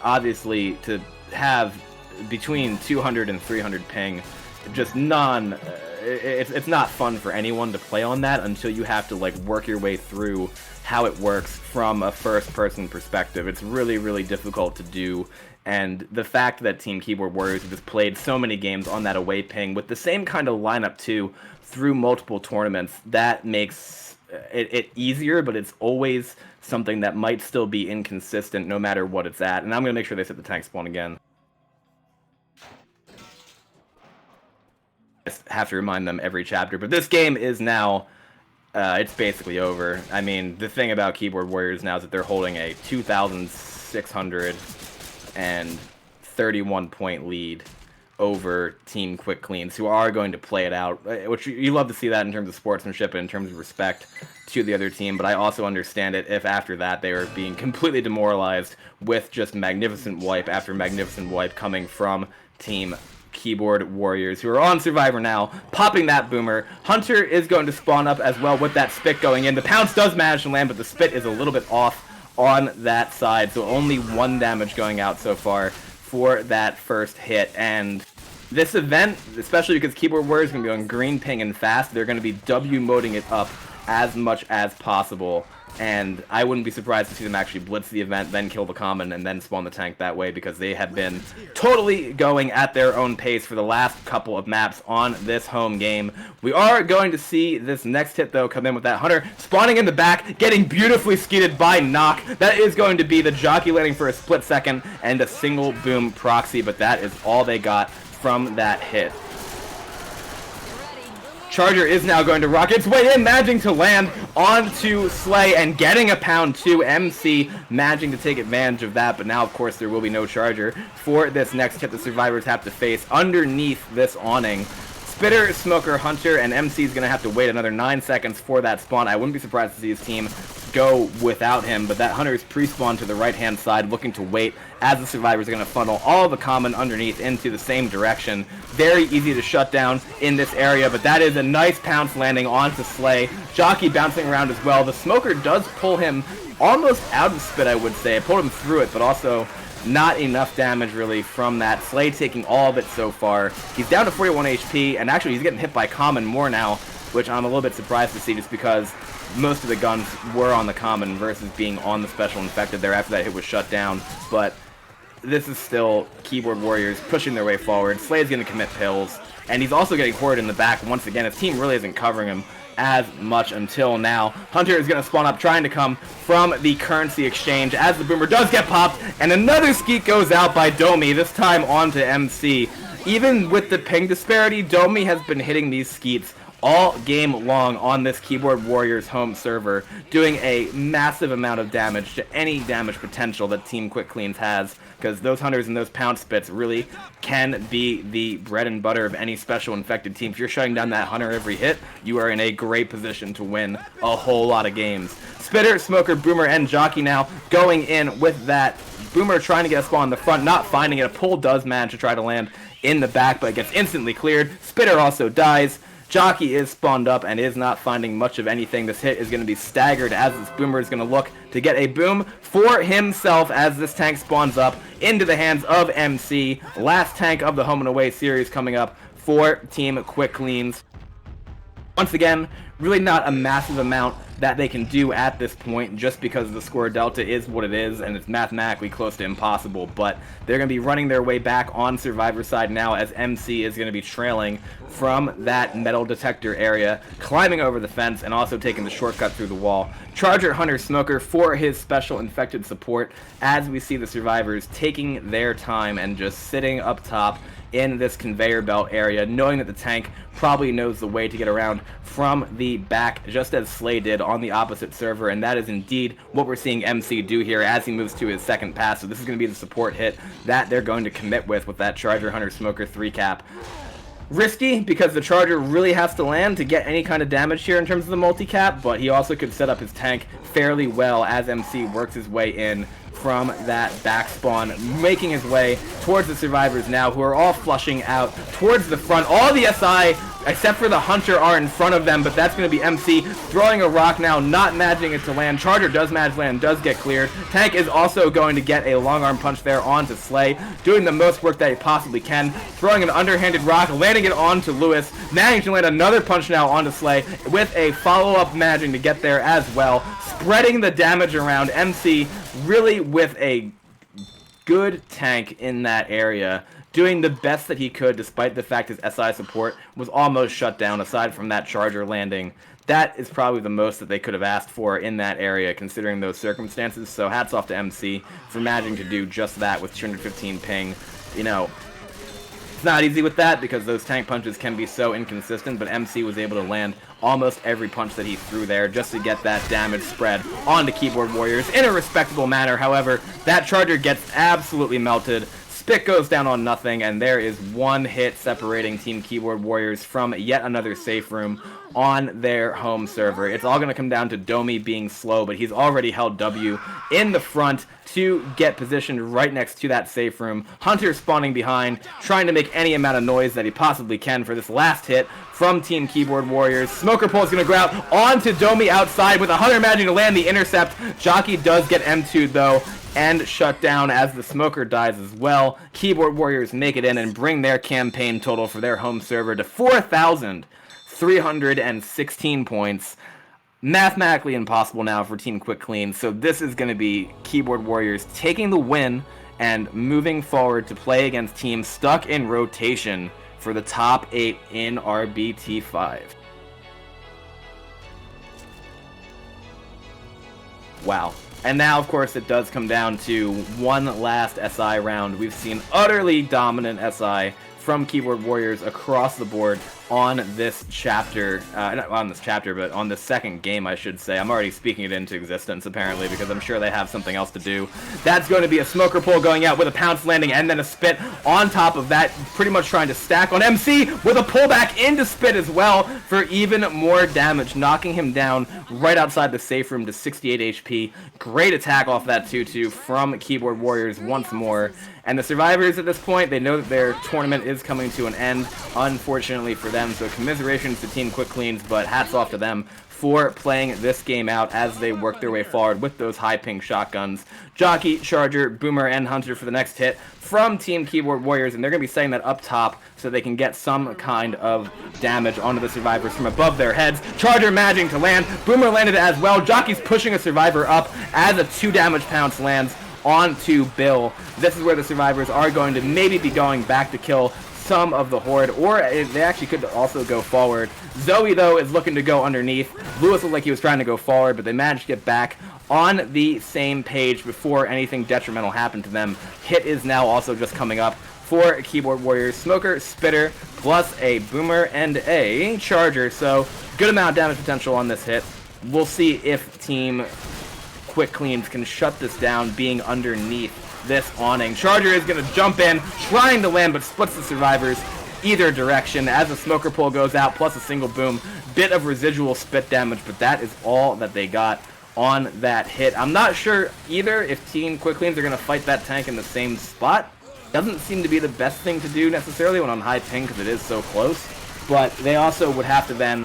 A: obviously, to have between 200 and 300 ping, just it's not fun for anyone to play on that until you have to like work your way through how it works from a first-person perspective. It's really, really difficult to do. And the fact that Team Keyboard Warriors have just played so many games on that away ping with the same kind of lineup too through multiple tournaments, that makes it easier, but it's always something that might still be inconsistent no matter what it's at. And I'm going to make sure they set the tank spawn again. I have to remind them every chapter, but this game is now, it's basically over. I mean, the thing about Keyboard Warriors now is that they're holding a 2,631 point lead over Team Quick Cleans, who are going to play it out, which you love to see that in terms of sportsmanship and in terms of respect to the other team, but I also understand it if after that they are being completely demoralized with just magnificent wipe after magnificent wipe coming from Team Keyboard Warriors, who are on Survivor now, popping that boomer. Hunter is going to spawn up as well with that spit going in. The pounce does manage to land, but the spit is a little bit off on that side, so only 1 damage going out so far for that first hit. And this event, especially because Keyboard Warriors are going to be on green, ping, and fast, they're going to be W-moding it up as much as possible. And I wouldn't be surprised to see them actually blitz the event, then kill the common, and then spawn the tank that way, because they have been totally going at their own pace for the last couple of maps on this home game. We are going to see this next hit, though, come in with that Hunter spawning in the back, getting beautifully skeeted by Knock. That is going to be the Jockey landing for a split second and a single boom proxy, but that is all they got from that hit. Charger is now going to rock its way in, managing to land onto Slay and getting a pound 2. MC managing to take advantage of that, but now, of course, there will be no Charger for this next hit the survivors have to face underneath this awning. Spitter, Smoker, Hunter, and MC is going to have to wait another 9 seconds for that spawn. I wouldn't be surprised to see his team go without him, but that Hunter is pre-spawned to the right-hand side, looking to wait as the survivors are going to funnel all the common underneath into the same direction. Very easy to shut down in this area, but that is a nice pounce landing onto Slay. Jockey bouncing around as well. The Smoker does pull him almost out of spit, I would say. It pulled him through it, but also not enough damage really from that. Slay taking all of it so far. He's down to 41 HP, and actually he's getting hit by common more now, which I'm a little bit surprised to see, just because most of the guns were on the common versus being on the special infected there after that hit was shut down. But this is still Keyboard Warriors pushing their way forward. Slay's going to commit pills, and he's also getting hoarded in the back once again. His team really isn't covering him as much until now. Hunter is going to spawn up, trying to come from the currency exchange as the boomer does get popped, and another skeet goes out by Domi, this time onto MC. Even with the ping disparity, Domi has been hitting these skeets all game long on this Keyboard Warriors home server, doing a massive amount of damage to any damage potential that Team Quick Cleans has, because those Hunters and those pound spits really can be the bread and butter of any special infected team. If you're shutting down that Hunter every hit, you are in a great position to win a whole lot of games. Spitter, Smoker, Boomer, and Jockey now going in with that. Boomer trying to get a spawn in the front, not finding it. A pull does manage to try to land in the back, but it gets instantly cleared. Spitter also dies. Jockey is spawned up and is not finding much of anything. This hit is going to be staggered as this Boomer is going to look to get a boom for himself as this tank spawns up into the hands of MC. Last tank of the home and away series coming up for Team Quick Cleans. Once again, really not a massive amount that they can do at this point, just because the score delta is what it is and it's mathematically close to impossible. But they're going to be running their way back on Survivor side now, as MC is going to be trailing from that metal detector area, climbing over the fence and also taking the shortcut through the wall. Charger, Hunter, Smoker for his special infected support, as we see the survivors taking their time and just sitting up top in this conveyor belt area, knowing that the tank probably knows the way to get around from the back, just as Slay did on the opposite server, and that is indeed what we're seeing MC do here as he moves to his second pass. So this is going to be the support hit that they're going to commit with that Charger, Hunter, Smoker 3-cap. Risky, because the Charger really has to land to get any kind of damage here in terms of the multi-cap, but he also could set up his tank fairly well as MC works his way in from that back spawn, making his way towards the survivors now, who are all flushing out towards the front. All the SI, except for the Hunter, are in front of them, but that's going to be MC throwing a rock now, not managing it to land. Charger does manage to land, does get cleared. Tank is also going to get a long arm punch there onto Slay, doing the most work that he possibly can, throwing an underhanded rock, landing it onto Lewis, managing to land another punch now onto Slay, with a follow-up managing to get there as well, spreading the damage around. MC really with a good tank in that area, doing the best that he could despite the fact his SI support was almost shut down. Aside from that Charger landing, that is probably the most that they could have asked for in that area considering those circumstances. So hats off to MC for managing to do just that with 215 ping. You know, it's not easy with that because those tank punches can be so inconsistent, but MC was able to land almost every punch that he threw there just to get that damage spread onto Keyboard Warriors in a respectable manner. However, that Charger gets absolutely melted. Spit goes down on nothing, and there is one hit separating Team Keyboard Warriors from yet another safe room on their home server. It's all going to come down to Domi being slow, but he's already held W in the front to get positioned right next to that safe room. Hunter spawning behind, trying to make any amount of noise that he possibly can for this last hit from Team Keyboard Warriors. Smoker Pole is going to go out onto Domi outside with a Hunter managing to land the intercept. Jockey does get M2'd though. and shut down as the smoker dies as well. Keyboard Warriors make it in and bring their campaign total for their home server to 4,316 points. Mathematically impossible now for Team Quick Clean, so this is going to be Keyboard Warriors taking the win and moving forward to play against teams stuck in rotation for the top 8 in RBT5. Wow. And now, of course, it does come down to one last SI round. We've seen utterly dominant SI from Keyboard Warriors across the board on this chapter. Not on this chapter, but on the second game, I should say. I'm already speaking it into existence, apparently, because I'm sure they have something else to do. That's going to be a smoker pull going out with a pounce landing and then a spit on top of that, pretty much trying to stack on MC with a pullback into spit as well for even more damage, knocking him down right outside the safe room to 68 HP. Great attack off that 2-2 from Keyboard Warriors once more. And the survivors at this point, they know that their tournament is coming to an end, unfortunately for them. So commiserations to Team Quick Cleans, but hats off to them for playing this game out as they work their way forward with those high ping shotguns. Jockey, Charger, Boomer, and Hunter for the next hit from Team Keyboard Warriors, and they're going to be setting that up top so they can get some kind of damage onto the survivors from above their heads. Charger managing to land. Boomer landed as well. Jockey's pushing a survivor up as a 2 damage pounce lands onto Bill. This is where the survivors are going to maybe be going back to kill some of the horde, or they actually could also go forward. Zoe, though, is looking to go underneath. Lewis looked like he was trying to go forward, but they managed to get back on the same page before anything detrimental happened to them. Hit is now also just coming up for Keyboard Warriors. Smoker, Spitter, plus a Boomer and a Charger, so good amount of damage potential on this hit. We'll see if Team Quick Cleans can shut this down being underneath this awning. Charger is going to jump in, trying to land, but splits the survivors either direction as the smoker pull goes out, plus a single boom. Bit of residual spit damage, but that is all that they got on that hit. I'm not sure either if Team Quick Cleans are going to fight that tank in the same spot. Doesn't seem to be the best thing to do necessarily when on high ping because it is so close, but they also would have to then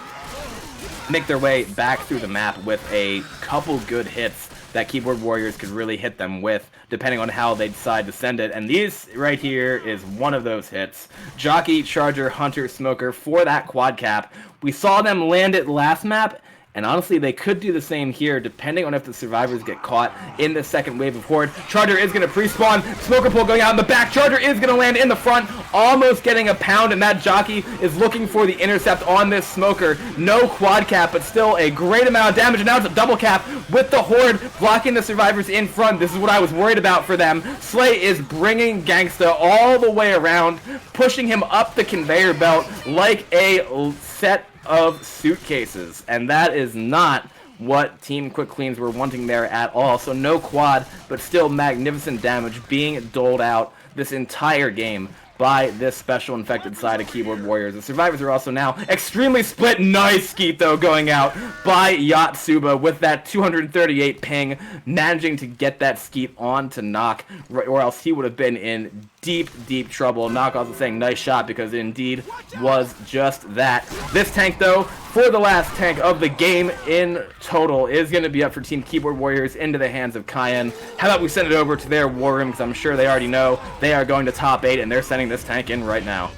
A: make their way back through the map with a couple good hits that Keyboard Warriors could really hit them with, depending on how they decide to send it. And these right here is one of those hits. Jockey, Charger, Hunter, Smoker for that quad cap. We saw them land it last map, and honestly, they could do the same here, depending on if the survivors get caught in the second wave of horde. Charger is going to pre-spawn. Smoker pull going out in the back. Charger is going to land in the front, almost getting a pound, and that Jockey is looking for the intercept on this Smoker. No quad cap, but still a great amount of damage, and now it's a double cap with the horde blocking the survivors in front. This is what I was worried about for them. Slay is bringing Gangsta all the way around, pushing him up the conveyor belt like a set of suitcases, and that is not what Team Quick Cleans were wanting there at all. So no quad, but still magnificent damage being doled out this entire game by this special infected side of Keyboard Warriors. The survivors are also now extremely split. Nice skeet, though, going out by Yatsuba with that 238 ping, managing to get that skeet on to Knock, or else he would have been in deep, deep trouble. Knock also saying nice shot because it indeed was just that. This tank, though, for the last tank of the game in total, is going to be up for Team Keyboard Warriors into the hands of Cayenne. How about we send it over to their war room, because I'm sure they already know they are going to top 8, and they're sending this tank in right now.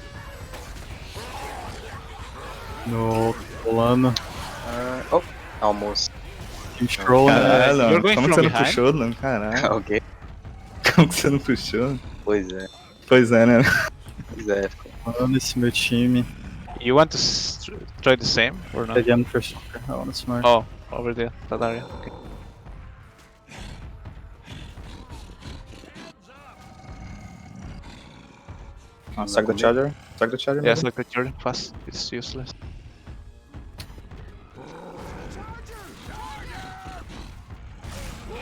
E: No, pulando.
D: Oh, almost.
E: Keep trolling.
G: Caralho,
C: You're going
G: como que
C: from
G: você não
C: behind?
G: puxou, Lan? Caralho,
D: Ok.
G: como que você não puxou?
D: Pois é.
G: Pois é, né?
D: Pois é.
E: Mano, esse meu time.
C: You want to try the same or not?
E: Again for soccer. I wanna smart.
C: Oh, over there, that area. Okay.
G: Sack the charger. Sack the charger.
C: Yes,
G: maybe?
C: like the turn fast. It's useless.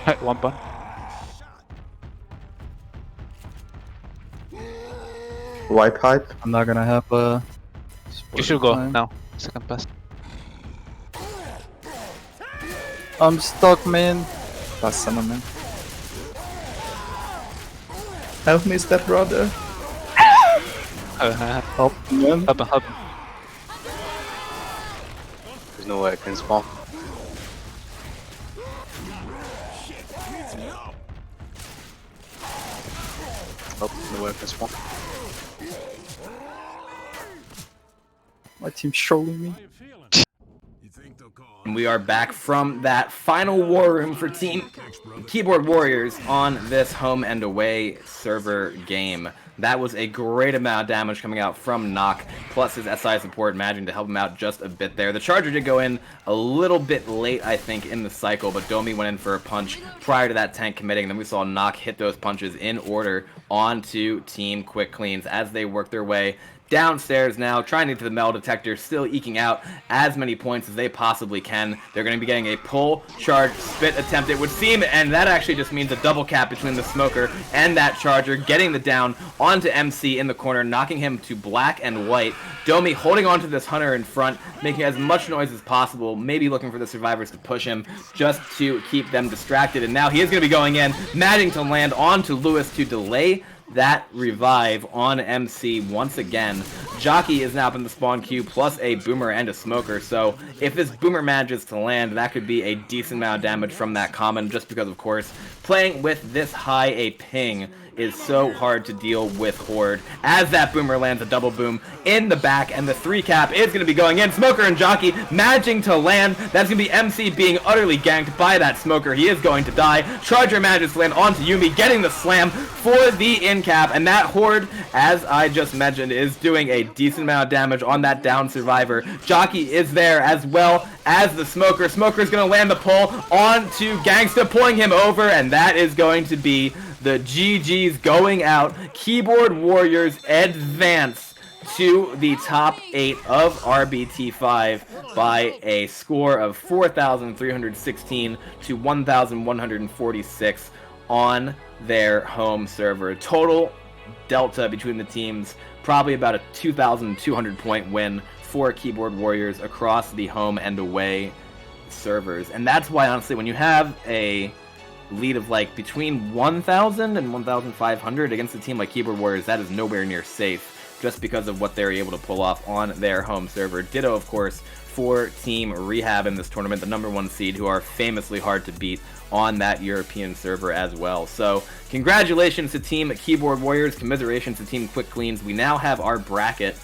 C: Hey, one pun.
G: Wipe hype.
E: I'm not gonna have a.
C: You should go
E: time.
C: now. Second pass.
E: I'm stuck, man.
G: Passando, man. Help me, step brother.
E: Help, man.
C: Help him, help him.
D: There's no way I can spawn. Oh, the weapons one.
E: My team's trolling me.
B: You think they'll call
A: And we are back from that final war room for Team Keyboard Warriors on this home and away server game. That was a great amount of damage coming out from Nock, plus his SI support managing to help him out just a bit there. The Charger did go in a little bit late, I think, in the cycle, but Domi went in for a punch prior to that tank committing. Then we saw Nock hit those punches in order onto Team Quick Cleans as they work their way downstairs now, trying to get to the metal detector, still eking out as many points as they possibly can. They're going to be getting a pull, charge, spit attempt, it would seem, and that actually just means a double cap between the Smoker and that Charger, getting the down onto MC in the corner, knocking him to black and white. Domi holding onto this Hunter in front, making as much noise as possible, maybe looking for the survivors to push him just to keep them distracted, and now he is going to be going in, managing to land onto Lewis to delay that revive on MC once again. Jockey is now up in the spawn queue, plus a Boomer and a Smoker, so if this Boomer manages to land, that could be a decent amount of damage from that common, just because, of course, playing with this high a ping is so hard to deal with Horde. As that Boomer lands a double boom in the back, and the 3-cap is going to be going in. Smoker and Jockey managing to land. That's going to be MC being utterly ganked by that Smoker. He is going to die. Charger manages to land onto Yumi, getting the slam for the in-cap, and that Horde, as I just mentioned, is doing a decent amount of damage on that down survivor. Jockey is there as well as the Smoker. Smoker is going to land the pull onto Gangsta, pulling him over, and that is going to be the GG's going out. Keyboard Warriors advance to the top 8 of RBT5 by a score of 4,316 to 1,146 on their home server. Total delta between the teams, probably about a 2,200 point win for Keyboard Warriors across the home and away servers. And that's why, honestly, when you have a lead of like between 1,000 and 1,500 against a team like Keyboard Warriors, that is nowhere near safe, just because of what they're able to pull off on their home server. Ditto, of course, for Team Rehab in this tournament, the #1 seed, who are famously hard to beat on that European server as well. So congratulations to Team Keyboard Warriors, commiserations to Team Quick Cleans. We now have our bracket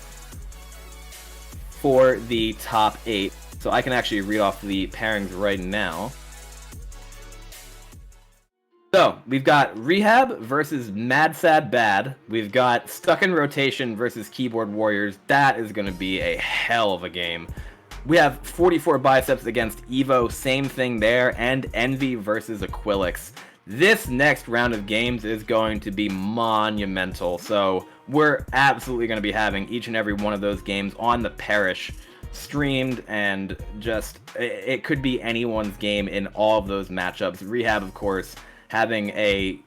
A: for the top 8, so I can actually read off the pairings right now. So, we've got Rehab versus Mad Sad Bad. We've got Stuck in Rotation versus Keyboard Warriors. That is going to be a hell of a game. We have 44 Biceps against Evo, same thing there, and Envy versus Aquilix. This next round of games is going to be monumental, so we're absolutely going to be having each and every one of those games on the Parish streamed, and just, it could be anyone's game in all of those matchups. Rehab, of course, having a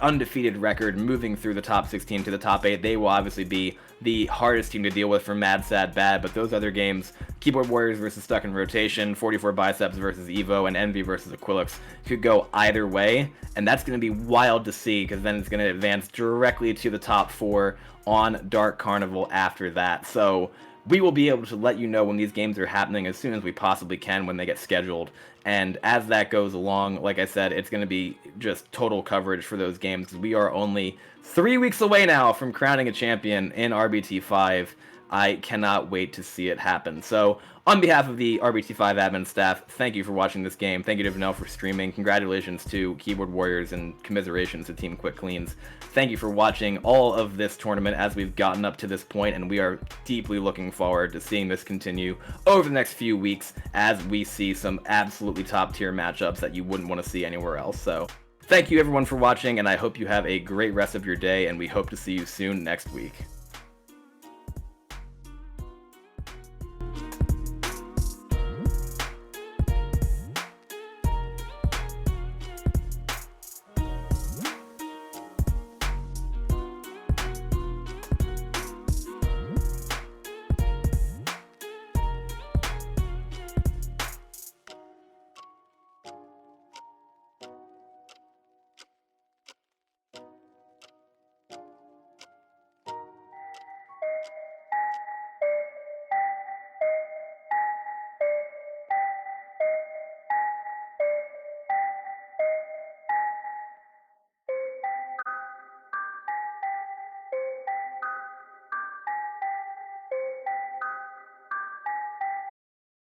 A: undefeated record, moving through the top 16 to the top 8. They will obviously be the hardest team to deal with for Mad Sad Bad, but those other games, Keyboard Warriors versus Stuck in Rotation, 44 Biceps versus Evo, and Envy versus Aquilix, could go either way, and that's going to be wild to see, because then it's going to advance directly to the top 4 on Dark Carnival after that. So we will be able to let you know when these games are happening as soon as we possibly can when they get scheduled. And as that goes along, like I said, it's going to be just total coverage for those games, because we are only 3 weeks away now from crowning a champion in RBT5. I cannot wait to see it happen. So, on behalf of the RBT5 admin staff, thank you for watching this game. Thank you to Vanel for streaming. Congratulations to Keyboard Warriors, and commiserations to Team Quick Cleans. Thank you for watching all of this tournament as we've gotten up to this point, and we are deeply looking forward to seeing this continue over the next few weeks as we see some absolutely top tier matchups that you wouldn't want to see anywhere else. So, thank you everyone for watching, and I hope you have a great rest of your day, and we hope to see you soon next week.